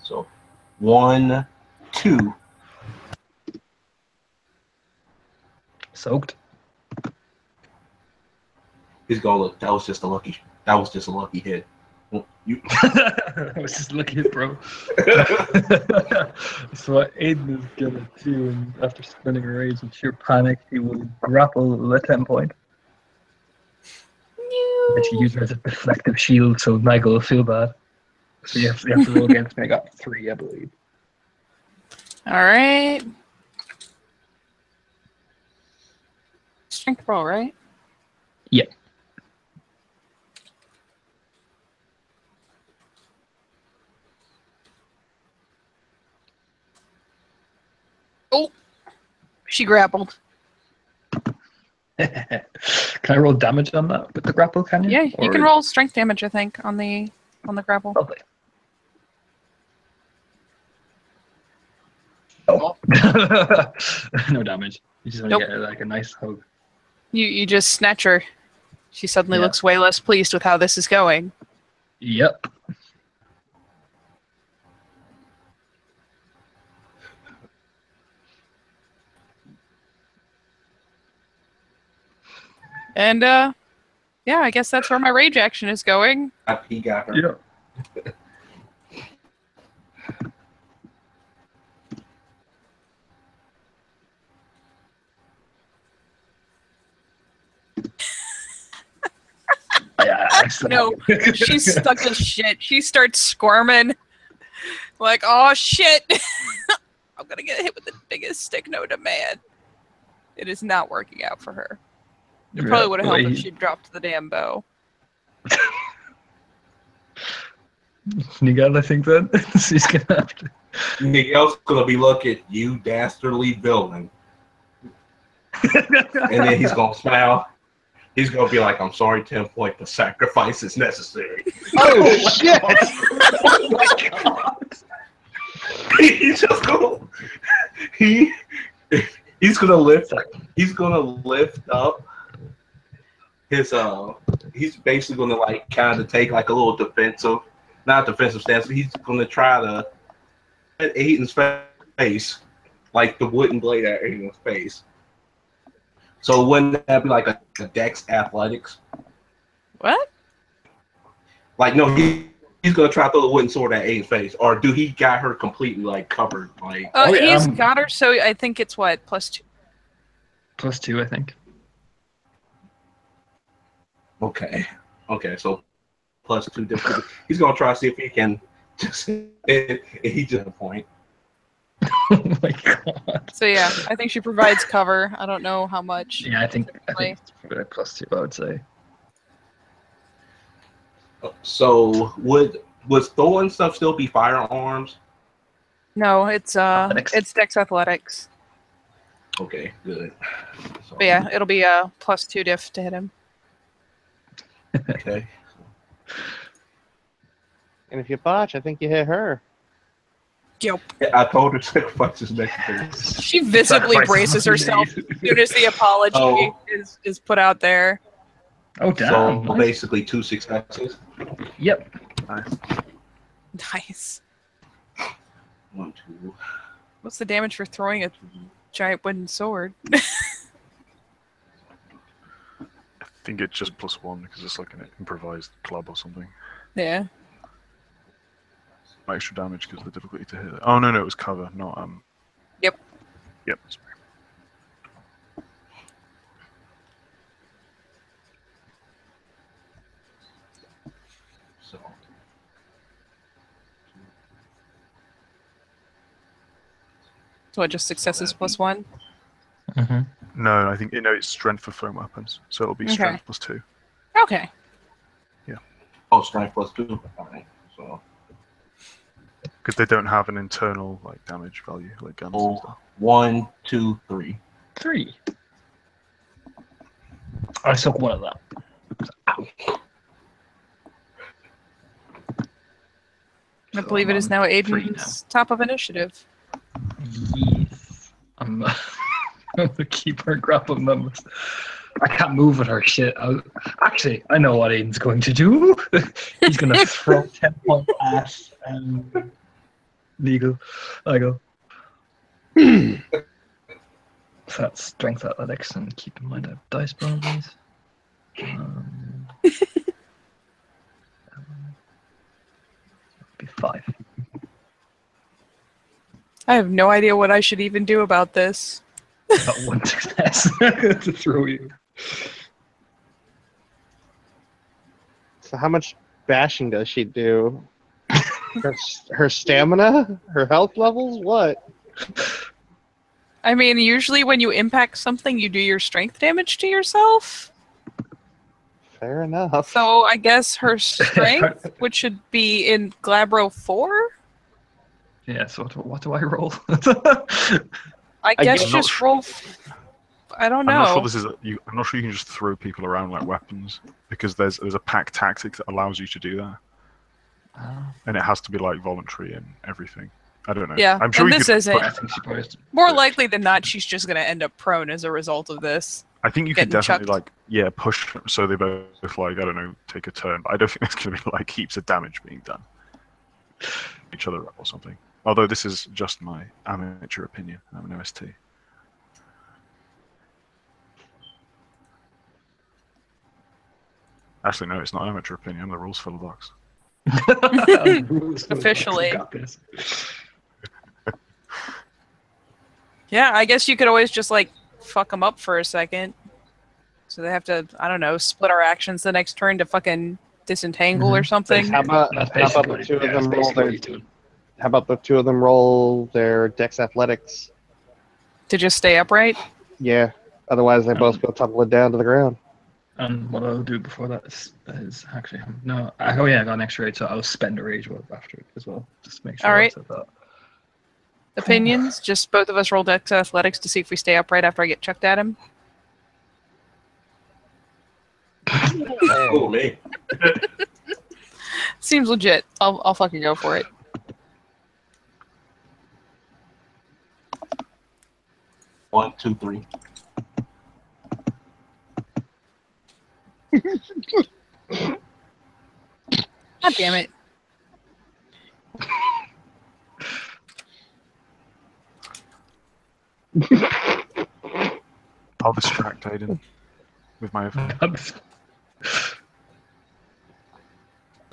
Speaker 5: So 1, 2.
Speaker 7: Soaked.
Speaker 5: He's gonna look. That was just a lucky hit. You.
Speaker 7: I was just looking at bro. So what Aiden is gonna do, and after spinning a rage in sheer panic, he will grapple at 10 point. But you use her as a deflective shield, so Nigel will feel bad. So you have to roll against me. I got 3, I believe.
Speaker 9: All right. Strength roll, right?
Speaker 7: Yeah.
Speaker 9: Oh, she grappled.
Speaker 7: Can I roll damage on that with the grapple? Can you?
Speaker 9: Yeah, you
Speaker 7: Or-
Speaker 9: can roll strength damage. I think on the grapple.
Speaker 7: Lovely. Oh. No damage. You just want
Speaker 9: Nope.
Speaker 7: to get like a nice hug.
Speaker 9: You just snatch her. She suddenly
Speaker 7: Yeah.
Speaker 9: looks way less pleased with how this is going.
Speaker 7: Yep.
Speaker 9: And yeah, I guess that's where my rage action is going.
Speaker 5: He got her.
Speaker 7: Yeah. Yeah,
Speaker 9: No, she's stuck as shit. She starts squirming. Like, oh shit! I'm gonna get hit with the biggest stick known to man. It is not working out for her. It probably would have helped if she dropped the damn bow.
Speaker 7: Nigel, I think then she's gonna have to.
Speaker 5: Miguel's gonna be looking at you, dastardly villain, and then he's gonna smile. He's gonna be like, "I'm sorry, 10 point. The sacrifice is necessary."
Speaker 4: Oh shit!
Speaker 7: Oh my god!
Speaker 5: He's just gonna he's gonna lift up his he's basically gonna like kind of take like a little not defensive stance, but he's gonna try to hit Aiden's face, like the wooden blade at Aiden's face. So wouldn't that be like a Dex Athletics?
Speaker 9: What?
Speaker 5: Like no, he's gonna try to throw the wooden sword at Aiden's face, or do he got her completely like covered? Like
Speaker 9: He's got her, so I think it's what, +2.
Speaker 7: +2, I think.
Speaker 5: okay, so +2 different. He's gonna try to see if he can just he just a point.
Speaker 7: Oh my god.
Speaker 9: So yeah, I think she provides cover. I don't know how much.
Speaker 7: Yeah, I think it's probably +2, I would say.
Speaker 5: So would throwing stuff still be firearms?
Speaker 9: No, it's
Speaker 7: Athletics.
Speaker 9: it's Dex Athletics.
Speaker 5: Okay, good. So,
Speaker 9: But yeah, it'll be a +2 diff to hit him.
Speaker 5: okay.
Speaker 4: And if you botch, I think you hit her.
Speaker 9: Yep.
Speaker 5: Yeah, I told her sacrifice is necessary.
Speaker 9: She visibly
Speaker 7: Sacrifice
Speaker 9: braces
Speaker 7: is
Speaker 9: herself as soon as the apology
Speaker 5: Oh.
Speaker 9: is put out there.
Speaker 7: Oh
Speaker 5: So
Speaker 7: damn! Nice.
Speaker 5: basically 2 successes.
Speaker 7: Yep.
Speaker 9: Nice.
Speaker 5: 1, 2.
Speaker 9: What's the damage for throwing a giant wooden sword?
Speaker 2: I think it's just +1 because it's like an improvised club or something.
Speaker 9: Yeah.
Speaker 2: Extra damage because of the difficulty to hit it. Oh no, it was cover, not
Speaker 9: Yep.
Speaker 2: Yep. That's right.
Speaker 5: So
Speaker 9: So what, just successes +1?
Speaker 7: Mm-hmm.
Speaker 2: No, I think it's strength for thrown weapons, so it'll be
Speaker 9: Okay.
Speaker 2: strength +2.
Speaker 9: Okay.
Speaker 5: strength +2. Alright. So
Speaker 2: Because they don't have an internal like damage value like guns and stuff.
Speaker 5: 1, 2, 3.
Speaker 7: 3. I took one of that. Ow.
Speaker 9: I believe it is now
Speaker 7: 3
Speaker 9: Aiden's top of initiative.
Speaker 7: Yes. I'm gonna keep her grappling numbers. I can't move with her shit. Actually, I know what Aiden's going to do. He's gonna throw 10 point ass and legal. I go. So that's strength athletics, and keep in mind I have dice bonuses. Be 5.
Speaker 9: I have no idea what I should even do about this.
Speaker 7: Got 1 success to throw you.
Speaker 4: So how much bashing does she do? Her stamina? Her health levels? What?
Speaker 9: I mean, usually when you impact something, you do your strength damage to yourself.
Speaker 4: Fair enough.
Speaker 9: So I guess her strength, which should be in Glabro 4,
Speaker 7: Yeah, so what do I roll?
Speaker 9: I
Speaker 4: I
Speaker 9: guess
Speaker 4: guess-
Speaker 9: just roll. I don't know.
Speaker 2: I'm not sure this is. I'm not sure you can just throw people around like weapons because there's a pack tactic that allows you to do that, and it has to be like voluntary and everything. I don't know.
Speaker 9: Yeah,
Speaker 2: I'm sure
Speaker 9: and
Speaker 2: you
Speaker 9: this
Speaker 2: could.
Speaker 9: isn't.
Speaker 7: I think surprised.
Speaker 9: More likely than not, she's just going to end up prone as a result of this.
Speaker 2: I think you could
Speaker 9: getting
Speaker 2: definitely
Speaker 9: chucked.
Speaker 2: push so they both like I don't know take a turn. But I don't think there's going to be like heaps of damage being done each other or something. Although this is just my amateur opinion. I'm an OST. Actually, no, it's not amateur opinion. I'm the rules full of box.
Speaker 9: Officially.
Speaker 7: Got this.
Speaker 9: Yeah, I guess you could always just like fuck them up for a second. So they have to, I don't know, split our actions the next turn to fucking disentangle or something.
Speaker 4: How about
Speaker 7: That's
Speaker 4: the two of them roll
Speaker 7: basically
Speaker 4: their?
Speaker 7: what he's doing.
Speaker 4: How about the two of them roll their Dex Athletics?
Speaker 9: To just stay upright.
Speaker 4: Yeah. Otherwise, they both go tumbling down to the ground.
Speaker 7: And what I'll do before that is actually no. Oh yeah, I got an extra 8, so I'll spend a rage word after it as well, just to make sure.
Speaker 9: All right.
Speaker 7: I said that.
Speaker 9: Opinions? Just both of us roll Dex Athletics to see if we stay upright after I get chucked at him.
Speaker 5: Oh, me.
Speaker 9: Seems legit. I'll fucking go for it.
Speaker 5: One, two, three.
Speaker 9: God damn it.
Speaker 2: I'll distract Aiden with my.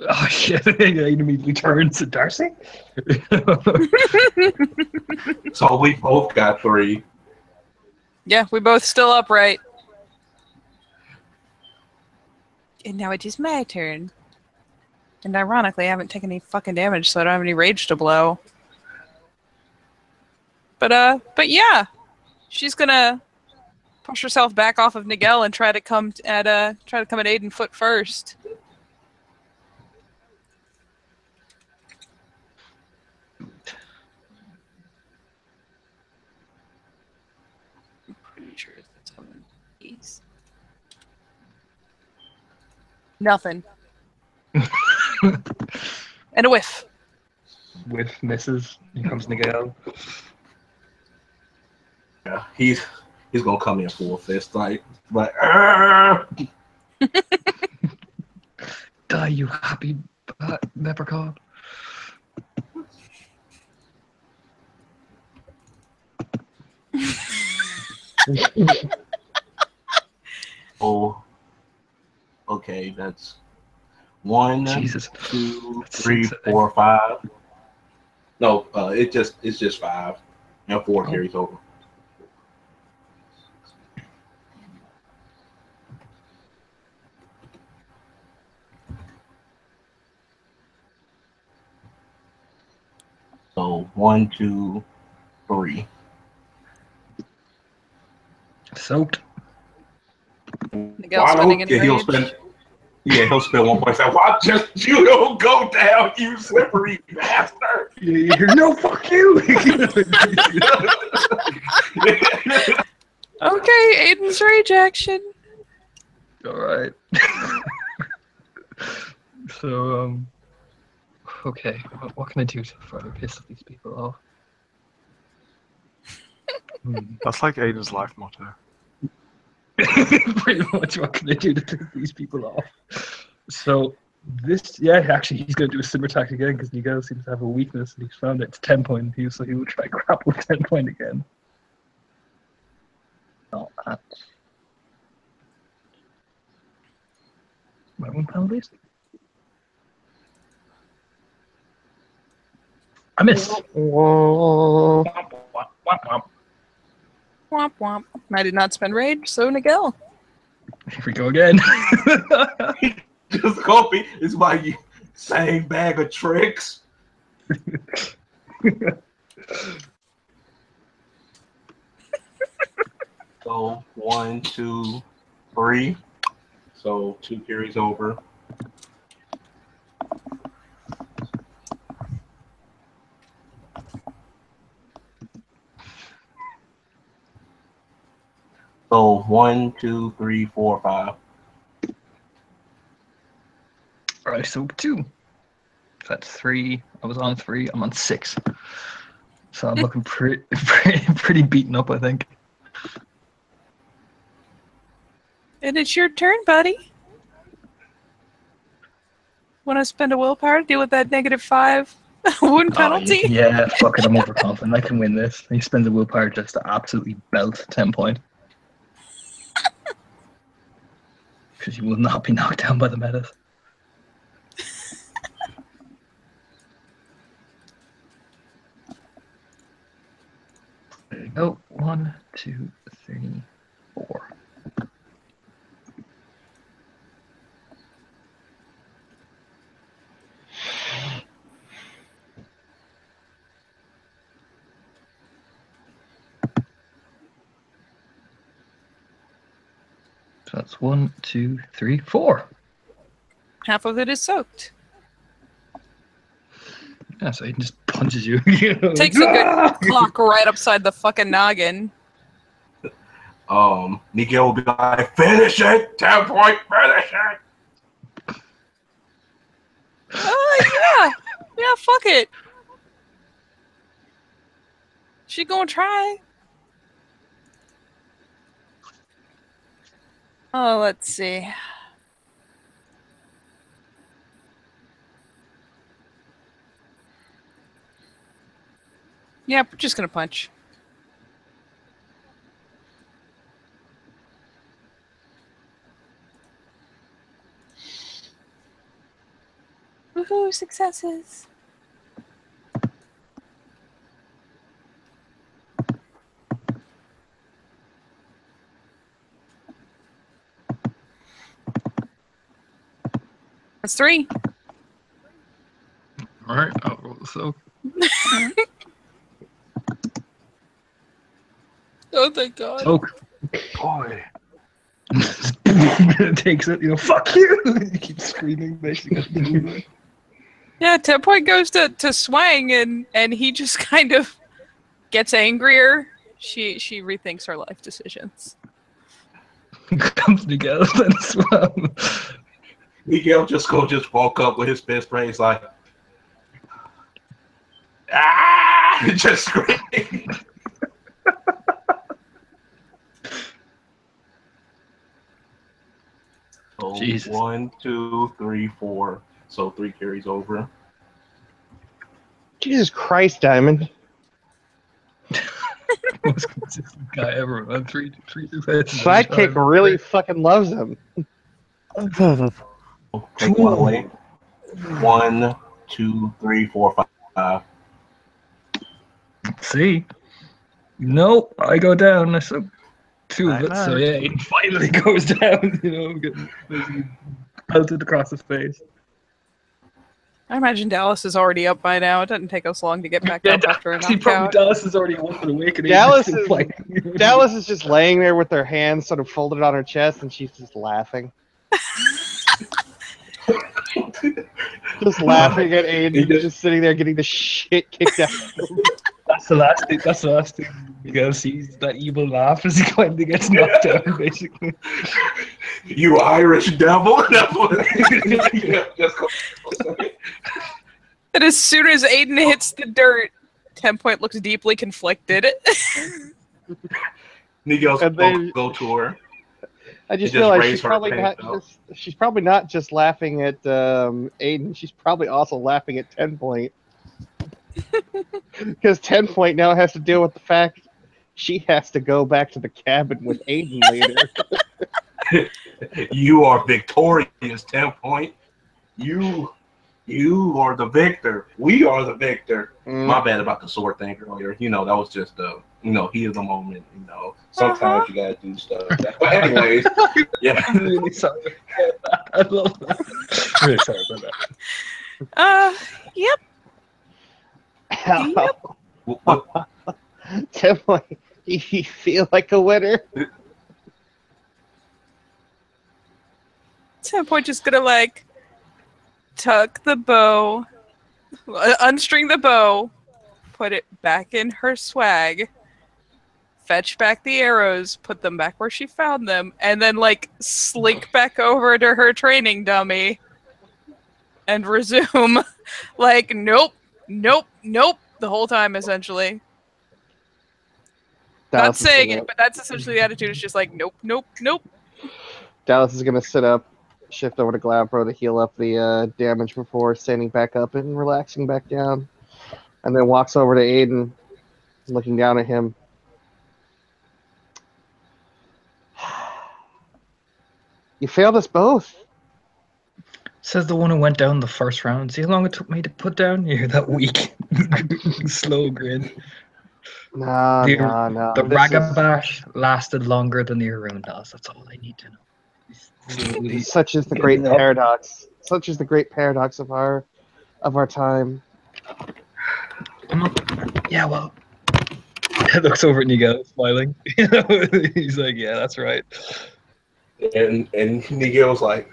Speaker 7: Oh shit! It immediately turns to Darcy.
Speaker 5: So we both got 3.
Speaker 9: Yeah, we both still upright. And now it is my turn. And ironically, I haven't taken any fucking damage, so I don't have any rage to blow. But yeah, she's gonna push herself back off of Nigel and try to come at Aiden foot first. I'm pretty sure that's how it is. Nothing. And a whiff.
Speaker 7: With misses, here comes Nigel.
Speaker 5: Yeah, he's gonna come in full fist, like "Arr!"
Speaker 7: Die, you happy leprechaun.
Speaker 5: Oh, okay, that's 1,
Speaker 7: Jesus.
Speaker 5: 2,
Speaker 7: That's
Speaker 5: 3,
Speaker 7: 6, I think.
Speaker 5: 4, 5. No, it's just 5, and 4 carries over. So 1, 2, 3.
Speaker 7: Soaked.
Speaker 9: Miguel spending any
Speaker 5: He'll
Speaker 9: rage.
Speaker 5: spend. Yeah, he'll spend 1 point. Say, "Why just you don't go down, you slippery bastard!"
Speaker 7: You hear no fuck you.
Speaker 9: Okay, Aiden's rage action.
Speaker 7: All right. So okay, what can I do to further piss these people off?
Speaker 2: That's like Aiden's life motto.
Speaker 7: Pretty much, what can I do to piss these people off? So this, yeah, actually, he's going to do a similar attack again because Nigel seems to have a weakness, and he's found it's 10 point, so he will try grapple 10 point again. Not that. My one penalties. I missed.
Speaker 4: Whoa.
Speaker 7: Womp, womp, womp, womp.
Speaker 9: Womp womp. I did not spend rage, so Nigel.
Speaker 7: Here we go again.
Speaker 5: Just copy. It's my same bag of tricks. So 1, 2, 3. So 2 carries over. So 1, 2, 3, 4, 5.
Speaker 7: All right, so 2. That's 3. I was on 3. I'm on 6. So I'm looking pretty beaten up, I think.
Speaker 9: And it's your turn, buddy. Want to spend a willpower to deal with that -5 wound penalty?
Speaker 7: Yeah, fuck it. I'm overconfident. I can win this. He spends a willpower just to absolutely belt 10 point. Because you will not be knocked down by the metas. There you go. 1, 2, 3, 4. So that's 1, 2, 3, 4.
Speaker 9: Half of it is soaked.
Speaker 7: Yeah, so he just punches you.
Speaker 9: Takes a good clock right upside the fucking noggin.
Speaker 5: Miguel will be like, finish it! 10 point, finish it!
Speaker 9: Yeah. Yeah, fuck it. She gonna try. Oh, let's see. Yeah, we're just gonna punch. Woohoo, successes. That's 3.
Speaker 7: Alright, I'll roll the soak.
Speaker 9: Oh, thank God.
Speaker 7: Soak.
Speaker 2: Boy.
Speaker 7: Takes it, fuck you! He keeps screaming, basically.
Speaker 9: Yeah, 10 point goes to swang and he just kind of gets angrier. She rethinks her life decisions.
Speaker 7: Comes together and swam.
Speaker 5: Miguel just walk up with his best friend. He's like, ah! Just screaming. So
Speaker 7: Jesus.
Speaker 5: 1, 2, 3, 4. So 3 carries over.
Speaker 4: Jesus Christ, Diamond.
Speaker 7: Most consistent guy ever. On three successes.
Speaker 4: Sidekick really fucking loves him.
Speaker 5: Take 1 away. 1, 2, 3, 4, 5.
Speaker 7: See? Nope, I go down. I saw 2 of it, so yeah, it finally goes down, getting basically pelted across his face.
Speaker 9: I imagine Dallas is already up by now. It doesn't take us long to get back up after a knockout.
Speaker 7: Dallas is already woken awake and
Speaker 4: Dallas
Speaker 7: he's
Speaker 4: is
Speaker 7: fighting.
Speaker 4: Dallas is just laying there with her hands sort of folded on her chest, and she's just laughing. Just laughing at Aiden, just sitting there getting the shit kicked out of him.
Speaker 7: That's the last thing Miguel sees, that evil laugh as he finally gets knocked down, basically.
Speaker 5: You Irish devil! That's what yeah, just go.
Speaker 9: And as soon as Aiden hits the dirt, 10 point looks deeply conflicted.
Speaker 5: Miguel's go to her.
Speaker 4: I just
Speaker 5: Just
Speaker 4: realized
Speaker 5: raise her
Speaker 4: she's probably not just laughing at Aiden. She's probably also laughing at 10 point. Because 10 point now has to deal with the fact she has to go back to the cabin with Aiden later.
Speaker 5: You are victorious, 10 point. You are the victor. We are the victor. My bad about the sword thing earlier. You know, that was just heat of the moment. You know, sometimes you gotta do stuff. But anyways, yeah.
Speaker 7: I'm really sorry. I love that. Really sorry about that.
Speaker 1: Yep.
Speaker 4: Definitely. You feel like a winner.
Speaker 1: 10 point just gonna like tuck the bow, unstring the bow, put it back in her swag, fetch back the arrows, put them back where she found them, and then like slink back over to her training dummy and resume. Like, nope, the whole time essentially. Not saying it, but that's essentially the attitude. It's just like, nope.
Speaker 4: Dallas is gonna sit up, shift over to Glabro to heal up the damage before standing back up and relaxing back down, and then walks over to Aiden, looking down at him. You failed us both.
Speaker 7: Says the one who went down the first round. See how long it took me to put down? You hear that weak, slow grin.
Speaker 4: No.
Speaker 7: The
Speaker 4: This
Speaker 7: Ragabash lasted longer than the Arundas. That's all I need to know.
Speaker 4: Such is the great paradox. Such is the great paradox of our time.
Speaker 7: Yeah, well. He looks over at Nigel, smiling. He's like, "Yeah, that's right."
Speaker 5: And Miguel's like,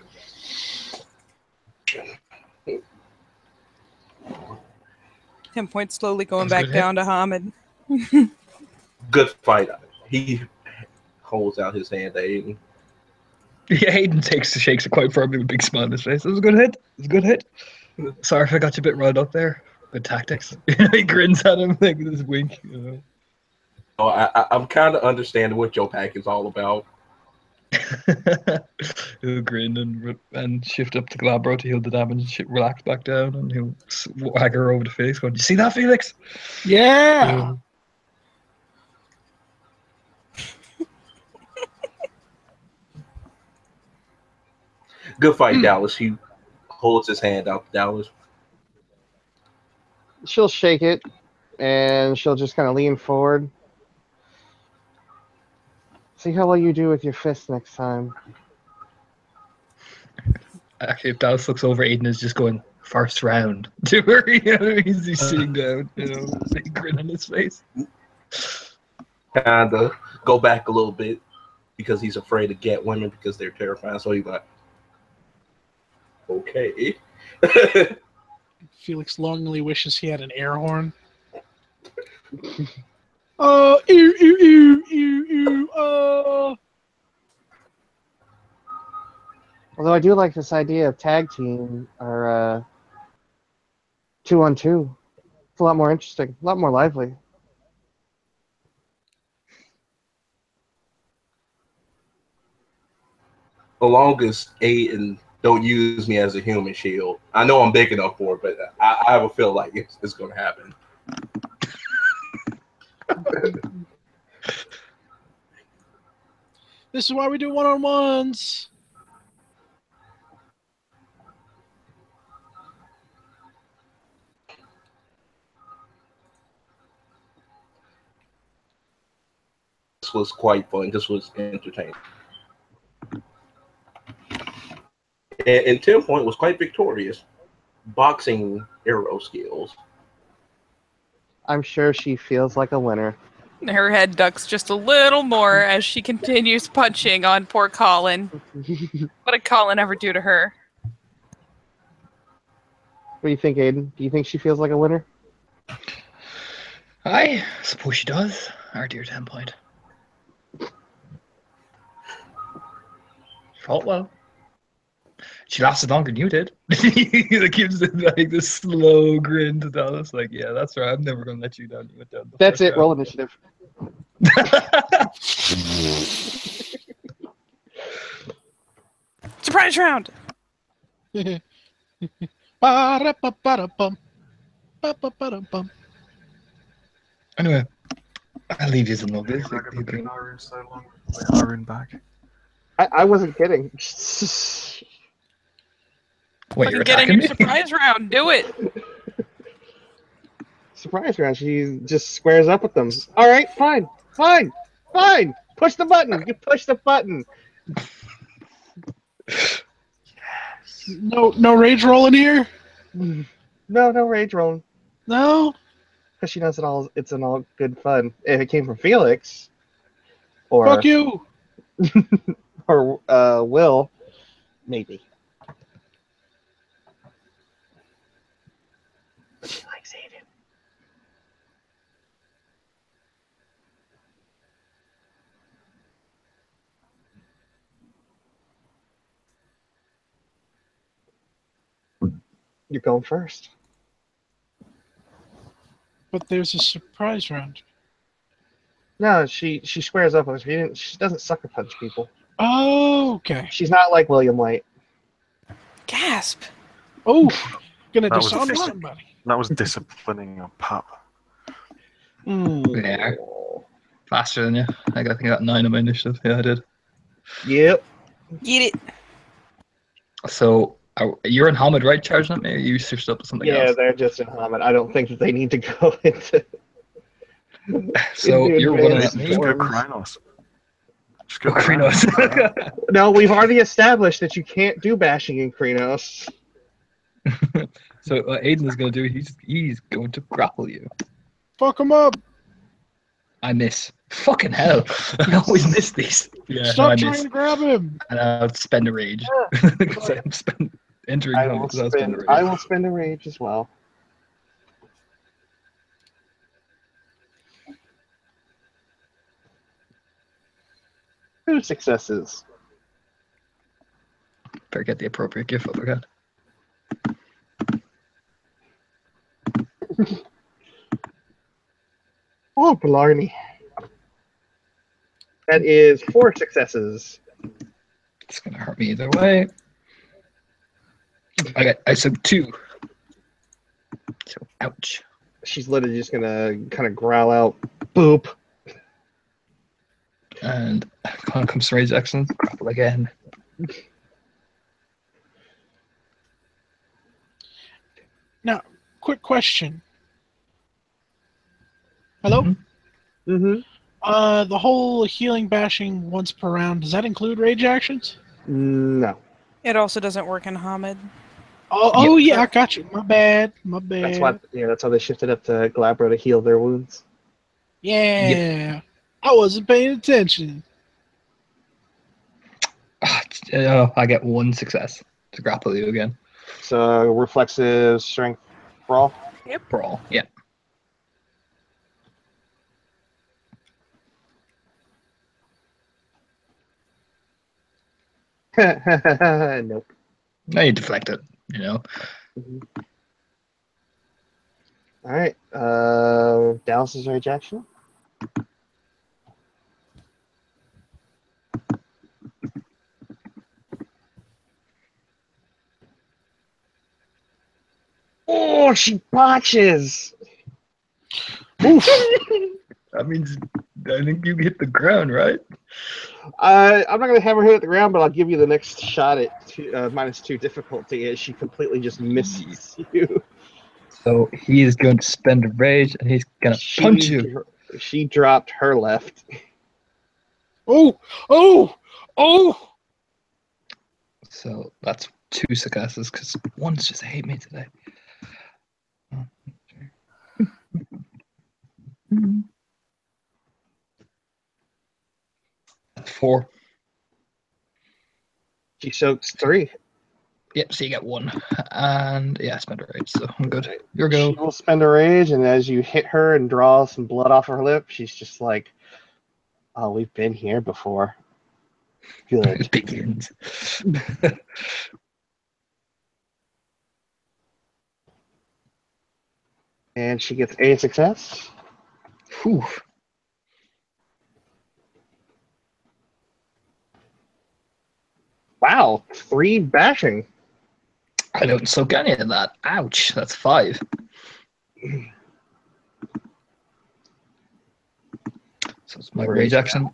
Speaker 1: 10 points slowly going back down to Hamid.
Speaker 5: good fight. He holds out his hand to Aiden.
Speaker 7: Yeah, Aiden shakes it quite firmly with a big smile on his face. It was a good hit. It was a good hit. Sorry if I got you a bit riled up there. Good tactics. He grins at him like with his wink. You know.
Speaker 5: Oh, I'm kind of understanding what your pack is all about.
Speaker 7: He'll grin and shift up to Glabro to heal the damage and relax back down, and he'll wag her over to Felix going, "You see that, Felix?"
Speaker 3: Yeah.
Speaker 5: Good fight, Dallas. He holds his hand out to Dallas.
Speaker 4: She'll shake it, and she'll just kind of lean forward. See how well you do with your fist next time.
Speaker 7: Actually, if Dallas looks over, Aiden is just going first round to her. You know, he's sitting down, you know, big grin on his face.
Speaker 5: Kind of go back a little bit because he's afraid to get women because they're terrifying. So he's like, okay.
Speaker 3: Felix longingly wishes he had an air horn. Oh, ew, ew, ew, ew, ew,
Speaker 4: Although I do like this idea of tag team or 2-on-2. It's a lot more interesting, a lot more lively.
Speaker 5: The longest Aiden don't use me as a human shield. I know I'm big enough for it, but I have a feel like it's going to happen.
Speaker 3: This is why we do one-on-ones.
Speaker 5: This was quite fun. This was entertaining. And 10 Point was quite victorious. Boxing arrow skills.
Speaker 4: I'm sure she feels like a winner.
Speaker 1: Her head ducks just a little more as she continues punching on poor Colin. What did Colin ever do to her?
Speaker 4: What do you think, Aiden? Do you think she feels like a winner?
Speaker 7: I suppose she does. Our dear 10 Point. Fought well. She lasted longer than you did. He gives it like this slow grin to Dallas, like, "Yeah, that's right. I'm never gonna let you down. You went down."
Speaker 4: That's it. Roll initiative.
Speaker 1: Surprise round!
Speaker 7: Anyway, I'll leave you some of this.
Speaker 2: Arun so long. Wait, Arun back.
Speaker 4: I wasn't kidding.
Speaker 7: Wait, you're
Speaker 9: Fucking get in
Speaker 7: attacking
Speaker 9: your
Speaker 7: me?
Speaker 9: surprise round. Do it.
Speaker 4: Surprise round. She just squares up with them. All right, fine, fine, fine. Push the button. You push the button.
Speaker 3: No rage roll in here?
Speaker 4: No rage rolling.
Speaker 3: No?
Speaker 4: Because she knows it's an all good fun. If it came from Felix, or
Speaker 3: Fuck you!
Speaker 4: or Will, maybe. But she likes Aiden. You're going first.
Speaker 3: But there's a surprise round.
Speaker 4: No, she squares up with us. She doesn't sucker punch people.
Speaker 3: Oh, okay.
Speaker 4: She's not like William White.
Speaker 9: Gasp.
Speaker 3: Oh, gonna
Speaker 2: That was
Speaker 3: disarm
Speaker 2: efficient.
Speaker 3: somebody.
Speaker 2: That was disciplining a pup.
Speaker 7: Yeah. Faster than you. I think I got 9 on my initiative. Yeah, I did.
Speaker 4: Yep.
Speaker 9: Get it.
Speaker 7: So you're in Hamid, right? Charging at me, or you switched up to something
Speaker 4: Yeah,
Speaker 7: else?
Speaker 4: they're just in Hamid. I don't think that they need to go into.
Speaker 7: So
Speaker 4: into
Speaker 7: you're running
Speaker 4: advanced
Speaker 7: at me.
Speaker 2: Just go
Speaker 4: forms.
Speaker 2: Krynos. Just
Speaker 7: Oh,
Speaker 2: go Krynos.
Speaker 7: Krynos.
Speaker 4: No, we've already established that you can't do bashing in Krynos.
Speaker 7: So what Aiden is going to do, he's going to grapple you.
Speaker 3: Fuck him up!
Speaker 7: I miss. Fucking hell. I always miss these. Yeah, no, I
Speaker 3: Stop
Speaker 7: miss.
Speaker 3: trying to grab him!
Speaker 7: And I'll spend a rage. Because I'm entering
Speaker 4: I
Speaker 7: home
Speaker 4: will
Speaker 7: because I'll spend a
Speaker 4: spend.
Speaker 7: rage.
Speaker 4: I will spend a rage as well. Two successes.
Speaker 7: Better get the appropriate gift up again.
Speaker 4: Oh, blarney. That is 4 successes.
Speaker 7: It's going to hurt me either way. I said 2. So, ouch.
Speaker 4: She's literally just gonna kind of growl out, "Boop."
Speaker 7: And comes to rage action. Grapple again.
Speaker 3: Now, quick question. Hello?
Speaker 7: Mhm.
Speaker 4: Mm-hmm.
Speaker 3: The whole healing bashing once per round, does that include rage actions?
Speaker 4: No.
Speaker 9: It also doesn't work in Hamid.
Speaker 3: Oh, yeah, I got you. My bad.
Speaker 4: That's why. Yeah, that's how they shifted up to Glabro to heal their wounds.
Speaker 3: Yeah. I wasn't paying attention.
Speaker 7: I get 1 success to grapple you again.
Speaker 4: So reflexive strength brawl.
Speaker 7: Brawl. Yeah.
Speaker 4: Nope.
Speaker 7: No, you deflect it, you know.
Speaker 4: All right. Dallas's rage action. Oh, she botches.
Speaker 3: Oof.
Speaker 7: That means I think you hit the ground, right?
Speaker 4: I'm not going to have her hit at the ground, but I'll give you the next shot at -2 difficulty as she completely just misses you.
Speaker 7: So he is going to spend a rage and he's going to punch you.
Speaker 4: She dropped her left.
Speaker 3: Oh!
Speaker 7: So that's 2 successes because one's just hate me today. 4.
Speaker 4: She soaks 3.
Speaker 7: Yep, so you get 1. And yeah, I spent a rage, so I'm good. Your go.
Speaker 4: She will spend a rage, and as you hit her and draw some blood off her lip, she's just like, "Oh, we've been here before." Good.
Speaker 7: It begins.
Speaker 4: And she gets a success.
Speaker 7: Whew.
Speaker 4: Wow, 3 bashing.
Speaker 7: I don't soak any of that. Ouch, that's 5. So it's my rage action.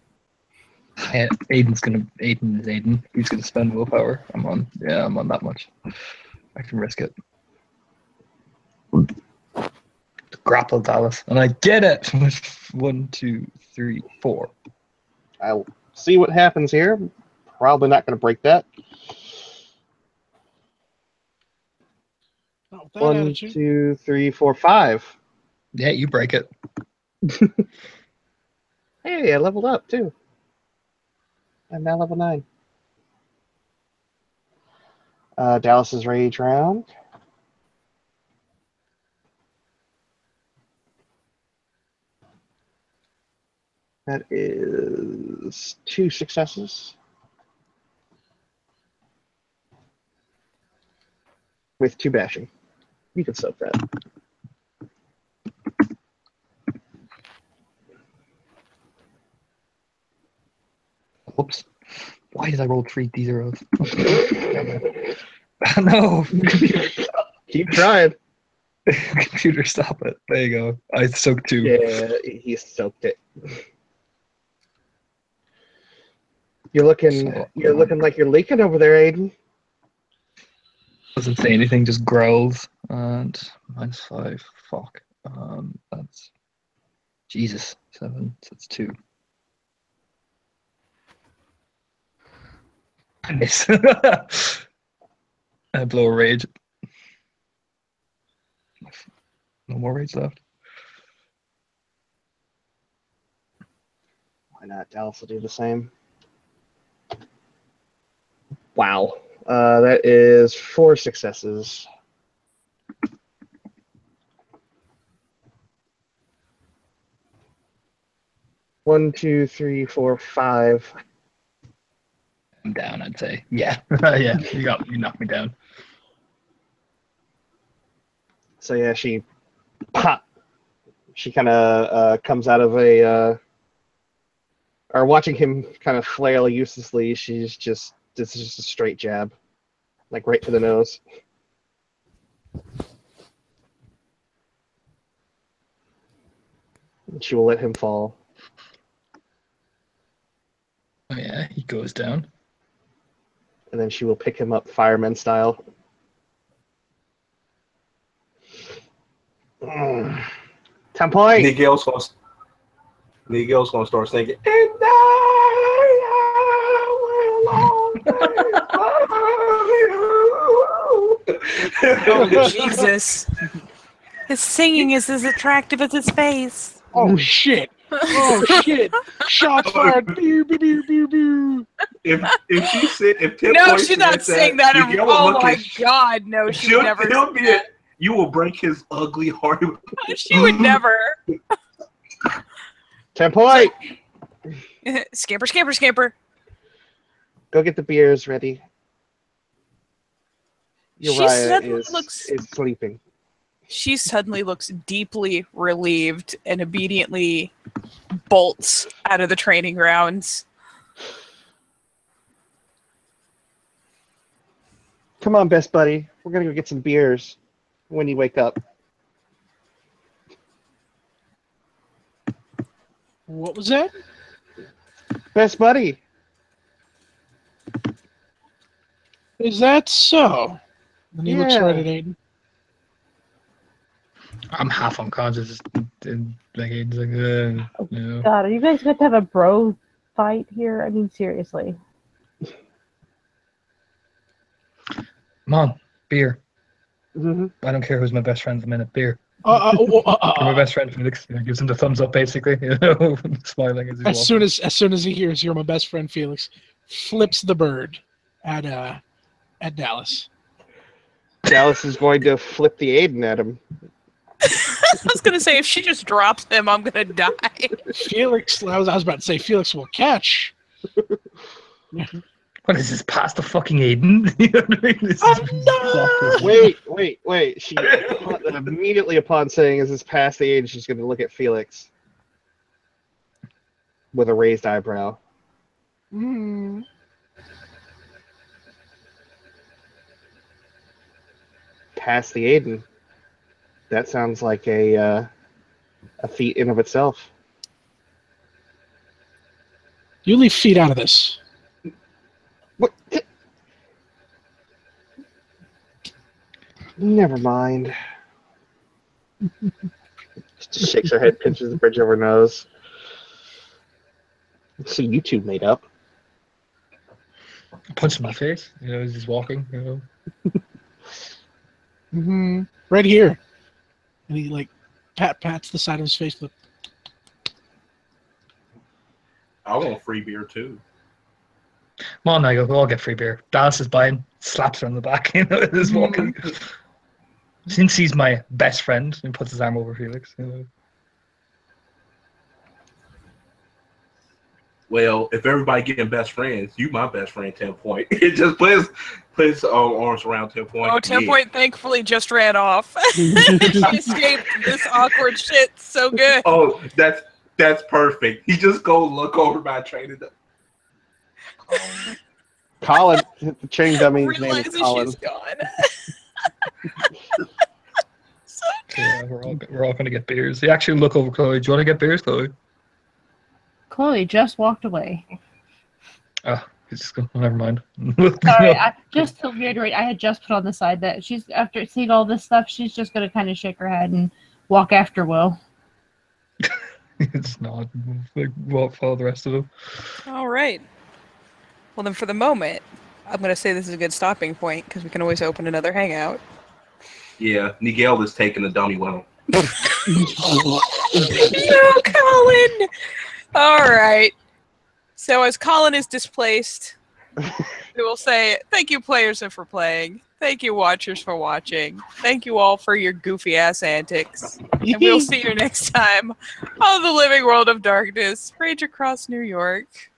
Speaker 7: Yeah, Aiden is Aiden. He's gonna spend willpower. I'm on that much. I can risk it. Grapple Dallas. And I get it with 1, 2, 3, 4.
Speaker 4: I'll see what happens here. Probably not going to break that.
Speaker 3: Not with that
Speaker 4: 1,
Speaker 3: attitude.
Speaker 4: 2, 3, 4, 5.
Speaker 7: Yeah, you break it.
Speaker 4: Hey, I leveled up too. I'm now level 9. Dallas's rage round. That is 2 successes. With 2 bashing. You can soak that.
Speaker 7: Whoops. Why did I roll 3 D0s? No.
Speaker 4: Keep trying.
Speaker 7: Computer, stop it. There you go. I soaked 2.
Speaker 4: Yeah, he soaked it. You're looking like you're leaking over there, Aiden.
Speaker 7: Doesn't say anything, just growls. And -5. Fuck. That's Jesus. 7. So it's 2. I miss. I blow a rage. No more rage left.
Speaker 4: Why not? Dallas will do the same. Wow. That is 4 successes. One, 2, 3, 4, 5.
Speaker 7: I'm down, I'd say. Yeah. Yeah. You knocked me down.
Speaker 4: So yeah, she kind of comes out of a or watching him kind of flail uselessly. This is just a straight jab, like right to the nose. And she will let him fall.
Speaker 7: Oh yeah, he goes down.
Speaker 4: And then she will pick him up fireman style. 10 points.
Speaker 5: Miguel's gonna start singing. And I will
Speaker 9: Oh, Jesus. His singing is as attractive as his face.
Speaker 3: Oh shit! Oh shit! Shots fired! Pew, pew, pew, pew, pew.
Speaker 5: If she said if 10
Speaker 9: No,
Speaker 5: points
Speaker 9: she's not
Speaker 5: said
Speaker 9: saying that.
Speaker 5: Miguel will
Speaker 9: Oh
Speaker 5: look
Speaker 9: my
Speaker 5: at-
Speaker 9: God, no, she would never.
Speaker 5: He'll be it. You will break his ugly heart.
Speaker 9: She would never.
Speaker 4: 10 points.
Speaker 9: Scamper, scamper, scamper.
Speaker 4: Go get the beers ready. Uriah
Speaker 9: suddenly
Speaker 4: is sleeping.
Speaker 9: She suddenly looks deeply relieved and obediently bolts out of the training grounds.
Speaker 4: Come on, best buddy. We're gonna go get some beers when you wake up.
Speaker 3: What was that?
Speaker 4: Best buddy.
Speaker 3: Is that so? And he looks
Speaker 4: Yeah.
Speaker 3: right at Aiden.
Speaker 7: I'm half unconscious. And like Aiden's like, no.
Speaker 8: God, are you guys going to have a bro fight here? I mean, seriously.
Speaker 7: Come on, beer.
Speaker 4: Mm-hmm.
Speaker 7: I don't care who's my best friend at the minute. Beer. You're my best friend, Felix. Gives him the thumbs up, basically. Smiling as he's
Speaker 3: As
Speaker 7: walking.
Speaker 3: soon as he hears you're my best friend, Felix flips the bird at Dallas.
Speaker 4: Dallas is going to flip the Aiden at him.
Speaker 9: I was gonna say if she just drops him, I'm gonna die.
Speaker 3: Felix, I was about to say Felix will catch.
Speaker 7: What is this, past the fucking Aiden? You know what I mean? This is
Speaker 4: Wait. She immediately upon saying is this past the age, she's going to look at Felix with a raised eyebrow. Past the Aiden. That sounds like a feat in of itself.
Speaker 3: You leave feet out of this.
Speaker 4: What? Never mind. Just shakes her head, pinches the bridge of her nose. So you two made up.
Speaker 7: Punch in my face, as he's walking,
Speaker 3: Right here. And he like pats the side of his face. Look.
Speaker 5: I want free beer too.
Speaker 7: Come on, Nigel, we'll all get free beer. Dallas is buying, slaps her on the back, is walking. Since he's my best friend, and puts his arm over Felix.
Speaker 5: Well, if everybody getting best friends, you my best friend, 10 Point. It just puts arms around 10 Point.
Speaker 9: Oh, 10 Point thankfully just ran off. She escaped this awkward shit so good.
Speaker 5: Oh, that's perfect. He just go look over my train.
Speaker 4: Colin, the train dummy's name is
Speaker 9: Realizes
Speaker 4: Colin.
Speaker 9: she's gone.
Speaker 7: Yeah, we're all going to get beers. They actually look over Chloe. Do you want to get beers, Chloe?
Speaker 8: Chloe just walked away.
Speaker 7: Oh, it's just, never mind.
Speaker 8: Sorry, just to reiterate, I had just put on the side that she's, after seeing all this stuff, she's just going to kind of shake her head and walk after Will.
Speaker 7: It's not. Like, won't follow the rest of them.
Speaker 9: All right. Well, then for the moment, I'm going to say this is a good stopping point because we can always open another hangout.
Speaker 5: Yeah, Nigel is taking the dummy with him.
Speaker 9: No, Colin! All right. So as Colin is displaced, we will say thank you, players, for playing. Thank you, watchers, for watching. Thank you all for your goofy-ass antics. And we'll see you next time on the Living World of Darkness, Rage Across New York.